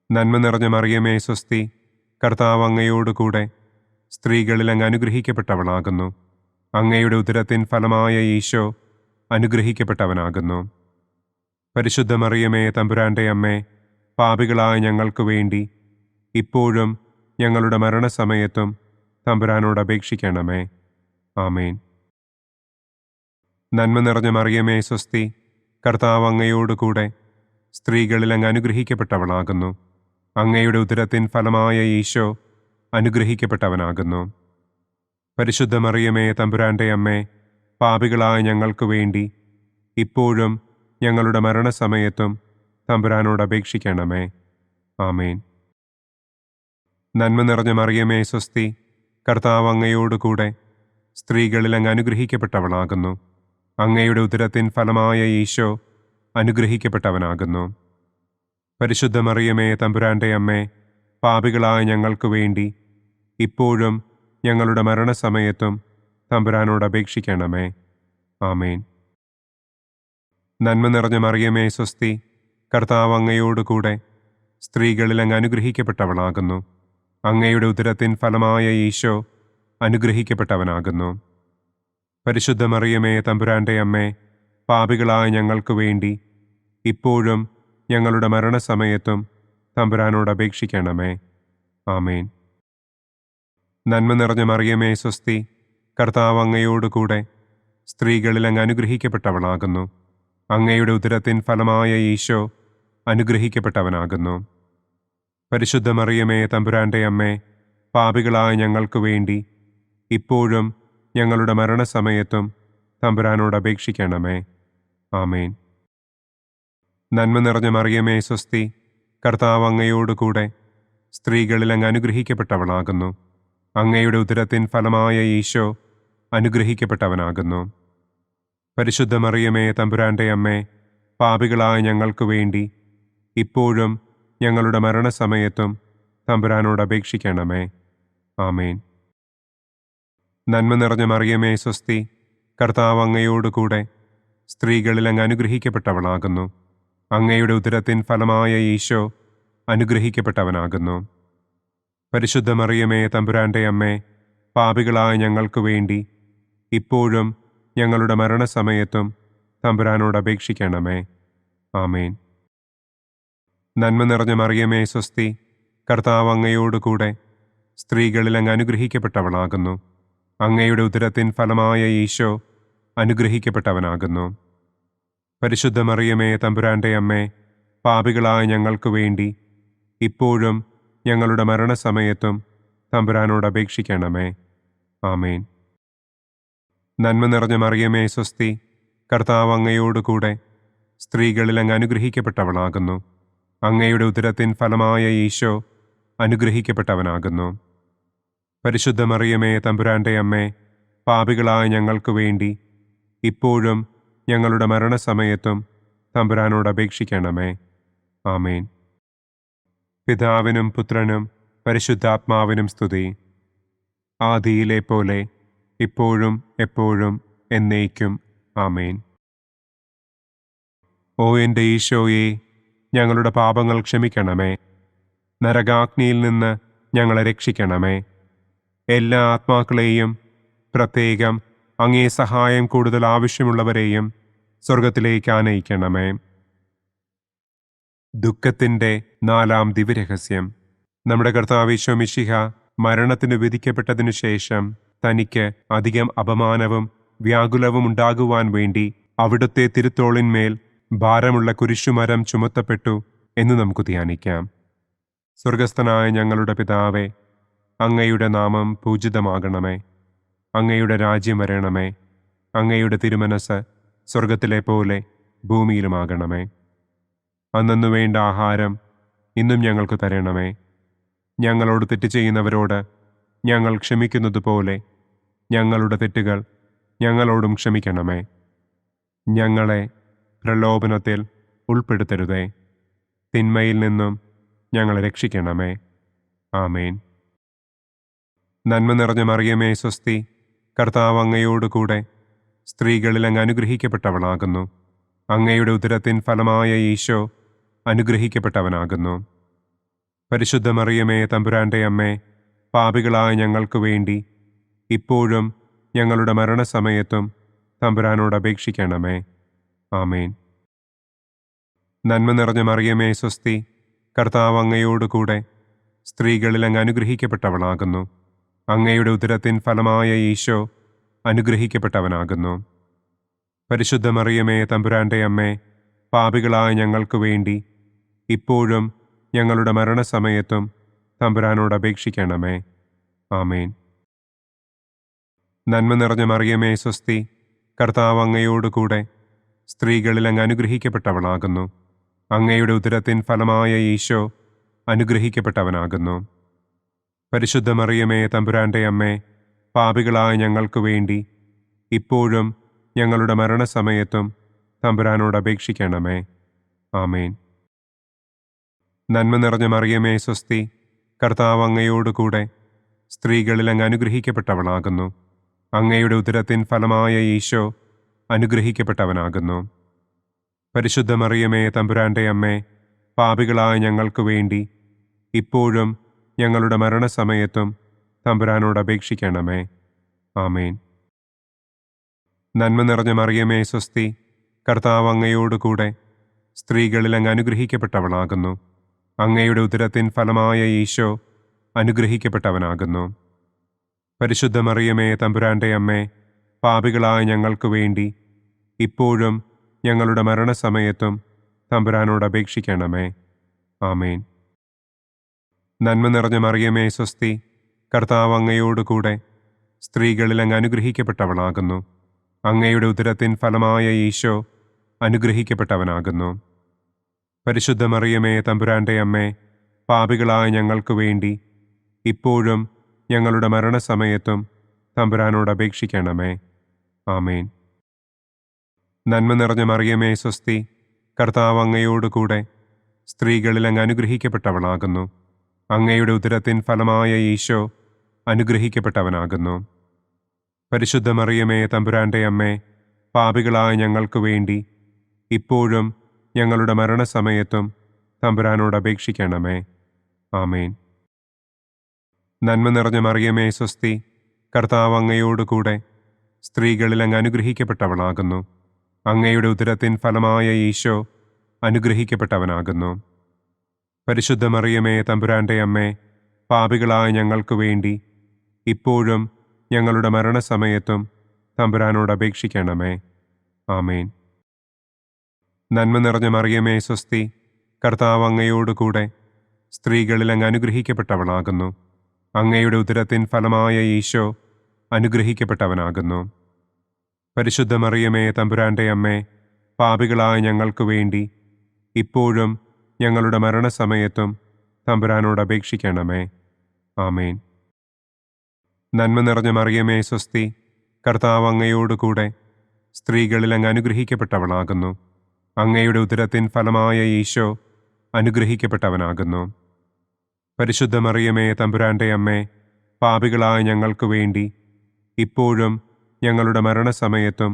നന്മ നിറഞ്ഞ മറിയമേ സ്വസ്തി, കർത്താവ് അങ്ങയോടുകൂടെ സ്ത്രീകളിൽ അങ്ങ് അനുഗ്രഹിക്കപ്പെട്ടവളാകുന്നു. അങ്ങയുടെ ഉദരത്തിൻ ഫലമായ ഈശോ അനുഗ്രഹിക്കപ്പെട്ടവനാകുന്നു. പരിശുദ്ധ മറിയമേ തമ്പുരാന്റെ അമ്മേ, പാപികളായ ഞങ്ങൾക്ക് വേണ്ടി ഇപ്പോഴും ഞങ്ങളുടെ മരണസമയത്തും തമ്പുരാനോട് അപേക്ഷിക്കണമേ. ആമേൻ. നന്മ നിറഞ്ഞ മറിയമേ സ്വസ്തി, കർത്താവ് അങ്ങയോടുകൂടെ സ്ത്രീകളിൽ അങ്ങ് അനുഗ്രഹിക്കപ്പെട്ടവളാകുന്നു. അങ്ങയുടെ ഉദരത്തിൻ ഫലമായ ഈശോ അനുഗ്രഹിക്കപ്പെട്ടവനാകുന്നു. പരിശുദ്ധ മറിയമേ തമ്പുരാന്റെ അമ്മേ, പാപികളായ ഞങ്ങൾക്ക് വേണ്ടി ഇപ്പോഴും ഞങ്ങളുടെ മരണസമയത്തും തമ്പുരാനോട് അപേക്ഷിക്കണമേ. ആമേൻ. നന്മ നിറഞ്ഞ മറിയമേ സ്വസ്തി, കർത്താവ് അങ്ങയോടുകൂടെ സ്ത്രീകളിൽ അങ്ങ് അനുഗ്രഹിക്കപ്പെട്ടവളാകുന്നു. അങ്ങയുടെ ഉദരത്തിൻ ഫലമായ ഈശോ അനുഗ്രഹിക്കപ്പെട്ടവനാകുന്നു. പരിശുദ്ധ മറിയമേ തമ്പുരാന്റെ അമ്മേ, പാപികളായ ഞങ്ങൾക്ക് വേണ്ടി ഇപ്പോഴും ഞങ്ങളുടെ മരണസമയത്തും തമ്പുരാനോട് അപേക്ഷിക്കണമേ. ആമേൻ. നന്മ നിറഞ്ഞ മറിയമേ സ്വസ്തി, കർത്താവ് അങ്ങയോടുകൂടെ സ്ത്രീകളിൽ അങ്ങ് അനുഗ്രഹിക്കപ്പെട്ടവളാകുന്നു. അങ്ങയുടെ ഉദരത്തിൻ ഫലമായ ഈശോ അനുഗ്രഹിക്കപ്പെട്ടവനാകുന്നു. പരിശുദ്ധ മറിയമേ തമ്പുരാന്റെ അമ്മേ, പാപികളായ ഞങ്ങൾക്ക് വേണ്ടി ഇപ്പോഴും ഞങ്ങളുടെ മരണസമയത്തും തമ്പുരാനോട് അപേക്ഷിക്കണമേ. ആമേൻ. നന്മ നിറഞ്ഞ മറിയമേ സ്വസ്തി, കർത്താവ് അങ്ങയോട് കൂടെ സ്ത്രീകളിൽ അങ്ങ് അനുഗ്രഹിക്കപ്പെട്ടവളാകുന്നു. അങ്ങയുടെ ഉദരത്തിൻ ഫലമായ ഈശോ അനുഗ്രഹിക്കപ്പെട്ടവനാകുന്നു. പരിശുദ്ധ മറിയമേ തമ്പുരാന്റെ അമ്മേ, പാപികളായ ഞങ്ങൾക്ക് വേണ്ടി ഇപ്പോഴും ഞങ്ങളുടെ മരണസമയത്തും തമ്പുരാനോട് അപേക്ഷിക്കണമേ. ആമേൻ. നന്മ നിറഞ്ഞ മറിയമേ സ്വസ്തി, കർത്താവ് അങ്ങയോട് കൂടെ സ്ത്രീകളിൽ അങ്ങ് അനുഗ്രഹിക്കപ്പെട്ടവളാകുന്നു. അങ്ങയുടെ ഉദരത്തിൻ ഫലമായ ഈശോ അനുഗ്രഹിക്കപ്പെട്ടവനാകുന്നു. പരിശുദ്ധ മറിയമേ തമ്പുരാന്റെ അമ്മേ, പാപികളായ ഞങ്ങൾക്ക് വേണ്ടി ഇപ്പോഴും ഞങ്ങളുടെ മരണസമയത്തും തമ്പുരാനോട് അപേക്ഷിക്കണമേ. ആമേൻ. നന്മ നിറഞ്ഞ മറിയമേ സ്വസ്തി, കർത്താവ് അങ്ങയോട് കൂടെ സ്ത്രീകളിൽ അങ്ങ് അനുഗ്രഹിക്കപ്പെട്ടവളാകുന്നു. അങ്ങയുടെ ഉദരത്തിൻ ഫലമായ ഈശോ അനുഗ്രഹിക്കപ്പെട്ടവനാകുന്നു. പരിശുദ്ധ മറിയമേ തമ്പുരാന്റെ അമ്മേ, പാപികളായ ഞങ്ങൾക്ക് വേണ്ടി ഇപ്പോഴും ഞങ്ങളുടെ മരണസമയത്തും തമ്പുരാനോട് അപേക്ഷിക്കണമേ. ആമേൻ. നന്മ നിറഞ്ഞ മറിയമേ സ്വസ്തി, കർത്താവ് അങ്ങയോട് കൂടെ സ്ത്രീകളിൽ അങ്ങ് അനുഗ്രഹിക്കപ്പെട്ടവളാകുന്നു. അങ്ങയുടെ ഉദരത്തിൻ ഫലമായ ഈശോ അനുഗ്രഹിക്കപ്പെട്ടവനാകുന്നു. പരിശുദ്ധ മറിയമേ തമ്പുരാന്റെ അമ്മേ, പാപികളായ ഞങ്ങൾക്ക് വേണ്ടി ഇപ്പോഴും ഞങ്ങളുടെ മരണസമയത്തും തമ്പുരാനോട് അപേക്ഷിക്കണമേ. ആമേൻ. നന്മ നിറഞ്ഞ മറിയമേ സ്വസ്തി, കർത്താവ് അങ്ങയോട് കൂടെ സ്ത്രീകളിൽ അങ്ങ് അനുഗ്രഹിക്കപ്പെട്ടവളാകുന്നു. അങ്ങയുടെ ഉദരത്തിൻ ഫലമായ ഈശോ അനുഗ്രഹിക്കപ്പെട്ടവനാകുന്നു. പരിശുദ്ധ മറിയമേ തമ്പുരാന്റെ അമ്മേ, പാപികളായ ഞങ്ങൾക്ക് വേണ്ടി ഇപ്പോഴും ഞങ്ങളുടെ മരണസമയത്തും തമ്പുരാനോട് അപേക്ഷിക്കണമേ. ആമേൻ. പിതാവിനും പുത്രനും പരിശുദ്ധാത്മാവിനും സ്തുതി. ആദിയിലെ പോലെ ഇപ്പോഴും എപ്പോഴും എന്നേക്കും. ആമേൻ. ഓ എൻ്റെ ഈശോയെ, ഞങ്ങളുടെ പാപങ്ങൾ ക്ഷമിക്കണമേ. നരകാഗ്നിയിൽ നിന്ന് ഞങ്ങളെ രക്ഷിക്കണമേ. എല്ലാ ആത്മാക്കളെയും, പ്രത്യേകം അങ്ങേ സഹായം കൂടുതൽ ആവശ്യമുള്ളവരെയും സ്വർഗത്തിലേക്ക് ആനയിക്കണമേ. ദുഃഖത്തിൻ്റെ 4-ാം ദിവ്യരഹസ്യം. നമ്മുടെ കർത്താവ് ഈശോ മിശിഹ മരണത്തിന് വിധിക്കപ്പെട്ടതിനു ശേഷം തനിക്ക് അധികം അപമാനവും വ്യാകുലവും ഉണ്ടാകുവാൻ വേണ്ടി അവിടുത്തെ തിരുത്തോളിന്മേൽ ഭാരമുള്ള കുരിശുമരം ചുമത്തപ്പെട്ടു എന്ന് നമുക്ക് ധ്യാനിക്കാം. സ്വർഗസ്ഥനായ ഞങ്ങളുടെ പിതാവേ, അങ്ങയുടെ നാമം പൂജിതമാകണമേ. അങ്ങയുടെ രാജ്യം വരണമേ. അങ്ങയുടെ തിരുമനസ് സ്വർഗത്തിലെ പോലെ ഭൂമിയിലുമാകണമേ. അന്നന്നു വേണ്ട ആഹാരം ഇന്നും ഞങ്ങൾക്ക് തരണമേ. ഞങ്ങളോട് തെറ്റ് ചെയ്യുന്നവരോട് ഞങ്ങൾ ക്ഷമിക്കുന്നത് പോലെ ഞങ്ങളുടെ തെറ്റുകൾ ഞങ്ങളോടും ക്ഷമിക്കണമേ. ഞങ്ങളെ പ്രലോഭനത്തിൽ ഉൾപ്പെടുത്തരുതേ. തിന്മയിൽ നിന്നും ഞങ്ങളെ രക്ഷിക്കണമേ. ആമേൻ. നന്മ നിറഞ്ഞ മറിയമേ സ്വസ്തി, കർത്താവ് അങ്ങയോട് കൂടെ സ്ത്രീകളിൽ അങ്ങ് അനുഗ്രഹിക്കപ്പെട്ടവളാകുന്നു. അങ്ങയുടെ ഉദരത്തിൻ ഫലമായ ഈശോ അനുഗ്രഹിക്കപ്പെട്ടവനാകുന്നു. പരിശുദ്ധ മറിയമേ തമ്പുരാന്റെ അമ്മേ, പാപികളായ ഞങ്ങൾക്ക് വേണ്ടി ഇപ്പോഴും ഞങ്ങളുടെ മരണസമയത്തും തമ്പുരാനോട് അപേക്ഷിക്കണമേ. ആമേൻ. നന്മ നിറഞ്ഞ മറിയമേ സ്വസ്തി, കർത്താവ് അങ്ങയോട് കൂടെ സ്ത്രീകളിൽ അങ്ങ് അനുഗ്രഹിക്കപ്പെട്ടവളാകുന്നു. അങ്ങയുടെ ഉദരത്തിൻ ഫലമായ ഈശോ അനുഗ്രഹിക്കപ്പെട്ടവനാകുന്നു. പരിശുദ്ധ മറിയമേ തമ്പുരാന്റെ അമ്മേ, പാപികളായ ഞങ്ങൾക്ക് വേണ്ടി ഇപ്പോഴും ഞങ്ങളുടെ മരണസമയത്തും തമ്പുരാനോട് അപേക്ഷിക്കണമേ. ആമേൻ. നന്മ നിറഞ്ഞ മറിയമേ സ്വസ്തി, കർത്താവ് അങ്ങയോട് കൂടെ സ്ത്രീകളിൽ അങ്ങ് അനുഗ്രഹിക്കപ്പെട്ടവളാകുന്നു. അങ്ങയുടെ ഉദരത്തിൻ ഫലമായ ഈശോ അനുഗ്രഹിക്കപ്പെട്ടവനാകുന്നു. പരിശുദ്ധ മറിയമേ തമ്പുരാന്റെ അമ്മേ, പാപികളായ ഞങ്ങൾക്ക് വേണ്ടി ഇപ്പോഴും ഞങ്ങളുടെ മരണസമയത്തും തമ്പുരാനോട് അപേക്ഷിക്കണമേ. ആമേൻ. നന്മ നിറഞ്ഞ മറിയമേ സ്വസ്തി, കർത്താവ് അങ്ങയോട് കൂടെ സ്ത്രീകളിൽ അങ്ങ് അനുഗ്രഹിക്കപ്പെട്ടവളാകുന്നു. അങ്ങയുടെ ഉദരത്തിൻ ഫലമായ ഈശോ അനുഗ്രഹിക്കപ്പെട്ടവനാകുന്നു. പരിശുദ്ധ മറിയമേ തമ്പുരാന്റെ അമ്മേ, പാപികളായ ഞങ്ങൾക്ക് വേണ്ടി ഇപ്പോഴും ഞങ്ങളുടെ മരണസമയത്തും തമ്പുരാനോട് അപേക്ഷിക്കണമേ. ആമേൻ. നന്മ നിറഞ്ഞ മറിയമേ സ്വസ്തി, കർത്താവ് അങ്ങയോട് കൂടെ സ്ത്രീകളിൽ അങ്ങ് അനുഗ്രഹിക്കപ്പെട്ടവളാകുന്നു. അങ്ങയുടെ ഉദരത്തിൻ ഫലമായ ഈശോ അനുഗ്രഹിക്കപ്പെട്ടവനാകുന്നു. പരിശുദ്ധ മറിയമേ, തമ്പുരാന്റെ അമ്മേ, പാപികളായ ഞങ്ങൾക്ക് വേണ്ടി ഇപ്പോഴും ഞങ്ങളുടെ മരണസമയത്തും തമ്പുരാനോട് അപേക്ഷിക്കണമേ. ആമേൻ. നന്മ നിറഞ്ഞ മറിയമേ, സ്വസ്തി. കർത്താവ് അങ്ങയോടുകൂടെ സ്ത്രീകളിൽ അങ്ങ് അനുഗ്രഹിക്കപ്പെട്ടവളാകുന്നു. അങ്ങയുടെ ഉദരത്തിൻ ഫലമായ ഈശോ അനുഗ്രഹിക്കപ്പെട്ടവനാകുന്നു. പരിശുദ്ധ മറിയമേ, തമ്പുരാന്റെ അമ്മേ, പാപികളായ ഞങ്ങൾക്ക് വേണ്ടി ഇപ്പോഴും ഞങ്ങളുടെ മരണസമയത്തും തമ്പുരാനോട് അപേക്ഷിക്കണമേ. ആമേൻ. നന്മ നിറഞ്ഞ മറിയമേ, സ്വസ്തി. കർത്താവ് അങ്ങയോടുകൂടെ സ്ത്രീകളിൽ അങ്ങ് അനുഗ്രഹിക്കപ്പെട്ടവളാകുന്നു. അങ്ങയുടെ ഉദരത്തിൻ ഫലമായ ഈശോ അനുഗ്രഹിക്കപ്പെട്ടവനാകുന്നു. പരിശുദ്ധ മറിയമേ, തമ്പുരാന്റെ അമ്മേ, പാപികളായ ഞങ്ങൾക്ക് വേണ്ടി ഇപ്പോഴും ഞങ്ങളുടെ മരണസമയത്തും തമ്പുരാനോട് അപേക്ഷിക്കണമേ. ആമേൻ. നന്മ നിറഞ്ഞ മറിയമേ, സ്വസ്തി. കർത്താവ് അങ്ങയോടുകൂടെ സ്ത്രീകളിൽ അങ്ങ് അനുഗ്രഹിക്കപ്പെട്ടവളാകുന്നു. അങ്ങയുടെ ഉദരത്തിൻ ഫലമായ ഈശോ അനുഗ്രഹിക്കപ്പെട്ടവനാകുന്നു. പരിശുദ്ധ മറിയമേ, തമ്പുരാന്റെ അമ്മേ, പാപികളായ ഞങ്ങൾക്ക് വേണ്ടി ഇപ്പോഴും ഞങ്ങളുടെ മരണസമയത്തും തമ്പുരാനോട് അപേക്ഷിക്കണമേ. ആമേൻ. നന്മ നിറഞ്ഞ മറിയമേ, സ്വസ്തി. കർത്താവ് അങ്ങയോടുകൂടെ സ്ത്രീകളിൽ അങ്ങ് അനുഗ്രഹിക്കപ്പെട്ടവളാകുന്നു. അങ്ങയുടെ ഉദരത്തിൻ ഫലമായ ഈശോ അനുഗ്രഹിക്കപ്പെട്ടവനാകുന്നു. പരിശുദ്ധ മറിയമേ, തമ്പുരാന്റെ അമ്മേ, പാപികളായ ഞങ്ങൾക്ക് വേണ്ടി ഇപ്പോഴും ഞങ്ങളുടെ മരണസമയത്തും തമ്പുരാനോട് അപേക്ഷിക്കണമേ. ആമേൻ. നന്മ നിറഞ്ഞ മറിയമേ, സ്വസ്തി. കർത്താവ് അങ്ങയോടുകൂടെ സ്ത്രീകളിൽ അങ്ങ് അനുഗ്രഹിക്കപ്പെട്ടവളാകുന്നു. അങ്ങയുടെ ഉദരത്തിൻ ഫലമായ ഈശോ അനുഗ്രഹിക്കപ്പെട്ടവനാകുന്നു. പരിശുദ്ധ മറിയമേ, തമ്പുരാന്റെ അമ്മേ, പാപികളായ ഞങ്ങൾക്ക് വേണ്ടി ഇപ്പോഴും ഞങ്ങളുടെ മരണസമയത്തും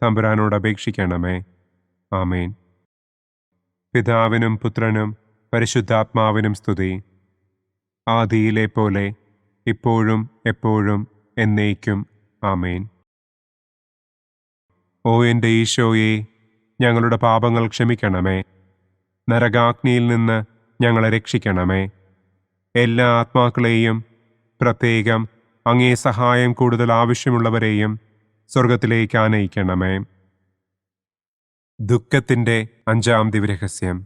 തമ്പുരാനോട് അപേക്ഷിക്കണമേ. ആമേൻ. പിതാവിനും പുത്രനും പരിശുദ്ധാത്മാവിനും സ്തുതി. ആദിയിലെ പോലെ ഇപ്പോഴും എപ്പോഴും എന്നേക്കും. ആമേൻ. ഓ എൻ്റെ ഈശോയെ, ഞങ്ങളുടെ പാപങ്ങൾ ക്ഷമിക്കണമേ. നരകാഗ്നിയിൽ നിന്ന് ഞങ്ങളെ രക്ഷിക്കണമേ. എല്ലാ ആത്മാക്കളെയും, പ്രത്യേകം അങ്ങേ സഹായം കൂടുതൽ ആവശ്യമുള്ളവരെയും സ്വർഗത്തിലേക്ക് ആനയിക്കണമേ. ദുഃഖത്തിൻ്റെ 5-ാം ദിവ്യരഹസ്യം.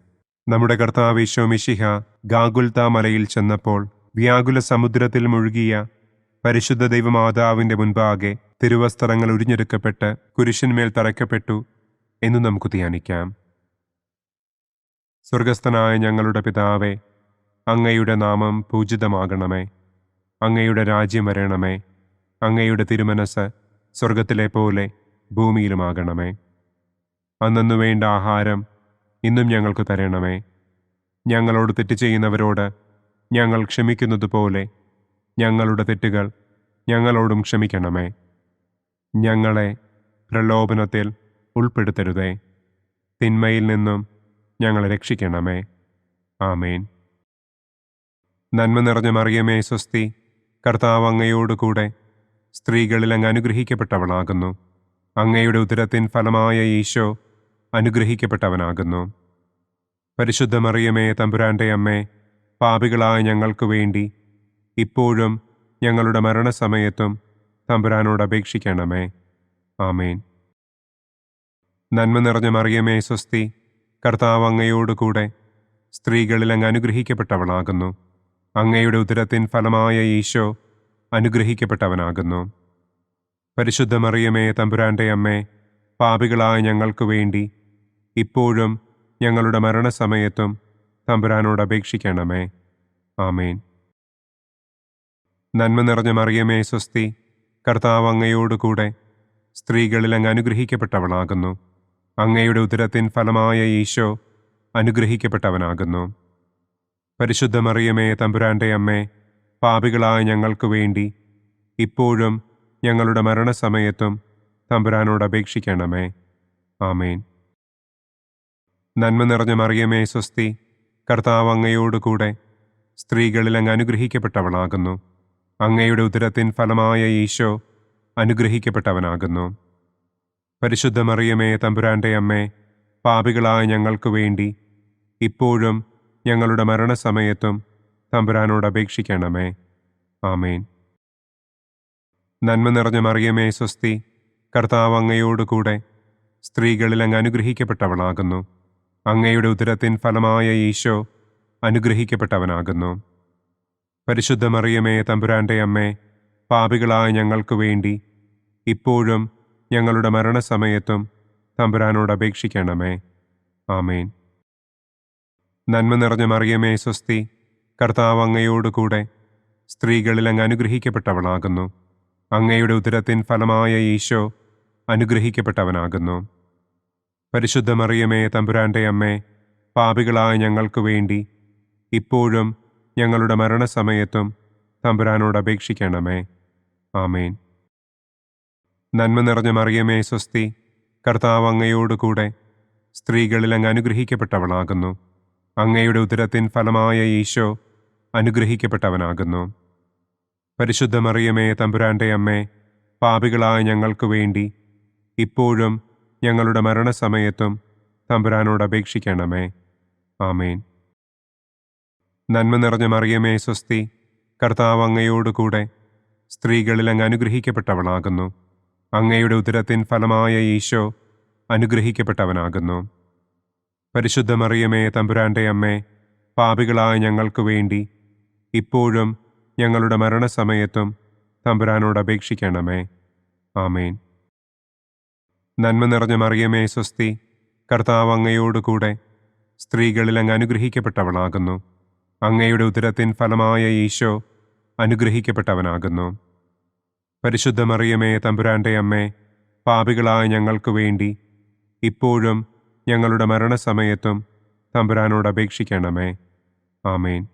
നമ്മുടെ കർത്താവ് ഈശോ മിശിഹ ഗാഗുൽത്ത മലയിൽ ചെന്നപ്പോൾ വ്യാകുല സമുദ്രത്തിൽ മുഴുകിയ പരിശുദ്ധ ദൈവമാതാവിൻ്റെ മുൻപാകെ തിരുവസ്ത്രങ്ങൾ ഉരിഞ്ഞെടുക്കപ്പെട്ട് കുരിശിന്മേൽ തറയ്ക്കപ്പെട്ടു എന്ന് നമുക്ക് ധ്യാനിക്കാം. സ്വർഗസ്ഥനായ ഞങ്ങളുടെ പിതാവേ, അങ്ങയുടെ നാമം പൂജിതമാകണമേ. അങ്ങയുടെ രാജ്യം വരണമേ. അങ്ങയുടെ തിരുമനസ് സ്വർഗത്തിലെ പോലെ ഭൂമിയിലുമാകണമേ. അന്നന്നു വേണ്ട ആഹാരം ഇന്നും ഞങ്ങൾക്ക് തരണമേ. ഞങ്ങളോട് തെറ്റ് ചെയ്യുന്നവരോട് ഞങ്ങൾ ക്ഷമിക്കുന്നത് പോലെ ഞങ്ങളുടെ തെറ്റുകൾ ഞങ്ങളോടും ക്ഷമിക്കണമേ. ഞങ്ങളെ പ്രലോഭനത്തിൽ ഉൾപ്പെടുത്തരുതേ. തിന്മയിൽ നിന്നും ഞങ്ങളെ രക്ഷിക്കണമേ. ആമേൻ. നന്മ നിറഞ്ഞ മറിയമേ, സ്വസ്തി. കർത്താവ് അങ്ങയോടുകൂടെ സ്ത്രീകളിൽ അങ്ങ് അനുഗ്രഹിക്കപ്പെട്ടവളാകുന്നു. അങ്ങയുടെ ഉദരത്തിൻ ഫലമായ ഈശോ അനുഗ്രഹിക്കപ്പെട്ടവനാകുന്നു. പരിശുദ്ധ മറിയമേ, തമ്പുരാന്റെ അമ്മേ, പാപികളായ ഞങ്ങൾക്ക് വേണ്ടി ഇപ്പോഴും ഞങ്ങളുടെ മരണസമയത്തും തമ്പുരാനോട് അപേക്ഷിക്കണമേ. ആമേൻ. നന്മ നിറഞ്ഞ മറിയമേ, സ്വസ്തി. കർത്താവ് അങ്ങയോടുകൂടെ സ്ത്രീകളിൽ അങ്ങ് അനുഗ്രഹിക്കപ്പെട്ടവളാകുന്നു. അങ്ങയുടെ ഉദരത്തിൻ ഫലമായ ഈശോ അനുഗ്രഹിക്കപ്പെട്ടവനാകുന്നു. പരിശുദ്ധ മറിയമേ, തമ്പുരാന്റെ അമ്മേ, പാപികളായ ഞങ്ങൾക്ക് വേണ്ടി ഇപ്പോഴും ഞങ്ങളുടെ മരണസമയത്തും തമ്പുരാനോട് അപേക്ഷിക്കണമേ. ആമേൻ. നന്മ നിറഞ്ഞ മറിയമേ, സ്വസ്തി. കർത്താവ് അങ്ങയോടുകൂടെ സ്ത്രീകളിൽ അങ്ങ് അനുഗ്രഹിക്കപ്പെട്ടവളാകുന്നു. അങ്ങയുടെ ഉദരത്തിൻ ഫലമായ ഈശോ അനുഗ്രഹിക്കപ്പെട്ടവനാകുന്നു. പരിശുദ്ധ മറിയമേ, തമ്പുരാന്റെ അമ്മേ, പാപികളായ ഞങ്ങൾക്ക് വേണ്ടി ഇപ്പോഴും ഞങ്ങളുടെ മരണസമയത്തും തമ്പുരാനോട് അപേക്ഷിക്കണമേ. ആമേൻ. നന്മ നിറഞ്ഞ മറിയമേ, സ്വസ്തി. കർത്താവ് അങ്ങയോടുകൂടെ സ്ത്രീകളിൽ അങ്ങ് അനുഗ്രഹിക്കപ്പെട്ടവളാകുന്നു. അങ്ങയുടെ ഉദരത്തിൻ ഫലമായ ഈശോ അനുഗ്രഹിക്കപ്പെട്ടവനാകുന്നു. പരിശുദ്ധ മറിയമേ, തമ്പുരാന്റെ അമ്മേ, പാപികളായ ഞങ്ങൾക്ക് വേണ്ടി ഇപ്പോഴും ഞങ്ങളുടെ മരണസമയത്തും തമ്പുരാനോട് അപേക്ഷിക്കണമേ. ആമേൻ. നന്മ നിറഞ്ഞ മറിയമേ സ്വസ്തി, കർത്താവ് അങ്ങയോടുകൂടെ സ്ത്രീകളിൽ അങ്ങ് അനുഗ്രഹിക്കപ്പെട്ടവളാകുന്നു. അങ്ങയുടെ ഉദരത്തിൻ ഫലമായ ഈശോ അനുഗ്രഹിക്കപ്പെട്ടവനാകുന്നു. പരിശുദ്ധ മറിയമേ തമ്പുരാന്റെ അമ്മേ, പാപികളായ ഞങ്ങൾക്ക് വേണ്ടി ഇപ്പോഴും ഞങ്ങളുടെ മരണസമയത്തും തമ്പുരാനോട് അപേക്ഷിക്കണമേ. ആമേൻ. നന്മ നിറഞ്ഞ മറിയമേ സ്വസ്തി, കർത്താവ് അങ്ങയോടുകൂടെ സ്ത്രീകളിൽ അങ്ങ് അനുഗ്രഹിക്കപ്പെട്ടവളാകുന്നു. അങ്ങയുടെ ഉദരത്തിൻ ഫലമായ ഈശോ അനുഗ്രഹിക്കപ്പെട്ടവനാകുന്നു. പരിശുദ്ധ മറിയമേ തമ്പുരാന്റെ അമ്മേ, പാപികളായ ഞങ്ങൾക്ക് വേണ്ടി ഇപ്പോഴും ഞങ്ങളുടെ മരണസമയത്തും തമ്പുരാനോട് അപേക്ഷിക്കണമേ. ആമേൻ. നന്മ നിറഞ്ഞ മറിയമേ സ്വസ്തി, കർത്താവ് അങ്ങയോടുകൂടെ സ്ത്രീകളിൽ അങ്ങ് അനുഗ്രഹിക്കപ്പെട്ടവളാകുന്നു. അങ്ങയുടെ ഉദരത്തിൻ ഫലമായ ഈശോ അനുഗ്രഹിക്കപ്പെട്ടവനാകുന്നു. പരിശുദ്ധ മറിയമേ തമ്പുരാന്റെ അമ്മേ, പാപികളായ ഞങ്ങൾക്ക് വേണ്ടി ഇപ്പോഴും ഞങ്ങളുടെ മരണസമയത്തും തമ്പുരാനോട് അപേക്ഷിക്കണമേ. ആമേൻ. നന്മ നിറഞ്ഞ മറിയമേ സ്വസ്തി, കർത്താവ് അങ്ങയോടുകൂടെ സ്ത്രീകളിൽ അങ്ങ് അനുഗ്രഹിക്കപ്പെട്ടവളാകുന്നു. അങ്ങയുടെ ഉദരത്തിൻ ഫലമായ ഈശോ അനുഗ്രഹിക്കപ്പെട്ടവനാകുന്നു. പരിശുദ്ധ മറിയമേ തമ്പുരാന്റെ അമ്മേ, പാപികളായ ഞങ്ങൾക്ക് വേണ്ടി ഇപ്പോഴും ഞങ്ങളുടെ മരണസമയത്തും തമ്പുരാനോട് അപേക്ഷിക്കണമേ. ആമേൻ. നന്മ നിറഞ്ഞ മറിയമേ സ്വസ്തി, കർത്താവ് അങ്ങയോടുകൂടെ സ്ത്രീകളിൽ അങ്ങ് അനുഗ്രഹിക്കപ്പെട്ടവളാകുന്നു. അങ്ങയുടെ ഉദരത്തിൻ ഫലമായ ഈശോ അനുഗ്രഹിക്കപ്പെട്ടവനാകുന്നു. പരിശുദ്ധ മറിയമേ തമ്പുരാന്റെ അമ്മേ, പാപികളായ ഞങ്ങൾക്ക് വേണ്ടി ഇപ്പോഴും ഞങ്ങളുടെ മരണസമയത്തും തമ്പുരാനോട് അപേക്ഷിക്കണമേ. ആമേൻ.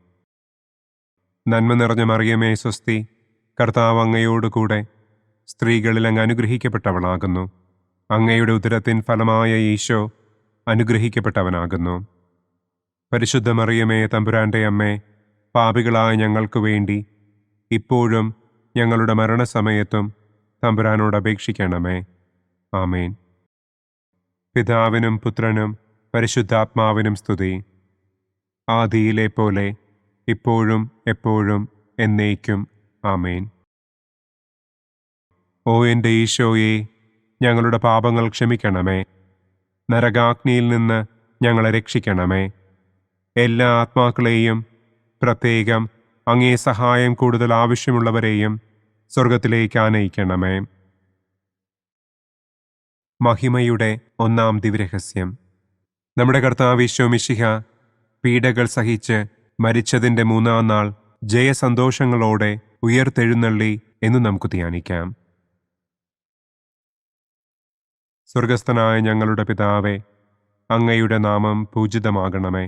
നന്മ നിറഞ്ഞ മറിയമേ സ്വസ്തി, കർത്താവ് അങ്ങയോടുകൂടെ സ്ത്രീകളിൽ അങ്ങ് അനുഗ്രഹിക്കപ്പെട്ടവളാകുന്നു. അങ്ങയുടെ ഉദരത്തിൻ ഫലമായ ഈശോ അനുഗ്രഹിക്കപ്പെട്ടവനാകുന്നു. പരിശുദ്ധ മറിയമേ തമ്പുരാന്റെ അമ്മേ, പാപികളായ ഞങ്ങൾക്ക് വേണ്ടി ഇപ്പോഴും ഞങ്ങളുടെ മരണസമയത്തും തമ്പുരാനോട് അപേക്ഷിക്കണമേ. ആമേൻ. പിതാവിനും പുത്രനും പരിശുദ്ധാത്മാവിനും സ്തുതി. ആദിയിലെ പോലെ ഇപ്പോഴും എപ്പോഴും എന്നേക്കും. ആമേൻ. ഓ എൻ്റെ ഈശോയെ, ഞങ്ങളുടെ പാപങ്ങൾ ക്ഷമിക്കണമേ. നരകാഗ്നിയിൽ നിന്ന് ഞങ്ങളെ രക്ഷിക്കണമേ. എല്ലാ ആത്മാക്കളെയും, പ്രത്യേകം അങ്ങേ സഹായം കൂടുതൽ ആവശ്യമുള്ളവരെയും സ്വർഗത്തിലേക്ക് ആനയിക്കണമേ. മഹിമയുടെ ഒന്നാം ദിവ്യരഹസ്യം. നമ്മുടെ കർത്താവ് ഈശോ മിശിഹ പീഡകൾ സഹിച്ച് മരിച്ചതിൻ്റെ മൂന്നാം നാൾ ജയസന്തോഷങ്ങളോടെ ഉയർത്തെഴുന്നള്ളി എന്ന് നമുക്ക് ധ്യാനിക്കാം. സ്വർഗസ്ഥനായ ഞങ്ങളുടെ പിതാവേ, അങ്ങയുടെ നാമം പൂജിതമാകണമേ.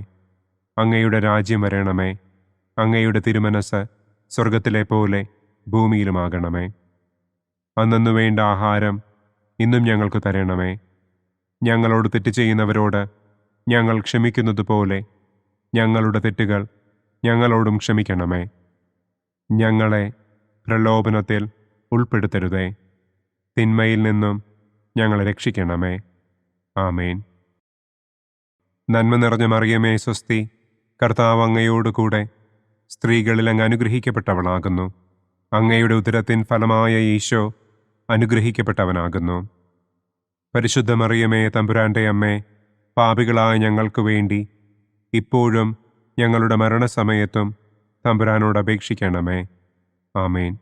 അങ്ങയുടെ രാജ്യം വരണമേ. അങ്ങയുടെ തിരുമനസ് സ്വർഗത്തിലെ പോലെ ഭൂമിയിലുമാകണമേ. അന്നന്നു വേണ്ട ആഹാരം ഇന്നും ഞങ്ങൾക്ക് തരണമേ. ഞങ്ങളോട് തെറ്റ് ചെയ്യുന്നവരോട് ഞങ്ങൾ ക്ഷമിക്കുന്നത് പോലെ ഞങ്ങളുടെ തെറ്റുകൾ ഞങ്ങളോടും ക്ഷമിക്കണമേ. ഞങ്ങളെ പ്രലോഭനത്തിൽ ഉൾപ്പെടുത്തരുതേ. തിന്മയിൽ നിന്നും ഞങ്ങളെ രക്ഷിക്കണമേ. ആമേൻ. നന്മ നിറഞ്ഞ മറിയമേ സ്വസ്തി, കർത്താവ് അങ്ങയോടുകൂടെ സ്ത്രീകളിൽ അങ്ങ് അനുഗ്രഹിക്കപ്പെട്ടവളാകുന്നു. അങ്ങയുടെ ഉദരത്തിൻ ഫലമായ ഈശോ അനുഗ്രഹിക്കപ്പെട്ടവനാകുന്നു. പരിശുദ്ധ മറിയമേ തമ്പുരാന്റെ അമ്മേ, പാപികളായ ഞങ്ങൾക്ക് വേണ്ടി ഇപ്പോഴും ഞങ്ങളുടെ മരണസമയത്തും തമ്പുരാനോട് അപേക്ഷിക്കണമേ. ആമേൻ.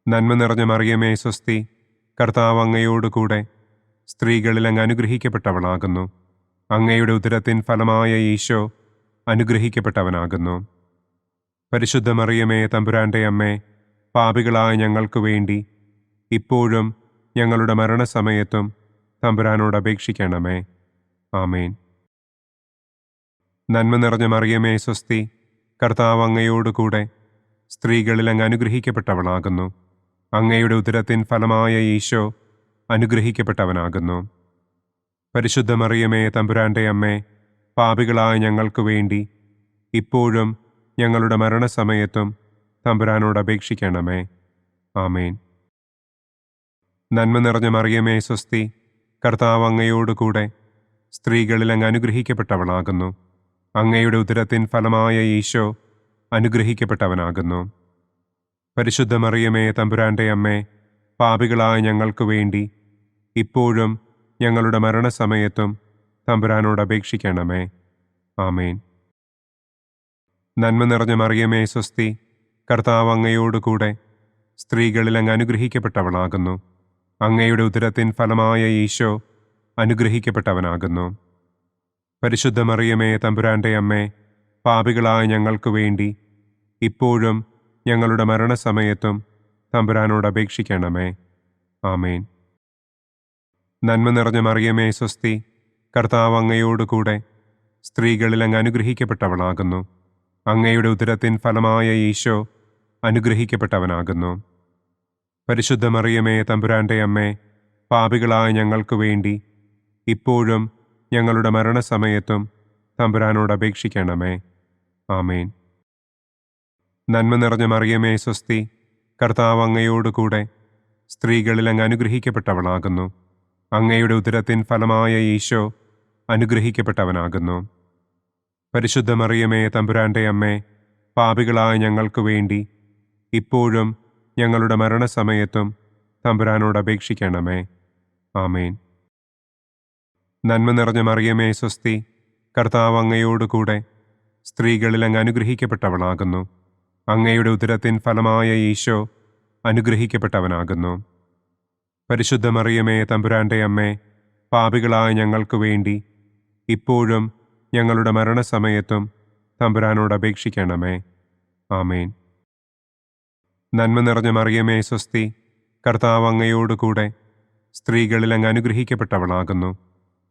നന്മ നിറഞ്ഞ മറിയമേ സ്വസ്തി, കർത്താവ് അങ്ങയോടുകൂടെ സ്ത്രീകളിൽ അങ്ങ് അനുഗ്രഹിക്കപ്പെട്ടവളാകുന്നു. അങ്ങയുടെ ഉദരത്തിൻ ഫലമായ ഈശോ അനുഗ്രഹിക്കപ്പെട്ടവനാകുന്നു. പരിശുദ്ധ മറിയമേ തമ്പുരാന്റെ അമ്മേ, പാപികളായ ഞങ്ങൾക്ക് വേണ്ടി ഇപ്പോഴും ഞങ്ങളുടെ മരണസമയത്തും തമ്പുരാനോട് അപേക്ഷിക്കണമേ. ആമേൻ. നന്മ നിറഞ്ഞ മറിയമേ സ്വസ്തി, കർത്താവ് അങ്ങയോടുകൂടെ സ്ത്രീകളിൽ അങ്ങ് അനുഗ്രഹിക്കപ്പെട്ടവളാകുന്നു. അങ്ങയുടെ ഉദരത്തിൻ ഫലമായ ഈശോ അനുഗ്രഹിക്കപ്പെട്ടവനാകുന്നു. പരിശുദ്ധ മറിയമേ തമ്പുരാന്റെ അമ്മേ, പാപികളായ ഞങ്ങൾക്ക് വേണ്ടി ഇപ്പോഴും ഞങ്ങളുടെ മരണസമയത്തും തമ്പുരാനോട് അപേക്ഷിക്കണമേ. ആമേൻ. നന്മ നിറഞ്ഞ മറിയമേ സ്വസ്തി, കർത്താവ് അങ്ങയോടുകൂടെ സ്ത്രീകളിൽ അങ്ങ് അനുഗ്രഹിക്കപ്പെട്ടവളാകുന്നു. അങ്ങയുടെ ഉദരത്തിൻ ഫലമായ ഈശോ അനുഗ്രഹിക്കപ്പെട്ടവനാകുന്നു. പരിശുദ്ധ മറിയമേ, തമ്പുരാന്റെ അമ്മേ, പാപികളായ ഞങ്ങൾക്ക് വേണ്ടി ഇപ്പോഴും ഞങ്ങളുടെ മരണസമയത്തും തമ്പുരാനോട് അപേക്ഷിക്കണമേ. ആമേൻ. നന്മ നിറഞ്ഞ മറിയമേ, സ്വസ്തി. കർത്താവ് അങ്ങയോടുകൂടെ സ്ത്രീകളിൽ അങ്ങ് അനുഗ്രഹിക്കപ്പെട്ടവളാകുന്നു. അങ്ങയുടെ ഉദരത്തിൻ ഫലമായ ഈശോ അനുഗ്രഹിക്കപ്പെട്ടവനാകുന്നു. പരിശുദ്ധ മറിയമേ, തമ്പുരാന്റെ അമ്മേ, പാപികളായ ഞങ്ങൾക്ക് വേണ്ടി ഇപ്പോഴും ഞങ്ങളുടെ മരണസമയത്തും തമ്പുരാനോട് അപേക്ഷിക്കണമേ. ആമേൻ. നന്മ നിറഞ്ഞ മറിയമേ, സ്വസ്തി. കർത്താവ് അങ്ങയോടുകൂടെ സ്ത്രീകളിൽ അങ്ങ് അനുഗ്രഹിക്കപ്പെട്ടവളാകുന്നു. അങ്ങയുടെ ഉദരത്തിൻ ഫലമായ ഈശോ അനുഗ്രഹിക്കപ്പെട്ടവനാകുന്നു. പരിശുദ്ധ മറിയമേ, തമ്പുരാന്റെ അമ്മേ, പാപികളായ ഞങ്ങൾക്ക് വേണ്ടി ഇപ്പോഴും ഞങ്ങളുടെ മരണസമയത്തും തമ്പുരാനോട് അപേക്ഷിക്കണമേ. ആമേൻ. നന്മ നിറഞ്ഞ മറിയമേ, സ്വസ്തി. കർത്താവ് അങ്ങയോടുകൂടെ സ്ത്രീകളിൽ അങ്ങ് അനുഗ്രഹിക്കപ്പെട്ടവളാകുന്നു. അങ്ങയുടെ ഉദരത്തിൻ ഫലമായ ഈശോ അനുഗ്രഹിക്കപ്പെട്ടവനാകുന്നു. പരിശുദ്ധ മറിയമേ, തമ്പുരാന്റെ അമ്മേ, പാപികളായ ഞങ്ങൾക്ക് വേണ്ടി ഇപ്പോഴും ഞങ്ങളുടെ മരണസമയത്തും തമ്പുരാനോട് അപേക്ഷിക്കണമേ. ആമേൻ. നന്മ നിറഞ്ഞ മറിയമേ, സ്വസ്തി. കർത്താവ് അങ്ങയോടുകൂടെ സ്ത്രീകളിൽ അങ്ങ് അനുഗ്രഹിക്കപ്പെട്ടവളാകുന്നു. അങ്ങയുടെ ഉദരത്തിൻ ഫലമായ ഈശോ അനുഗ്രഹിക്കപ്പെട്ടവനാകുന്നു. പരിശുദ്ധ മറിയമേ, തമ്പുരാന്റെ അമ്മേ, പാപികളായ ഞങ്ങൾക്ക് വേണ്ടി ഇപ്പോഴും ഞങ്ങളുടെ മരണസമയത്തും തമ്പുരാനോട് അപേക്ഷിക്കണമേ. ആമേൻ. നന്മ നിറഞ്ഞ മറിയമേ, സ്വസ്തി. കർത്താവ് അങ്ങയോടുകൂടെ സ്ത്രീകളിൽ അങ്ങ് അനുഗ്രഹിക്കപ്പെട്ടവളാകുന്നു.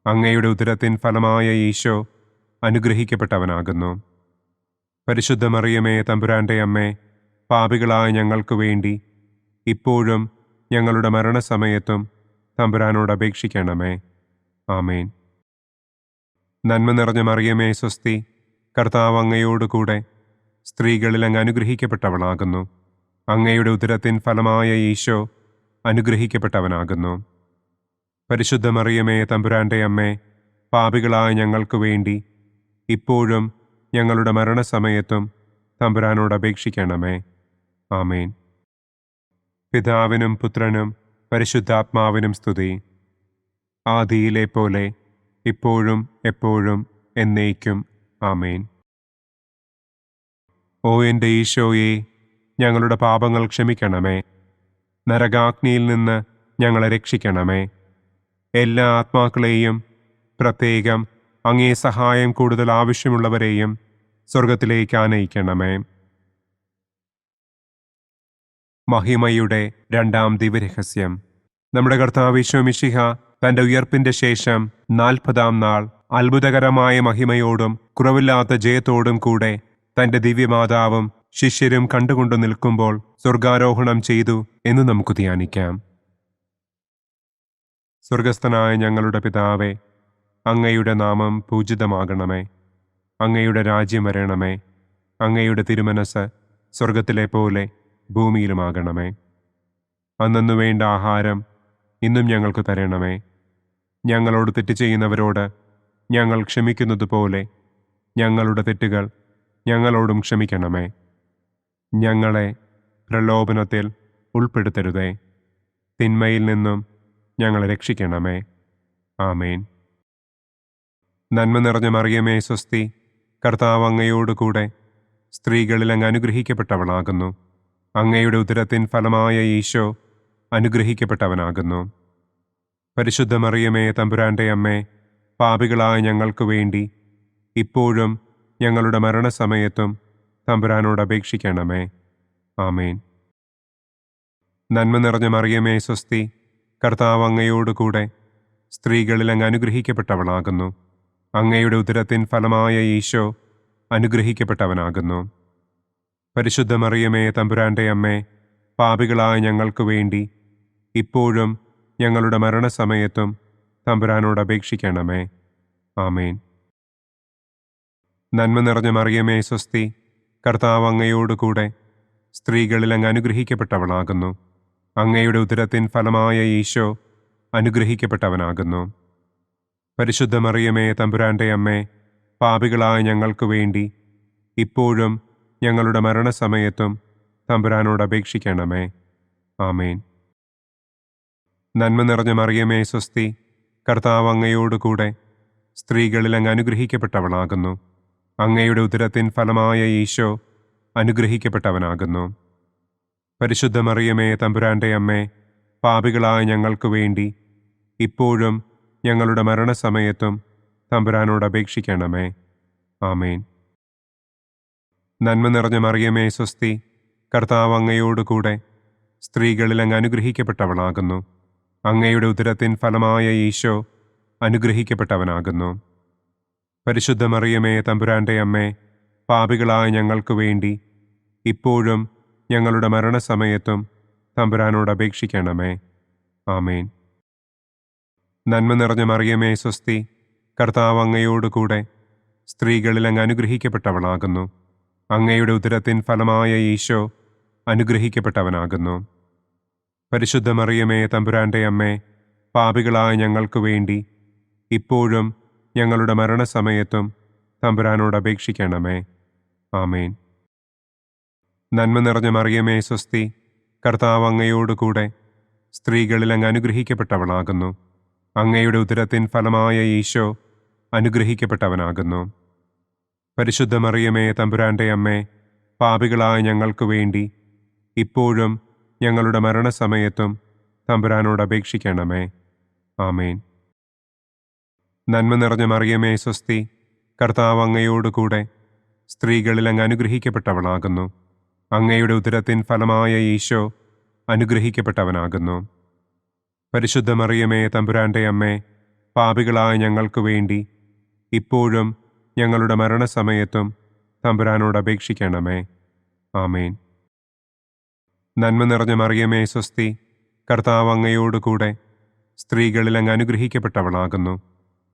അങ്ങയുടെ ഉദരത്തിൻ ഫലമായ ഈശോ അനുഗ്രഹിക്കപ്പെട്ടവനാകുന്നു. പരിശുദ്ധ മറിയമേ, തമ്പുരാന്റെ അമ്മേ, പാപികളായ ഞങ്ങൾക്ക് വേണ്ടി ഇപ്പോഴും ഞങ്ങളുടെ മരണസമയത്തും തമ്പുരാനോട് അപേക്ഷിക്കണമേ. ആമേൻ. നന്മ നിറഞ്ഞ മറിയമേ, സ്വസ്തി. കർത്താവ് അങ്ങയോടുകൂടെ സ്ത്രീകളിൽ അങ്ങ് അനുഗ്രഹിക്കപ്പെട്ടവളാകുന്നു. അങ്ങയുടെ ഉദരത്തിൻ ഫലമായ ഈശോ അനുഗ്രഹിക്കപ്പെട്ടവനാകുന്നു. പരിശുദ്ധ മറിയമേ, തമ്പുരാന്റെ അമ്മേ, പാപികളായ ഞങ്ങൾക്ക് വേണ്ടി ഇപ്പോഴും ഞങ്ങളുടെ മരണസമയത്തും തമ്പുരാനോട് അപേക്ഷിക്കണമേ. ആമേൻ. പിതാവിനും പുത്രനും പരിശുദ്ധാത്മാവിനും സ്തുതി. ആദിയിലെ പോലെ ഇപ്പോഴും എപ്പോഴും എന്നേക്കും. ആമേൻ. ഓ എൻ്റെ ഈശോയെ, ഞങ്ങളുടെ പാപങ്ങൾ ക്ഷമിക്കണമേ. നരകാഗ്നിയിൽ നിന്ന് ഞങ്ങളെ രക്ഷിക്കണമേ. എല്ലാ ആത്മാക്കളെയും, പ്രത്യേകം അങ്ങേ സഹായം കൂടുതൽ ആവശ്യമുള്ളവരെയും സ്വർഗത്തിലേക്ക് ആനയിക്കണമേ. മഹിമയുടെ രണ്ടാം ദിവ്യരഹസ്യം. നമ്മുടെ കർത്താവ് ഈശോ മിശിഹ തന്റെ ഉയർപ്പിന്റെ ശേഷം 40-ാം നാൾ അത്ഭുതകരമായ മഹിമയോടും കുറവില്ലാത്ത ജയത്തോടും കൂടെ തന്റെ ദിവ്യമാതാവും ശിഷ്യരും കണ്ടുകൊണ്ടു നിൽക്കുമ്പോൾ സ്വർഗാരോഹണം ചെയ്തു എന്ന് നമുക്ക് ധ്യാനിക്കാം. സ്വർഗസ്ഥനായ ഞങ്ങളുടെ പിതാവേ, അങ്ങയുടെ നാമം പൂജിതമാകണമേ. അങ്ങയുടെ രാജ്യം വരണമേ. അങ്ങയുടെ തിരുമനസ് സ്വർഗത്തിലെ പോലെ ഭൂമിയിലുമാകണമേ. അന്നു വേണ്ട ആഹാരം ഇന്നും ഞങ്ങൾക്ക് തരണമേ. ഞങ്ങളോട് തെറ്റ് ചെയ്യുന്നവരോട് ഞങ്ങൾ ക്ഷമിക്കുന്നത് പോലെ ഞങ്ങളുടെ തെറ്റുകൾ ഞങ്ങളോടും ക്ഷമിക്കണമേ. ഞങ്ങളെ പ്രലോഭനത്തിൽ ഉൾപ്പെടുത്തരുതേ. തിന്മയിൽ നിന്നും ഞങ്ങളെ രക്ഷിക്കണമേ. ആമേൻ. നന്മ നിറഞ്ഞ മറിയമേ, സ്വസ്തി. കർത്താവ് അങ്ങയോടുകൂടെ സ്ത്രീകളിൽ അങ്ങ് അനുഗ്രഹിക്കപ്പെട്ടവളാകുന്നു. അങ്ങയുടെ ഉദരത്തിൻ ഫലമായ ഈശോ അനുഗ്രഹിക്കപ്പെട്ടവനാകുന്നു. പരിശുദ്ധ മറിയമേ, തമ്പുരാന്റെ അമ്മേ, പാപികളായ ഞങ്ങൾക്ക് വേണ്ടി ഇപ്പോഴും ഞങ്ങളുടെ മരണസമയത്തും തമ്പുരാനോട് അപേക്ഷിക്കണമേ. ആമേൻ. നന്മ നിറഞ്ഞ മറിയമേ, സ്വസ്തി. കർത്താവ് അങ്ങയോടുകൂടെ സ്ത്രീകളിൽ അങ്ങ് അനുഗ്രഹിക്കപ്പെട്ടവളാകുന്നു. അങ്ങയുടെ ഉദരത്തിൻ ഫലമായ ഈശോ അനുഗ്രഹിക്കപ്പെട്ടവനാകുന്നു. പരിശുദ്ധ മറിയമേ, തമ്പുരാന്റെ അമ്മേ, പാപികളായ ഞങ്ങൾക്ക് വേണ്ടി ഇപ്പോഴും ഞങ്ങളുടെ മരണസമയത്തും തമ്പുരാനോട് അപേക്ഷിക്കണമേ. ആമേൻ. നന്മ നിറഞ്ഞ മറിയമേ, സ്വസ്തി. കർത്താവ് അങ്ങയോടുകൂടെ സ്ത്രീകളിൽ അങ്ങ് അനുഗ്രഹിക്കപ്പെട്ടവളാകുന്നു. അങ്ങയുടെ ഉദരത്തിൻ ഫലമായ ഈശോ അനുഗ്രഹിക്കപ്പെട്ടവനാകുന്നു. പരിശുദ്ധ മറിയമേ തമ്പുരാന്റെ അമ്മേ, പാപികളായ ഞങ്ങൾക്ക് വേണ്ടി ഇപ്പോഴും ഞങ്ങളുടെ മരണസമയത്തും തമ്പുരാനോട് അപേക്ഷിക്കണമേ. ആമേൻ. നന്മ നിറഞ്ഞ മറിയമേ സ്വസ്തി, കർത്താവ് അങ്ങയോടുകൂടെ സ്ത്രീകളിൽ അങ്ങ് അനുഗ്രഹിക്കപ്പെട്ടവളാകുന്നു. അങ്ങയുടെ ഉദരത്തിൻ ഫലമായ ഈശോ അനുഗ്രഹിക്കപ്പെട്ടവനാകുന്നു. പരിശുദ്ധ മറിയമേ തമ്പുരാന്റെ അമ്മേ, പാപികളായ ഞങ്ങൾക്ക് വേണ്ടി ഇപ്പോഴും ഞങ്ങളുടെ മരണസമയത്തും തമ്പുരാനോട് അപേക്ഷിക്കണമേ. ആമേൻ. നന്മ നിറഞ്ഞ മറിയമേ സ്വസ്തി, കർത്താവ് അങ്ങയോടുകൂടെ സ്ത്രീകളിൽ അങ്ങ് അനുഗ്രഹിക്കപ്പെട്ടവളാകുന്നു. അങ്ങയുടെ ഉദരത്തിൻ ഫലമായ ഈശോ അനുഗ്രഹിക്കപ്പെട്ടവനാകുന്നു. പരിശുദ്ധ മറിയമേ തമ്പുരാന്റെ അമ്മേ, പാപികളായ ഞങ്ങൾക്ക് വേണ്ടി ഇപ്പോഴും ഞങ്ങളുടെ മരണസമയത്തും തമ്പുരാനോട് അപേക്ഷിക്കണമേ. ആമേൻ. നന്മ നിറഞ്ഞ മറിയമേ സ്വസ്തി, കർത്താവ് അങ്ങയോടുകൂടെ സ്ത്രീകളിൽ അങ്ങ് അനുഗ്രഹിക്കപ്പെട്ടവളാകുന്നു. അങ്ങയുടെ ഉദരത്തിൻ ഫലമായ ഈശോ അനുഗ്രഹിക്കപ്പെട്ടവനാകുന്നു. പരിശുദ്ധ മറിയമേ തമ്പുരാന്റെ അമ്മേ, പാപികളായ ഞങ്ങൾക്ക് വേണ്ടി ഇപ്പോഴും ഞങ്ങളുടെ മരണസമയത്തും തമ്പുരാനോട് അപേക്ഷിക്കണമേ. ആമേൻ. നന്മ നിറഞ്ഞ മറിയമേ സ്വസ്തി, കർത്താവ് അങ്ങയോടുകൂടെ സ്ത്രീകളിൽ അങ്ങ് അനുഗ്രഹിക്കപ്പെട്ടവളാകുന്നു. അങ്ങയുടെ ഉദരത്തിൻ ഫലമായ ഈശോ അനുഗ്രഹിക്കപ്പെട്ടവനാകുന്നു. പരിശുദ്ധ മറിയമേ തമ്പുരാന്റെ അമ്മേ, പാപികളായ ഞങ്ങൾക്ക് വേണ്ടി ഇപ്പോഴും ഞങ്ങളുടെ മരണസമയത്തും തമ്പുരാനോട് അപേക്ഷിക്കണമേ. ആമേൻ. നന്മ നിറഞ്ഞ മറിയമേ സ്വസ്തി, കർത്താവ് അങ്ങയോടുകൂടെ സ്ത്രീകളിൽ അങ്ങ് അനുഗ്രഹിക്കപ്പെട്ടവളാകുന്നു. അങ്ങയുടെ ഉദരത്തിൻ ഫലമായ ഈശോ അനുഗ്രഹിക്കപ്പെട്ടവനാകുന്നു. പരിശുദ്ധ മറിയമേ തമ്പുരാന്റെ അമ്മേ, പാപികളായ ഞങ്ങൾക്ക് വേണ്ടി ഇപ്പോഴും ഞങ്ങളുടെ മരണസമയത്തും തമ്പുരാനോട് അപേക്ഷിക്കണമേ. ആമേൻ. നന്മ നിറഞ്ഞ മറിയമേ സ്വസ്തി, കർത്താവ് അങ്ങയോടുകൂടെ സ്ത്രീകളിൽ അങ്ങ് അനുഗ്രഹിക്കപ്പെട്ടവളാകുന്നു.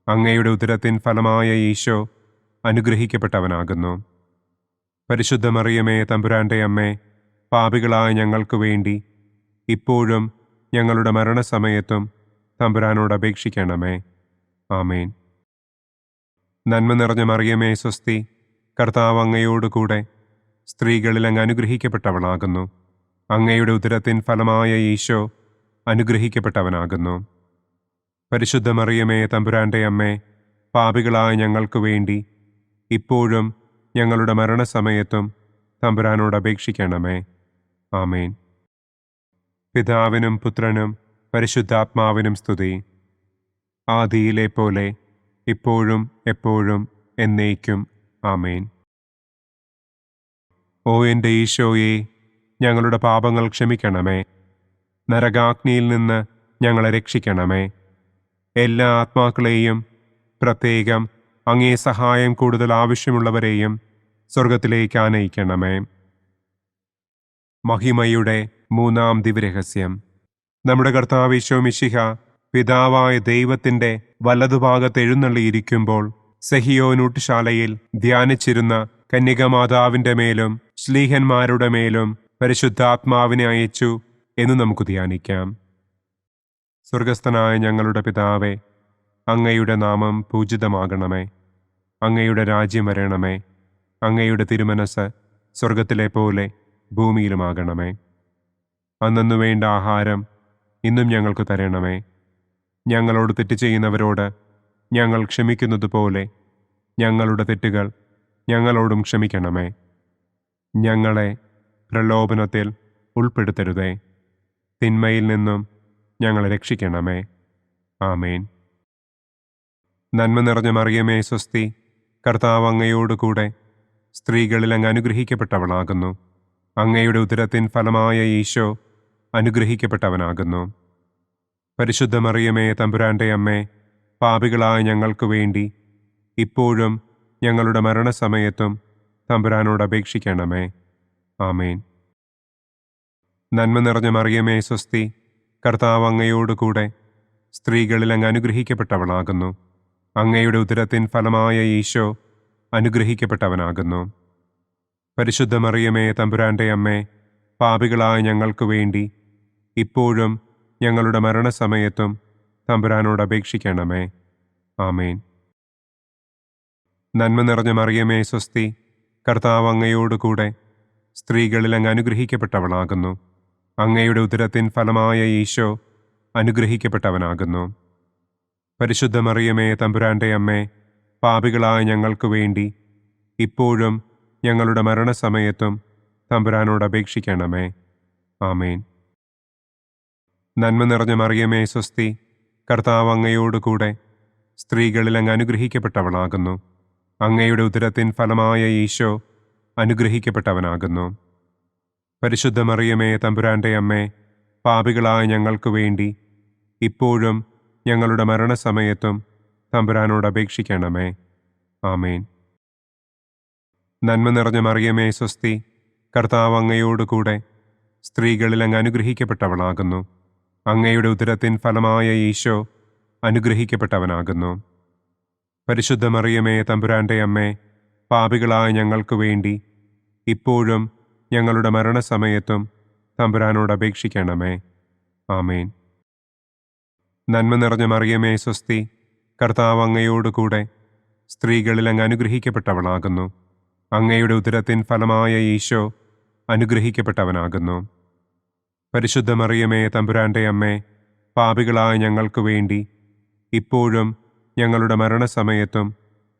അങ്ങയുടെ ഉദരത്തിൻ ഫലമായ ഈശോ അനുഗ്രഹിക്കപ്പെട്ടവനാകുന്നു. പരിശുദ്ധ മറിയമേ തമ്പുരാന്റെ അമ്മേ, പാപികളായ ഞങ്ങൾക്ക് വേണ്ടി ഇപ്പോഴും ഞങ്ങളുടെ മരണസമയത്തും തമ്പുരാനോട് അപേക്ഷിക്കണമേ. ആമേൻ. നന്മ നിറഞ്ഞ മറിയമേ സ്വസ്തി, കർത്താവ് അങ്ങയോടുകൂടെ സ്ത്രീകളിൽ അങ്ങ് അനുഗ്രഹിക്കപ്പെട്ടവളാകുന്നു. അങ്ങയുടെ ഉദരത്തിൻ ഫലമായ ഈശോ അനുഗ്രഹിക്കപ്പെട്ടവനാകുന്നു. പരിശുദ്ധ മറിയമേ തമ്പുരാന്റെ അമ്മേ, പാപികളായ ഞങ്ങൾക്ക് വേണ്ടി ഇപ്പോഴും ഞങ്ങളുടെ മരണസമയത്തും തമ്പുരാനോട് അപേക്ഷിക്കണമേ. ആമേൻ. പിതാവിനും പുത്രനും പരിശുദ്ധാത്മാവിനും സ്തുതി. ആദിയിലെ പോലെ ഇപ്പോഴും എപ്പോഴും എന്നേക്കും. ആമേൻ. ഓ എൻ്റെ ഈശോയെ, ഞങ്ങളുടെ പാപങ്ങൾ ക്ഷമിക്കണമേ. നരകാഗ്നിയിൽ നിന്ന് ഞങ്ങളെ രക്ഷിക്കണമേ. എല്ലാ ആത്മാക്കളെയും, പ്രത്യേകം അങ്ങേ സഹായം കൂടുതൽ ആവശ്യമുള്ളവരെയും സ്വർഗത്തിലേക്ക് ആനയിക്കണമേ. മഹിമയുടെ മൂന്നാം ദിവ്യരഹസ്യം. നമ്മുടെ കർത്താവ് ഈശോ മിശിഹ പിതാവായ ദൈവത്തിൻ്റെ വലതുഭാഗത്ത് എഴുന്നള്ളിയിരിക്കുമ്പോൾ സെഹിയോനൂട്ടുശാലയിൽ ധ്യാനിച്ചിരുന്ന കന്യകമാതാവിൻ്റെ മേലും ശ്ലീഹന്മാരുടെ മേലും പരിശുദ്ധാത്മാവിനെ അയച്ചു എന്ന് നമുക്ക് ധ്യാനിക്കാം. സ്വർഗസ്ഥനായ ഞങ്ങളുടെ പിതാവേ, അങ്ങയുടെ നാമം പൂജിതമാകണമേ. അങ്ങയുടെ രാജ്യം വരണമേ. അങ്ങയുടെ തിരുമനസ് സ്വർഗത്തിലെ പോലെ ഭൂമിയിലുമാകണമേ. അന്നു വേണ്ട ആഹാരം ഇന്നും ഞങ്ങൾക്ക് തരണമേ. ഞങ്ങളോട് തെറ്റ് ചെയ്യുന്നവരോട് ഞങ്ങൾ ക്ഷമിക്കുന്നത് പോലെ ഞങ്ങളുടെ തെറ്റുകൾ ഞങ്ങളോടും ക്ഷമിക്കണമേ. ഞങ്ങളെ പ്രലോഭനത്തിൽ ഉൾപ്പെടുത്തരുതേ. തിന്മയിൽ നിന്നും ഞങ്ങളെ രക്ഷിക്കണമേ. ആമേൻ. നന്മ നിറഞ്ഞ മറിയമേ സ്വസ്തി, കർത്താവ് അങ്ങയോടുകൂടെ സ്ത്രീകളിൽ അങ്ങ് അനുഗ്രഹിക്കപ്പെട്ടവളാകുന്നു. അങ്ങയുടെ ഉദരത്തിൻ ഫലമായ ഈശോ അനുഗ്രഹിക്കപ്പെട്ടവനാകുന്നു. പരിശുദ്ധ മറിയമേ തമ്പുരാന്റെ അമ്മേ, പാപികളായ ഞങ്ങൾക്ക് വേണ്ടി ഇപ്പോഴും ഞങ്ങളുടെ മരണസമയത്തും തമ്പുരാനോട് അപേക്ഷിക്കണമേ. ആമേൻ. നന്മ നിറഞ്ഞ മറിയമേ സ്വസ്തി, കർത്താവ് അങ്ങയോടുകൂടെ സ്ത്രീകളിൽ അങ്ങ് അനുഗ്രഹിക്കപ്പെട്ടവളാകുന്നു. അങ്ങയുടെ ഉദരത്തിൻ ഫലമായ ഈശോ അനുഗ്രഹിക്കപ്പെട്ടവനാകുന്നു. പരിശുദ്ധ മറിയമേ തമ്പുരാന്റെ അമ്മേ, പാപികളായ ഞങ്ങൾക്ക് വേണ്ടി ഇപ്പോഴും ഞങ്ങളുടെ മരണസമയത്തും തമ്പുരാനോട് അപേക്ഷിക്കണമേ. ആമേൻ. നന്മ നിറഞ്ഞ മറിയമേ സ്വസ്തി, കർത്താവ് അങ്ങയോടുകൂടെ സ്ത്രീകളിൽ അങ്ങ് അനുഗ്രഹിക്കപ്പെട്ടവളാകുന്നു. അങ്ങയുടെ ഉദരത്തിൻ ഫലമായ ഈശോ അനുഗ്രഹിക്കപ്പെട്ടവനാകുന്നു. പരിശുദ്ധ മറിയമേ തമ്പുരാന്റെ അമ്മേ, പാപികളായ ഞങ്ങൾക്ക് വേണ്ടി ഇപ്പോഴും ഞങ്ങളുടെ മരണസമയത്തും തമ്പുരാനോട് അപേക്ഷിക്കണമേ. ആമേൻ. നന്മ നിറഞ്ഞ മറിയമേ സ്വസ്തി, കർത്താവ് അങ്ങയോടുകൂടെ സ്ത്രീകളിൽ അങ്ങ് അനുഗ്രഹിക്കപ്പെട്ടവളാകുന്നു. അങ്ങയുടെ ഉദരത്തിൻ ഫലമായ ഈശോ അനുഗ്രഹിക്കപ്പെട്ടവനാകുന്നു. പരിശുദ്ധ മറിയമേ തമ്പുരാന്റെ അമ്മേ, പാപികളായ ഞങ്ങൾക്ക് വേണ്ടി ഇപ്പോഴും ഞങ്ങളുടെ മരണസമയത്തും തമ്പുരാനോട് അപേക്ഷിക്കണമേ. ആമേൻ. നന്മ നിറഞ്ഞ മറിയമേ സ്വസ്തി, കർത്താവ് അങ്ങയോടുകൂടെ സ്ത്രീകളിൽ അങ്ങ് അനുഗ്രഹിക്കപ്പെട്ടവളാകുന്നു. അങ്ങയുടെ ഉദരത്തിൻ ഫലമായ ഈശോ അനുഗ്രഹിക്കപ്പെട്ടവനാകുന്നു. പരിശുദ്ധ മറിയമേ തമ്പുരാന്റെ അമ്മേ, പാപികളായ ഞങ്ങൾക്ക് വേണ്ടി ഇപ്പോഴും ഞങ്ങളുടെ മരണസമയത്തും തമ്പുരാനോട് അപേക്ഷിക്കണമേ. ആമേൻ. നന്മ നിറഞ്ഞ മറിയമേ സ്വസ്തി, കർത്താവ് അങ്ങയോടുകൂടെ സ്ത്രീകളിൽ അങ്ങ് അനുഗ്രഹിക്കപ്പെട്ടവളാകുന്നു. അങ്ങയുടെ ഉദരത്തിൻ ഫലമായ ഈശോ അനുഗ്രഹിക്കപ്പെട്ടവനാകുന്നു. പരിശുദ്ധ മറിയമേ തമ്പുരാന്റെ അമ്മേ, പാപികളായ ഞങ്ങൾക്ക് വേണ്ടി ഇപ്പോഴും ഞങ്ങളുടെ മരണസമയത്തും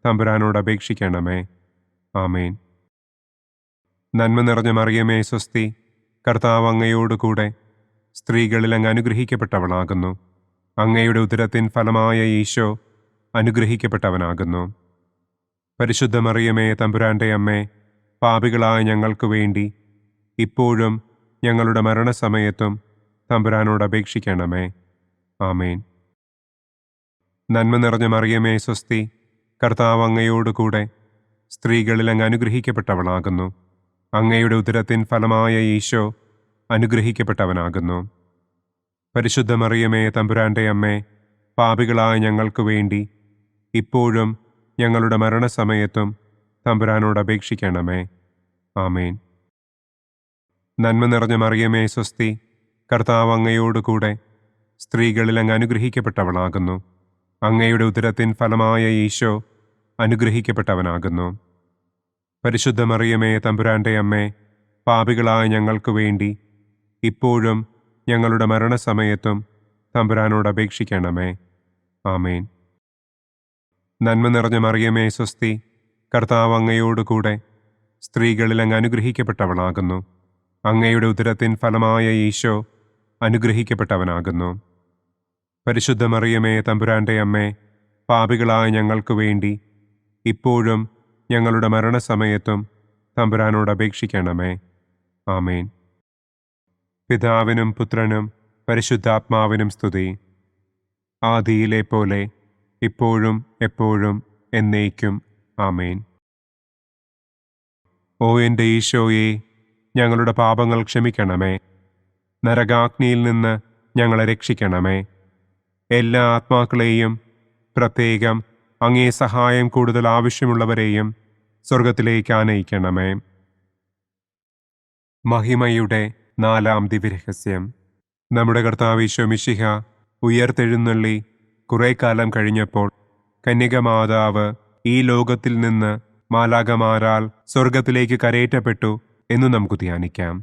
തമ്പുരാനോട് അപേക്ഷിക്കണമേ. ആമേൻ. നന്മ നിറഞ്ഞ മറിയമേ സ്വസ്തി, കർത്താവ് അങ്ങയോടുകൂടെ സ്ത്രീകളിൽ അങ്ങ് അനുഗ്രഹിക്കപ്പെട്ടവളാകുന്നു. അങ്ങയുടെ ഉദരത്തിൻ ഫലമായ ഈശോ അനുഗ്രഹിക്കപ്പെട്ടവനാകുന്നു. പരിശുദ്ധ മറിയമേ തമ്പുരാന്റെ അമ്മേ, പാപികളായ ഞങ്ങൾക്ക് വേണ്ടി ഇപ്പോഴും ഞങ്ങളുടെ മരണസമയത്തും തമ്പുരാനോട് അപേക്ഷിക്കണമേ. ആമേൻ. നന്മ നിറഞ്ഞ മറിയമേ സ്വസ്തി, കർത്താവ് അങ്ങയോടുകൂടെ സ്ത്രീകളിൽ അങ്ങ് അനുഗ്രഹിക്കപ്പെട്ടവളാകുന്നു. അങ്ങയുടെ ഉദരത്തിൻ ഫലമായ ഈശോ അനുഗ്രഹിക്കപ്പെട്ടവനാകുന്നു. പരിശുദ്ധ മറിയമേ തമ്പുരാന്റെ അമ്മേ, പാപികളായ ഞങ്ങൾക്ക് വേണ്ടി ഇപ്പോഴും ഞങ്ങളുടെ മരണസമയത്തും തമ്പുരാനോട് അപേക്ഷിക്കണമേ. ആമേൻ. നന്മ നിറഞ്ഞ മറിയമേ സ്വസ്തി, കർത്താവ് അങ്ങയോടുകൂടെ സ്ത്രീകളിൽ അങ്ങ് അനുഗ്രഹിക്കപ്പെട്ടവളാകുന്നു. അങ്ങയുടെ ഉദരത്തിൻ ഫലമായ ഈശോ അനുഗ്രഹിക്കപ്പെട്ടവനാകുന്നു. പരിശുദ്ധ മറിയമേ തമ്പുരാന്റെ അമ്മേ, പാപികളായ ഞങ്ങൾക്ക് വേണ്ടി ഇപ്പോഴും ഞങ്ങളുടെ മരണസമയത്തും തമ്പുരാനോട് അപേക്ഷിക്കണമേ. ആമേൻ. നന്മ നിറഞ്ഞ മറിയമേ സ്വസ്തി, കർത്താവ് അങ്ങയോടുകൂടെ സ്ത്രീകളിൽ അങ്ങ് അനുഗ്രഹിക്കപ്പെട്ടവളാകുന്നു. അങ്ങയുടെ ഉദരത്തിൻ ഫലമായ ഈശോ അനുഗ്രഹിക്കപ്പെട്ടവനാകുന്നു. പരിശുദ്ധ മറിയമേ തമ്പുരാന്റെ അമ്മേ, പാപികളായ ഞങ്ങൾക്ക് വേണ്ടി ഇപ്പോഴും ഞങ്ങളുടെ മരണസമയത്തും തമ്പുരാനോട് അപേക്ഷിക്കണമേ. ആമേൻ. പിതാവിനും പുത്രനും പരിശുദ്ധാത്മാവിനും സ്തുതി. ആദിയിലെ പോലെ ഇപ്പോഴും എപ്പോഴും എന്നേക്കും. ആമേൻ. ഓ എൻ്റെ ഈശോയെ, ഞങ്ങളുടെ പാപങ്ങൾ ക്ഷമിക്കണമേ. നരകാഗ്നിയിൽ നിന്ന് ഞങ്ങളെ രക്ഷിക്കണമേ. എല്ലാ ആത്മാക്കളെയും, പ്രത്യേകം അങ്ങേ സഹായം കൂടുതൽ ആവശ്യമുള്ളവരെയും സ്വർഗത്തിലേക്ക് ആനയിക്കണമേ. മഹിമയുടെ 4-ാം ദിവ്യരഹസ്യം. നമ്മുടെ കർത്താവ് ഈശോ മിശിഹ ഉയർത്തെഴുന്നള്ളി കുറെ കാലം കഴിഞ്ഞപ്പോൾ കന്യകമാതാവ് ഈ ലോകത്തിൽ നിന്ന് മാലാഖമാരാൽ സ്വർഗത്തിലേക്ക് കരയേറ്റപ്പെട്ടു എന്നു നമുക്ക് ധ്യാനിക്കാം.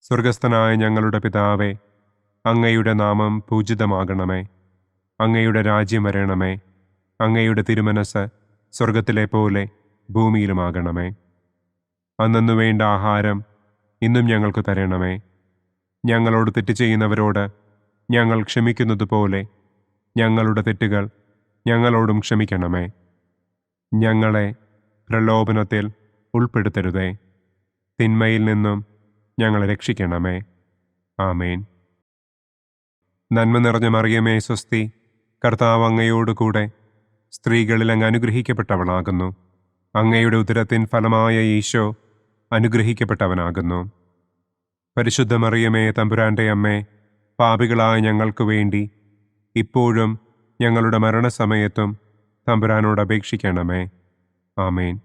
സ്വർഗസ്ഥനായ ഞങ്ങളുടെ പിതാവേ, അങ്ങയുടെ നാമം പൂജിതമാകണമേ. അങ്ങയുടെ രാജ്യം വരണമേ. അങ്ങയുടെ തിരുമനസ് സ്വർഗത്തിലെ പോലെ ഭൂമിയിലുമാകണമേ. അന്നന്നു വേണ്ട ആഹാരം ഇന്നും ഞങ്ങൾക്ക് തരണമേ. ഞങ്ങളോട് തെറ്റ് ചെയ്യുന്നവരോട് ഞങ്ങൾ ക്ഷമിക്കുന്നത് പോലെ ഞങ്ങളുടെ തെറ്റുകൾ ഞങ്ങളോടും ക്ഷമിക്കണമേ. ഞങ്ങളെ പ്രലോഭനത്തിൽ ഉൾപ്പെടുത്തരുതേ. തിന്മയിൽ നിന്നും ഞങ്ങളെ രക്ഷിക്കണമേ. ആമേൻ. നന്മ നിറഞ്ഞ മറിയമേ സ്വസ്തി, കർത്താവ് അങ്ങയോടുകൂടെ സ്ത്രീകളിൽ അങ്ങ് അനുഗ്രഹിക്കപ്പെട്ടവളാകുന്നു. അങ്ങയുടെ ഉദരത്തിൻ ഫലമായ ഈശോ അനുഗ്രഹിക്കപ്പെട്ടവനാകുന്നു. പരിശുദ്ധ മറിയമേ തമ്പുരാന്റെ അമ്മേ, പാപികളായ ഞങ്ങൾക്ക് വേണ്ടി ഇപ്പോഴും ഞങ്ങളുടെ മരണസമയത്തും തമ്പുരാനോട് അപേക്ഷിക്കണമേ. ആമേൻ.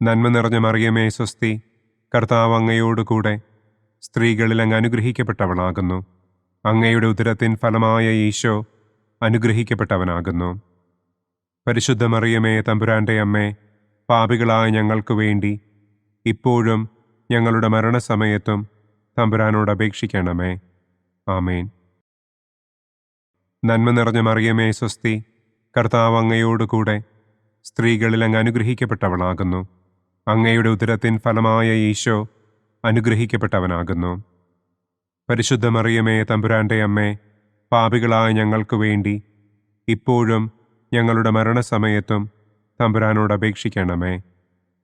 നന്മ നിറഞ്ഞ മറിയമേ സ്വസ്തി, കർത്താവ് അങ്ങയോടുകൂടെ സ്ത്രീകളിൽ അങ്ങ് അനുഗ്രഹിക്കപ്പെട്ടവളാകുന്നു. അങ്ങയുടെ ഉദരത്തിൻ ഫലമായ ഈശോ അനുഗ്രഹിക്കപ്പെട്ടവനാകുന്നു. പരിശുദ്ധ മറിയമേ, തമ്പുരാന്റെ അമ്മേ, പാപികളായ ഞങ്ങൾക്ക് വേണ്ടി ഇപ്പോഴും ഞങ്ങളുടെ മരണസമയത്തും തമ്പുരാനോട് അപേക്ഷിക്കണമേ. ആമേൻ. നന്മ നിറഞ്ഞ മറിയമേ, സ്വസ്തി, കർത്താവ് അങ്ങയോടുകൂടെ സ്ത്രീകളിൽ അങ്ങ് അനുഗ്രഹിക്കപ്പെട്ടവളാകുന്നു. അങ്ങയുടെ ഉദരത്തിൻ ഫലമായ ഈശോ അനുഗ്രഹിക്കപ്പെട്ടവനാകുന്നു. പരിശുദ്ധ മറിയമേ, തമ്പുരാന്റെ അമ്മേ, പാപികളായ ഞങ്ങൾക്ക് വേണ്ടി ഇപ്പോഴും ഞങ്ങളുടെ മരണസമയത്തും തമ്പുരാനോട് അപേക്ഷിക്കണമേ.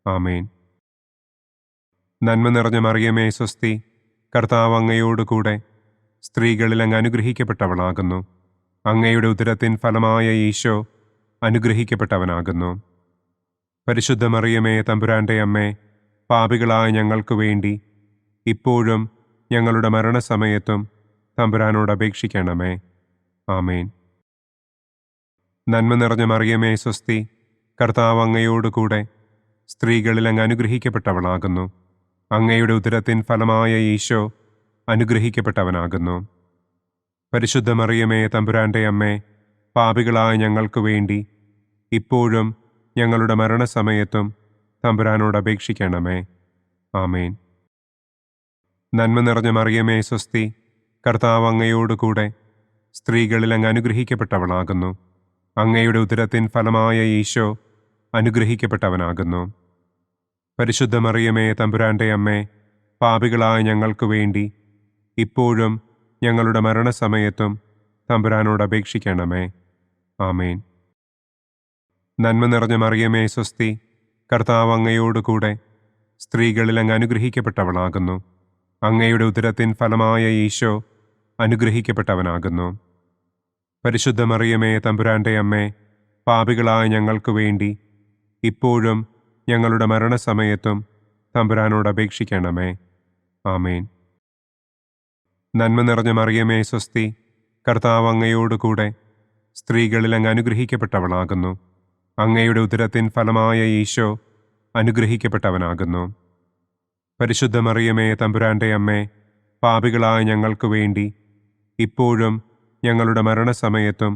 ആമേൻ. നന്മ നിറഞ്ഞ മറിയമേ, സ്വസ്തി, കർത്താവ് അങ്ങയോടുകൂടെ സ്ത്രീകളിൽ അങ്ങ് അനുഗ്രഹിക്കപ്പെട്ടവളാകുന്നു. അങ്ങയുടെ ഉദരത്തിൻ ഫലമായ ഈശോ അനുഗ്രഹിക്കപ്പെട്ടവനാകുന്നു. പരിശുദ്ധ മറിയമേ, തമ്പുരാന്റെ അമ്മേ, പാപികളായ ഞങ്ങൾക്ക് വേണ്ടി ഇപ്പോഴും ഞങ്ങളുടെ മരണസമയത്തും തമ്പുരാനോട് അപേക്ഷിക്കണമേ. ആമേൻ. നന്മ നിറഞ്ഞ മറിയമേ, സ്വസ്തി, കർത്താവ് അങ്ങയോടുകൂടെ സ്ത്രീകളിൽ അങ്ങ് അനുഗ്രഹിക്കപ്പെട്ടവളാകുന്നു. അങ്ങയുടെ ഉദരത്തിൻ ഫലമായ ഈശോ അനുഗ്രഹിക്കപ്പെട്ടവനാകുന്നു. പരിശുദ്ധ മറിയമേ, തമ്പുരാന്റെ അമ്മേ, പാപികളായ ഞങ്ങൾക്ക് വേണ്ടി ഇപ്പോഴും ഞങ്ങളുടെ മരണസമയത്തും തമ്പുരാനോട് അപേക്ഷിക്കണമേ. ആമേൻ. നന്മ നിറഞ്ഞ മറിയമേ, സ്വസ്തി, കർത്താവ് അങ്ങയോടുകൂടെ സ്ത്രീകളിൽ അങ്ങ് അനുഗ്രഹിക്കപ്പെട്ടവളാകുന്നു. അങ്ങയുടെ ഉദരത്തിൻ ഫലമായ ഈശോ അനുഗ്രഹിക്കപ്പെട്ടവനാകുന്നു. പരിശുദ്ധ മറിയമേ, തമ്പുരാന്റെ അമ്മേ, പാപികളായ ഞങ്ങൾക്ക് വേണ്ടി ഇപ്പോഴും ഞങ്ങളുടെ മരണസമയത്തും തമ്പുരാനോട് അപേക്ഷിക്കണമേ. ആമേൻ. നന്മ നിറഞ്ഞ മറിയമേ, സ്വസ്തി, കർത്താവ് അങ്ങയോടുകൂടെ സ്ത്രീകളിൽ അങ്ങ് അനുഗ്രഹിക്കപ്പെട്ടവളാകുന്നു. അങ്ങയുടെ ഉദരത്തിൻ ഫലമായ ഈശോ അനുഗ്രഹിക്കപ്പെട്ടവനാകുന്നു. പരിശുദ്ധ മറിയമേ, തമ്പുരാന്റെ അമ്മേ, പാപികളായ ഞങ്ങൾക്ക് വേണ്ടി ഇപ്പോഴും ഞങ്ങളുടെ മരണസമയത്തും തമ്പുരാനോട് അപേക്ഷിക്കണമേ. ആമേൻ. നന്മ നിറഞ്ഞ മറിയമേ, സ്വസ്തി, കർത്താവ് അങ്ങയോടുകൂടെ സ്ത്രീകളിൽ അങ്ങ് അനുഗ്രഹിക്കപ്പെട്ടവളാകുന്നു. അങ്ങയുടെ ഉദരത്തിൻ ഫലമായ ഈശോ അനുഗ്രഹിക്കപ്പെട്ടവനാകുന്നു. പരിശുദ്ധ മറിയമേ, തമ്പുരാന്റെ അമ്മേ, പാപികളായ ഞങ്ങൾക്ക് വേണ്ടി ഇപ്പോഴും ഞങ്ങളുടെ മരണസമയത്തും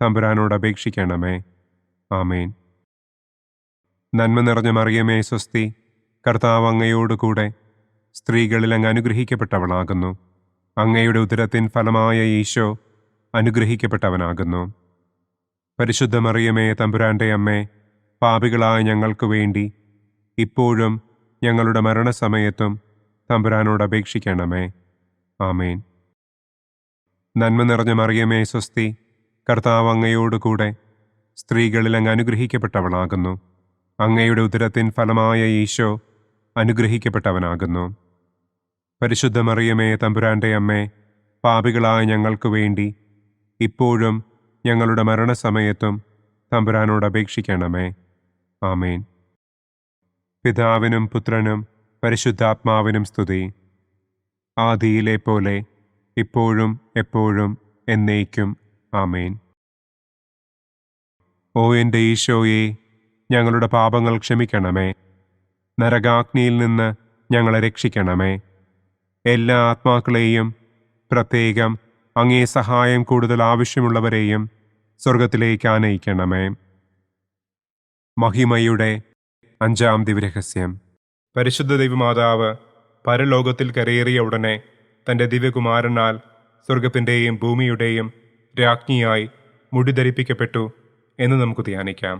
തമ്പുരാനോട് അപേക്ഷിക്കണമേ. ആമേൻ. നന്മ നിറഞ്ഞ മറിയമേ, സ്വസ്തി, കർത്താവ് അങ്ങയോടുകൂടെ സ്ത്രീകളിൽ അങ്ങ് അനുഗ്രഹിക്കപ്പെട്ടവളാകുന്നു. അങ്ങയുടെ ഉദരത്തിൻ ഫലമായ ഈശോ അനുഗ്രഹിക്കപ്പെട്ടവനാകുന്നു. പരിശുദ്ധ മറിയമേ, തമ്പുരാന്റെ അമ്മേ, പാപികളായ ഞങ്ങൾക്ക് വേണ്ടി ഇപ്പോഴും ഞങ്ങളുടെ മരണസമയത്തും തമ്പുരാനോട് അപേക്ഷിക്കണമേ. ആമേൻ. നന്മ നിറഞ്ഞ മറിയമേ, സ്വസ്തി, കർത്താവ് അങ്ങയോടുകൂടെ സ്ത്രീകളിൽ അങ്ങ് അനുഗ്രഹിക്കപ്പെട്ടവളാകുന്നു. അങ്ങയുടെ ഉദരത്തിൻ ഫലമായ ഈശോ അനുഗ്രഹിക്കപ്പെട്ടവനാകുന്നു. പരിശുദ്ധ മറിയമേ, തമ്പുരാന്റെ അമ്മേ, പാപികളായ ഞങ്ങൾക്ക് വേണ്ടി ഇപ്പോഴും ഞങ്ങളുടെ മരണസമയത്തും തമ്പുരാനോട് അപേക്ഷിക്കണമേ. ആമേൻ. പിതാവിനും പുത്രനും പരിശുദ്ധാത്മാവിനും സ്തുതി. ആദിയിലെ പോലെ ഇപ്പോഴും എപ്പോഴും എന്നേക്കും. ആമേൻ. ഓ എൻ്റെ ഈശോയെ, ഞങ്ങളുടെ പാപങ്ങൾ ക്ഷമിക്കണമേ. നരകാഗ്നിയിൽ നിന്ന് ഞങ്ങളെ രക്ഷിക്കണമേ. എല്ലാ ആത്മാക്കളെയും, പ്രത്യേകം അങ്ങേ സഹായം കൂടുതൽ ആവശ്യമുള്ളവരെയും സ്വർഗത്തിലേക്ക് ആനയിക്കണമേ. മഹിമയുടെ 5-ാം ദിവ്യരഹസ്യം. പരിശുദ്ധ ദൈവമാതാവ് പരലോകത്തിൽ കരയേറിയ ഉടനെ തൻ്റെ ദിവ്യകുമാരനാൽ സ്വർഗത്തിൻ്റെയും ഭൂമിയുടെയും രാജ്ഞിയായി മുടിധരിപ്പിക്കപ്പെട്ടു എന്ന് നമുക്ക് ധ്യാനിക്കാം.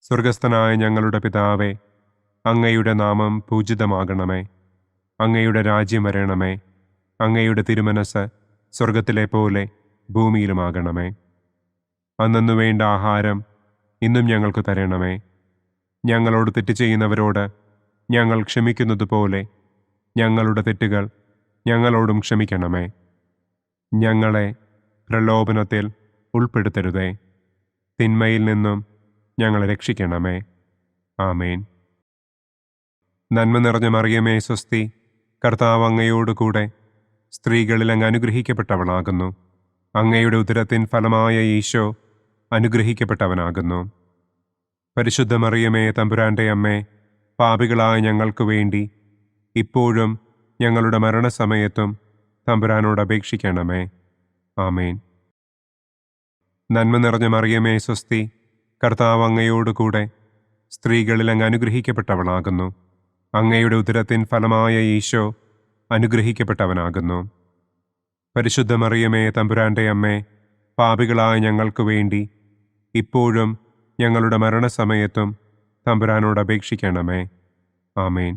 സ്വർഗസ്ഥനായ ഞങ്ങളുടെ പിതാവേ, അങ്ങയുടെ നാമം പൂജിതമാകണമേ. അങ്ങയുടെ രാജ്യം വരണമേ. അങ്ങയുടെ തിരുമനസ് സ്വർഗത്തിലെ പോലെ ഭൂമിയിലുമാകണമേ. അന്നു വേണ്ട ആഹാരം ഇന്നും ഞങ്ങൾക്ക് തരണമേ. ഞങ്ങളോട് തെറ്റ് ചെയ്യുന്നവരോട് ഞങ്ങൾ ക്ഷമിക്കുന്നത് പോലെ ഞങ്ങളുടെ തെറ്റുകൾ ഞങ്ങളോടും ക്ഷമിക്കണമേ. ഞങ്ങളെ പ്രലോഭനത്തിൽ ഉൾപ്പെടുത്തരുതേ. തിന്മയിൽ നിന്നും ഞങ്ങളെ രക്ഷിക്കണമേ. ആമേൻ. നന്മ നിറഞ്ഞ മറിയമേ, സ്വസ്തി, കർത്താവ് അങ്ങയോടുകൂടെ സ്ത്രീകളിൽ അങ്ങ് അനുഗ്രഹിക്കപ്പെട്ടവളാകുന്നു. അങ്ങയുടെ ഉദരത്തിൻ ഫലമായ ഈശോ അനുഗ്രഹിക്കപ്പെട്ടവനാകുന്നു. പരിശുദ്ധ മറിയമേ, തമ്പുരാന്റെ അമ്മേ, പാപികളായ ഞങ്ങൾക്ക് വേണ്ടി ഇപ്പോഴും ഞങ്ങളുടെ മരണസമയത്തും തമ്പുരാനോട് അപേക്ഷിക്കണമേ. ആമേൻ. നന്മ നിറഞ്ഞ മറിയമേ സ്വസ്തി, കർത്താവ് അങ്ങയോടുകൂടെ സ്ത്രീകളിൽ അങ്ങ് അനുഗ്രഹിക്കപ്പെട്ടവളാകുന്നു. അങ്ങയുടെ ഉദരത്തിൻ ഫലമായ ഈശോ അനുഗ്രഹിക്കപ്പെട്ടവനാകുന്നു. പരിശുദ്ധ മറിയമേ തമ്പുരാന്റെ അമ്മേ, പാപികളായ ഞങ്ങൾക്ക് വേണ്ടി ഇപ്പോഴും ഞങ്ങളുടെ മരണസമയത്തും തമ്പുരാനോട് അപേക്ഷിക്കണമേ. ആമേൻ.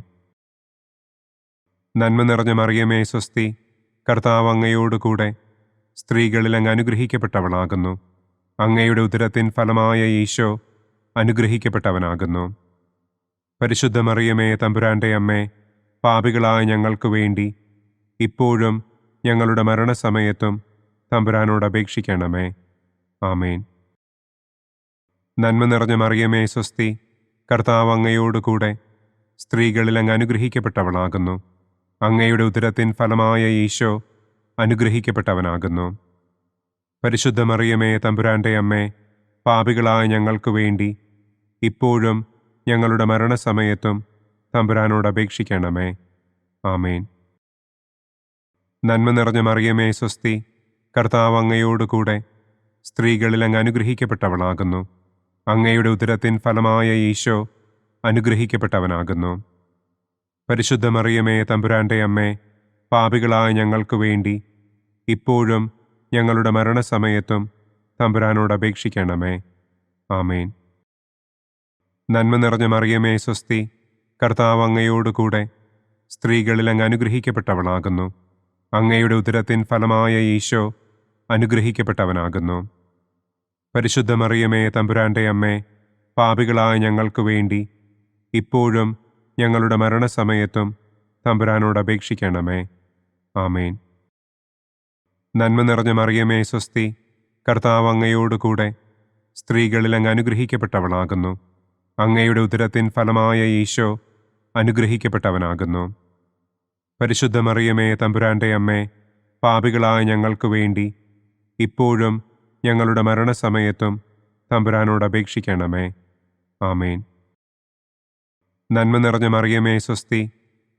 നന്മ നിറഞ്ഞ മറിയമേ സ്വസ്തി, കർത്താവ് അങ്ങയോടുകൂടെ സ്ത്രീകളിൽ അങ്ങ് അനുഗ്രഹിക്കപ്പെട്ടവളാകുന്നു. അങ്ങയുടെ ഉദരത്തിൻ ഫലമായ ഈശോ അനുഗ്രഹിക്കപ്പെട്ടവനാകുന്നു. പരിശുദ്ധ മറിയമേ തമ്പുരാന്റെ അമ്മേ, പാപികളായ ഞങ്ങൾക്ക് വേണ്ടി ഇപ്പോഴും ഞങ്ങളുടെ മരണസമയത്തും തമ്പുരാനോട് അപേക്ഷിക്കണമേ. ആമേൻ. നന്മ നിറഞ്ഞ മറിയമേ സ്വസ്തി, കർത്താവ് അങ്ങയോടുകൂടെ സ്ത്രീകളിൽ അങ്ങ് അനുഗ്രഹിക്കപ്പെട്ടവളാകുന്നു. അങ്ങയുടെ ഉദരത്തിൻ ഫലമായ ഈശോ അനുഗ്രഹിക്കപ്പെട്ടവനാകുന്നു. പരിശുദ്ധ മറിയമേ തമ്പുരാന്റെ അമ്മേ, പാപികളായ ഞങ്ങൾക്ക് വേണ്ടി ഇപ്പോഴും ഞങ്ങളുടെ മരണസമയത്തും തമ്പുരാനോട് അപേക്ഷിക്കണമേ. ആമേൻ. നന്മ നിറഞ്ഞ മറിയമേ സ്വസ്തി, കർത്താവ് അങ്ങയോടുകൂടെ സ്ത്രീകളിൽ അങ്ങ് അനുഗ്രഹിക്കപ്പെട്ടവളാകുന്നു. അങ്ങയുടെ ഉദരത്തിൻ ഫലമായ ഈശോ അനുഗ്രഹിക്കപ്പെട്ടവനാകുന്നു. പരിശുദ്ധ മറിയമേ തമ്പുരാന്റെ അമ്മേ, പാപികളായ ഞങ്ങൾക്ക് വേണ്ടി ഇപ്പോഴും ഞങ്ങളുടെ മരണസമയത്തും തമ്പുരാനോട് അപേക്ഷിക്കണമേ. ആമേൻ. നന്മ നിറഞ്ഞ മറിയമേ സ്വസ്തി, കർത്താവ് അങ്ങയോടുകൂടെ സ്ത്രീകളിൽ അങ്ങ് അനുഗ്രഹിക്കപ്പെട്ടവളാകുന്നു. അങ്ങയുടെ ഉദരത്തിൻ ഫലമായ ഈശോ അനുഗ്രഹിക്കപ്പെട്ടവനാകുന്നു. പരിശുദ്ധ മറിയമേ തമ്പുരാന്റെ അമ്മേ, പാപികളായ ഞങ്ങൾക്ക് വേണ്ടി ഇപ്പോഴും ഞങ്ങളുടെ മരണസമയത്തും തമ്പുരാനോട് അപേക്ഷിക്കണമേ. ആമേൻ. നന്മ നിറഞ്ഞ മറിയമേ സ്വസ്തി, കർത്താവ് അങ്ങയോടുകൂടെ സ്ത്രീകളിൽ അങ്ങ് അനുഗ്രഹിക്കപ്പെട്ടവളാകുന്നു. അങ്ങയുടെ ഉദരത്തിൻ ഫലമായ ഈശോ അനുഗ്രഹിക്കപ്പെട്ടവനാകുന്നു. പരിശുദ്ധ മറിയമേ തമ്പുരാന്റെ അമ്മേ, പാപികളായ ഞങ്ങൾക്ക് വേണ്ടി ഇപ്പോഴും ഞങ്ങളുടെ മരണസമയത്തും തമ്പുരാനോട് അപേക്ഷിക്കണമേ. ആമേൻ. നന്മ നിറഞ്ഞ മറിയമേ സ്വസ്തി,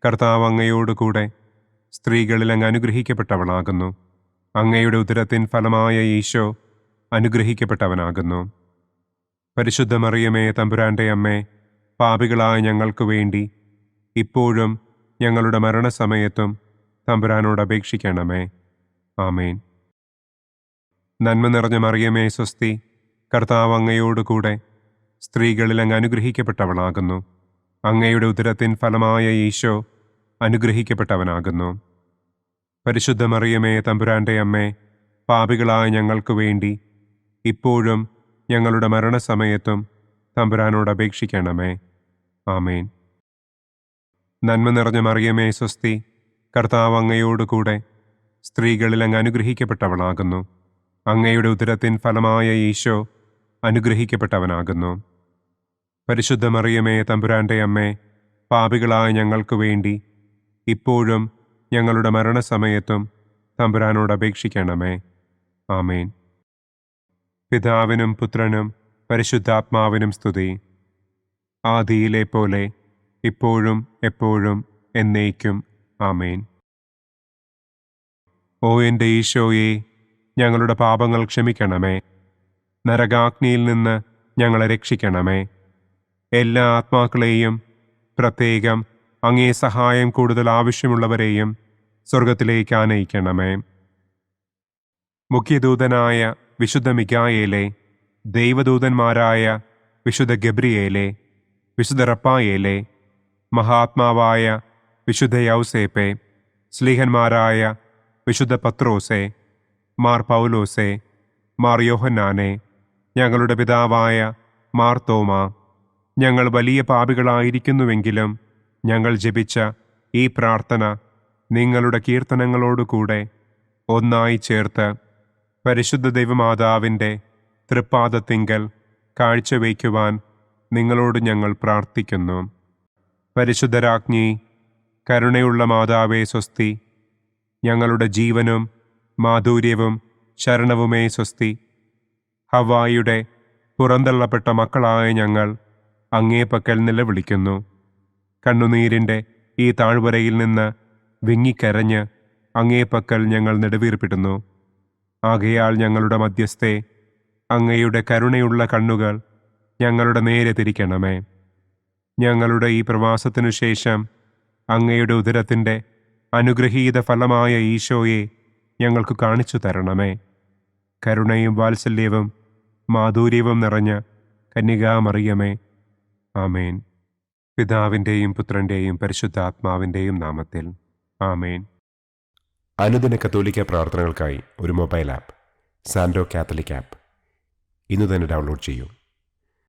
കർത്താവ് അങ്ങയോടുകൂടെ സ്ത്രീകളിൽ അങ്ങ് അനുഗ്രഹിക്കപ്പെട്ടവളാകുന്നു. അങ്ങയുടെ ഉദരത്തിൻ ഫലമായ ഈശോ അനുഗ്രഹിക്കപ്പെട്ടവനാകുന്നു. പരിശുദ്ധ മറിയമേ തമ്പുരാന്റെ അമ്മേ, പാപികളായ ഞങ്ങൾക്ക് വേണ്ടി ഇപ്പോഴും ഞങ്ങളുടെ മരണസമയത്തും തമ്പുരാനോട് അപേക്ഷിക്കണമേ. ആമേൻ. നന്മ നിറഞ്ഞ മറിയമേ സ്വസ്തി, കർത്താവ് അങ്ങയോടുകൂടെ സ്ത്രീകളിൽ അങ്ങ് അനുഗ്രഹിക്കപ്പെട്ടവളാകുന്നു. അങ്ങയുടെ ഉദരത്തിൻ ഫലമായ ഈശോ അനുഗ്രഹിക്കപ്പെട്ടവനാകുന്നു. പരിശുദ്ധ മറിയമേ തമ്പുരാന്റെ അമ്മേ, പാപികളായ ഞങ്ങൾക്ക് വേണ്ടി ഇപ്പോഴും ഞങ്ങളുടെ മരണസമയത്തും തമ്പുരാനോട് അപേക്ഷിക്കണമേ. ആമേൻ. നന്മ നിറഞ്ഞ മറിയമേ സ്വസ്തി, കർത്താവ് അങ്ങയോടുകൂടെ സ്ത്രീകളിൽ അങ്ങ് അനുഗ്രഹിക്കപ്പെട്ടവളാകുന്നു. അങ്ങയുടെ ഉദരത്തിൻ ഫലമായ ഈശോ അനുഗ്രഹിക്കപ്പെട്ടവനാകുന്നു. പരിശുദ്ധ മറിയമേ തമ്പുരാന്റെ അമ്മേ, പാപികളായ ഞങ്ങൾക്ക് വേണ്ടി ഇപ്പോഴും ഞങ്ങളുടെ മരണസമയത്തും തമ്പുരാനോട് അപേക്ഷിക്കണമേ. ആമേൻ. പിതാവിനും പുത്രനും പരിശുദ്ധാത്മാവിനും സ്തുതി. ആദിയിലെ പോലെ ഇപ്പോഴും എപ്പോഴും എന്നേക്കും. ആമേൻ. ഓ എൻ്റെ ഈശോയെ, ഞങ്ങളുടെ പാപങ്ങൾ ക്ഷമിക്കണമേ. നരകാഗ്നിയിൽ നിന്ന് ഞങ്ങളെ രക്ഷിക്കണമേ. എല്ലാ ആത്മാക്കളെയും, പ്രത്യേകം അങ്ങേ സഹായം കൂടുതൽ ആവശ്യമുള്ളവരെയും സ്വർഗത്തിലേക്ക് ആനയിക്കണമേ. മുഖ്യദൂതനായ വിശുദ്ധ മിഖായേലേ, ദൈവദൂതന്മാരായ വിശുദ്ധ ഗബ്രിയേലേ, വിശുദ്ധ റപ്പായേലേ, മഹാത്മാവായ വിശുദ്ധ യൗസേപ്പേ, സ്ലീഹന്മാരായ വിശുദ്ധ പത്രോസേ, മാർ പൗലോസേ, മാർ യോഹന്നാനെ, ഞങ്ങളുടെ പിതാവായ മാർ തോമാ, ഞങ്ങൾ വലിയ പാപികളായിരിക്കുന്നുവെങ്കിലും ഞങ്ങൾ ജപിച്ച ഈ പ്രാർത്ഥന നിങ്ങളുടെ കീർത്തനങ്ങളോടുകൂടെ ഒന്നായി ചേർത്ത് പരിശുദ്ധ ദൈവമാതാവിൻ്റെ തൃപ്പാദത്തിങ്കൽ കാഴ്ചവയ്ക്കുവാൻ നിങ്ങളോട് ഞങ്ങൾ പ്രാർത്ഥിക്കുന്നു. പരിശുദ്ധരാജ്ഞി, കരുണയുള്ള മാതാവേ സ്വസ്തി. ഞങ്ങളുടെ ജീവനും മാധുര്യവും ശരണവുമേ സ്വസ്തി. ഹവ്വായുടെ പുറന്തള്ളപ്പെട്ട മക്കളായ ഞങ്ങൾ അങ്ങേപ്പക്കൽ നിലവിളിക്കുന്നു. കണ്ണുനീരിൻ്റെ ഈ താഴ്വരയിൽ നിന്ന് വിങ്ങിക്കരഞ്ഞ് അങ്ങേപ്പക്കൽ ഞങ്ങൾ നെടുവീർപ്പിടുന്നു. ആകയാൽ ഞങ്ങളുടെ മധ്യസ്ഥെ, അങ്ങയുടെ കരുണയുള്ള കണ്ണുകൾ ഞങ്ങളുടെ നേരെ തിരിക്കണമേ. ഞങ്ങളുടെ ഈ പ്രവാസത്തിനു ശേഷം അങ്ങയുടെ ഉദരത്തിൻ്റെ അനുഗ്രഹീത ഫലമായ ഈശോയെ ഞങ്ങൾക്ക് കാണിച്ചു തരണമേ. കരുണയും വാത്സല്യവും മാധുര്യവും നിറഞ്ഞ കന്യകാമറിയമേ, ആമേൻ. പിതാവിൻ്റെയും പുത്രൻ്റെയും പരിശുദ്ധാത്മാവിൻ്റെയും നാമത്തിൽ, ആമേൻ. അനുദിന കത്തോലിക്ക പ്രാർത്ഥനകൾക്കായി ഒരു മൊബൈൽ ആപ്പ്, സാൻഡോ കാത്തലിക് ആപ്പ്, ഇന്ന് തന്നെ ഡൗൺലോഡ് ചെയ്യൂ.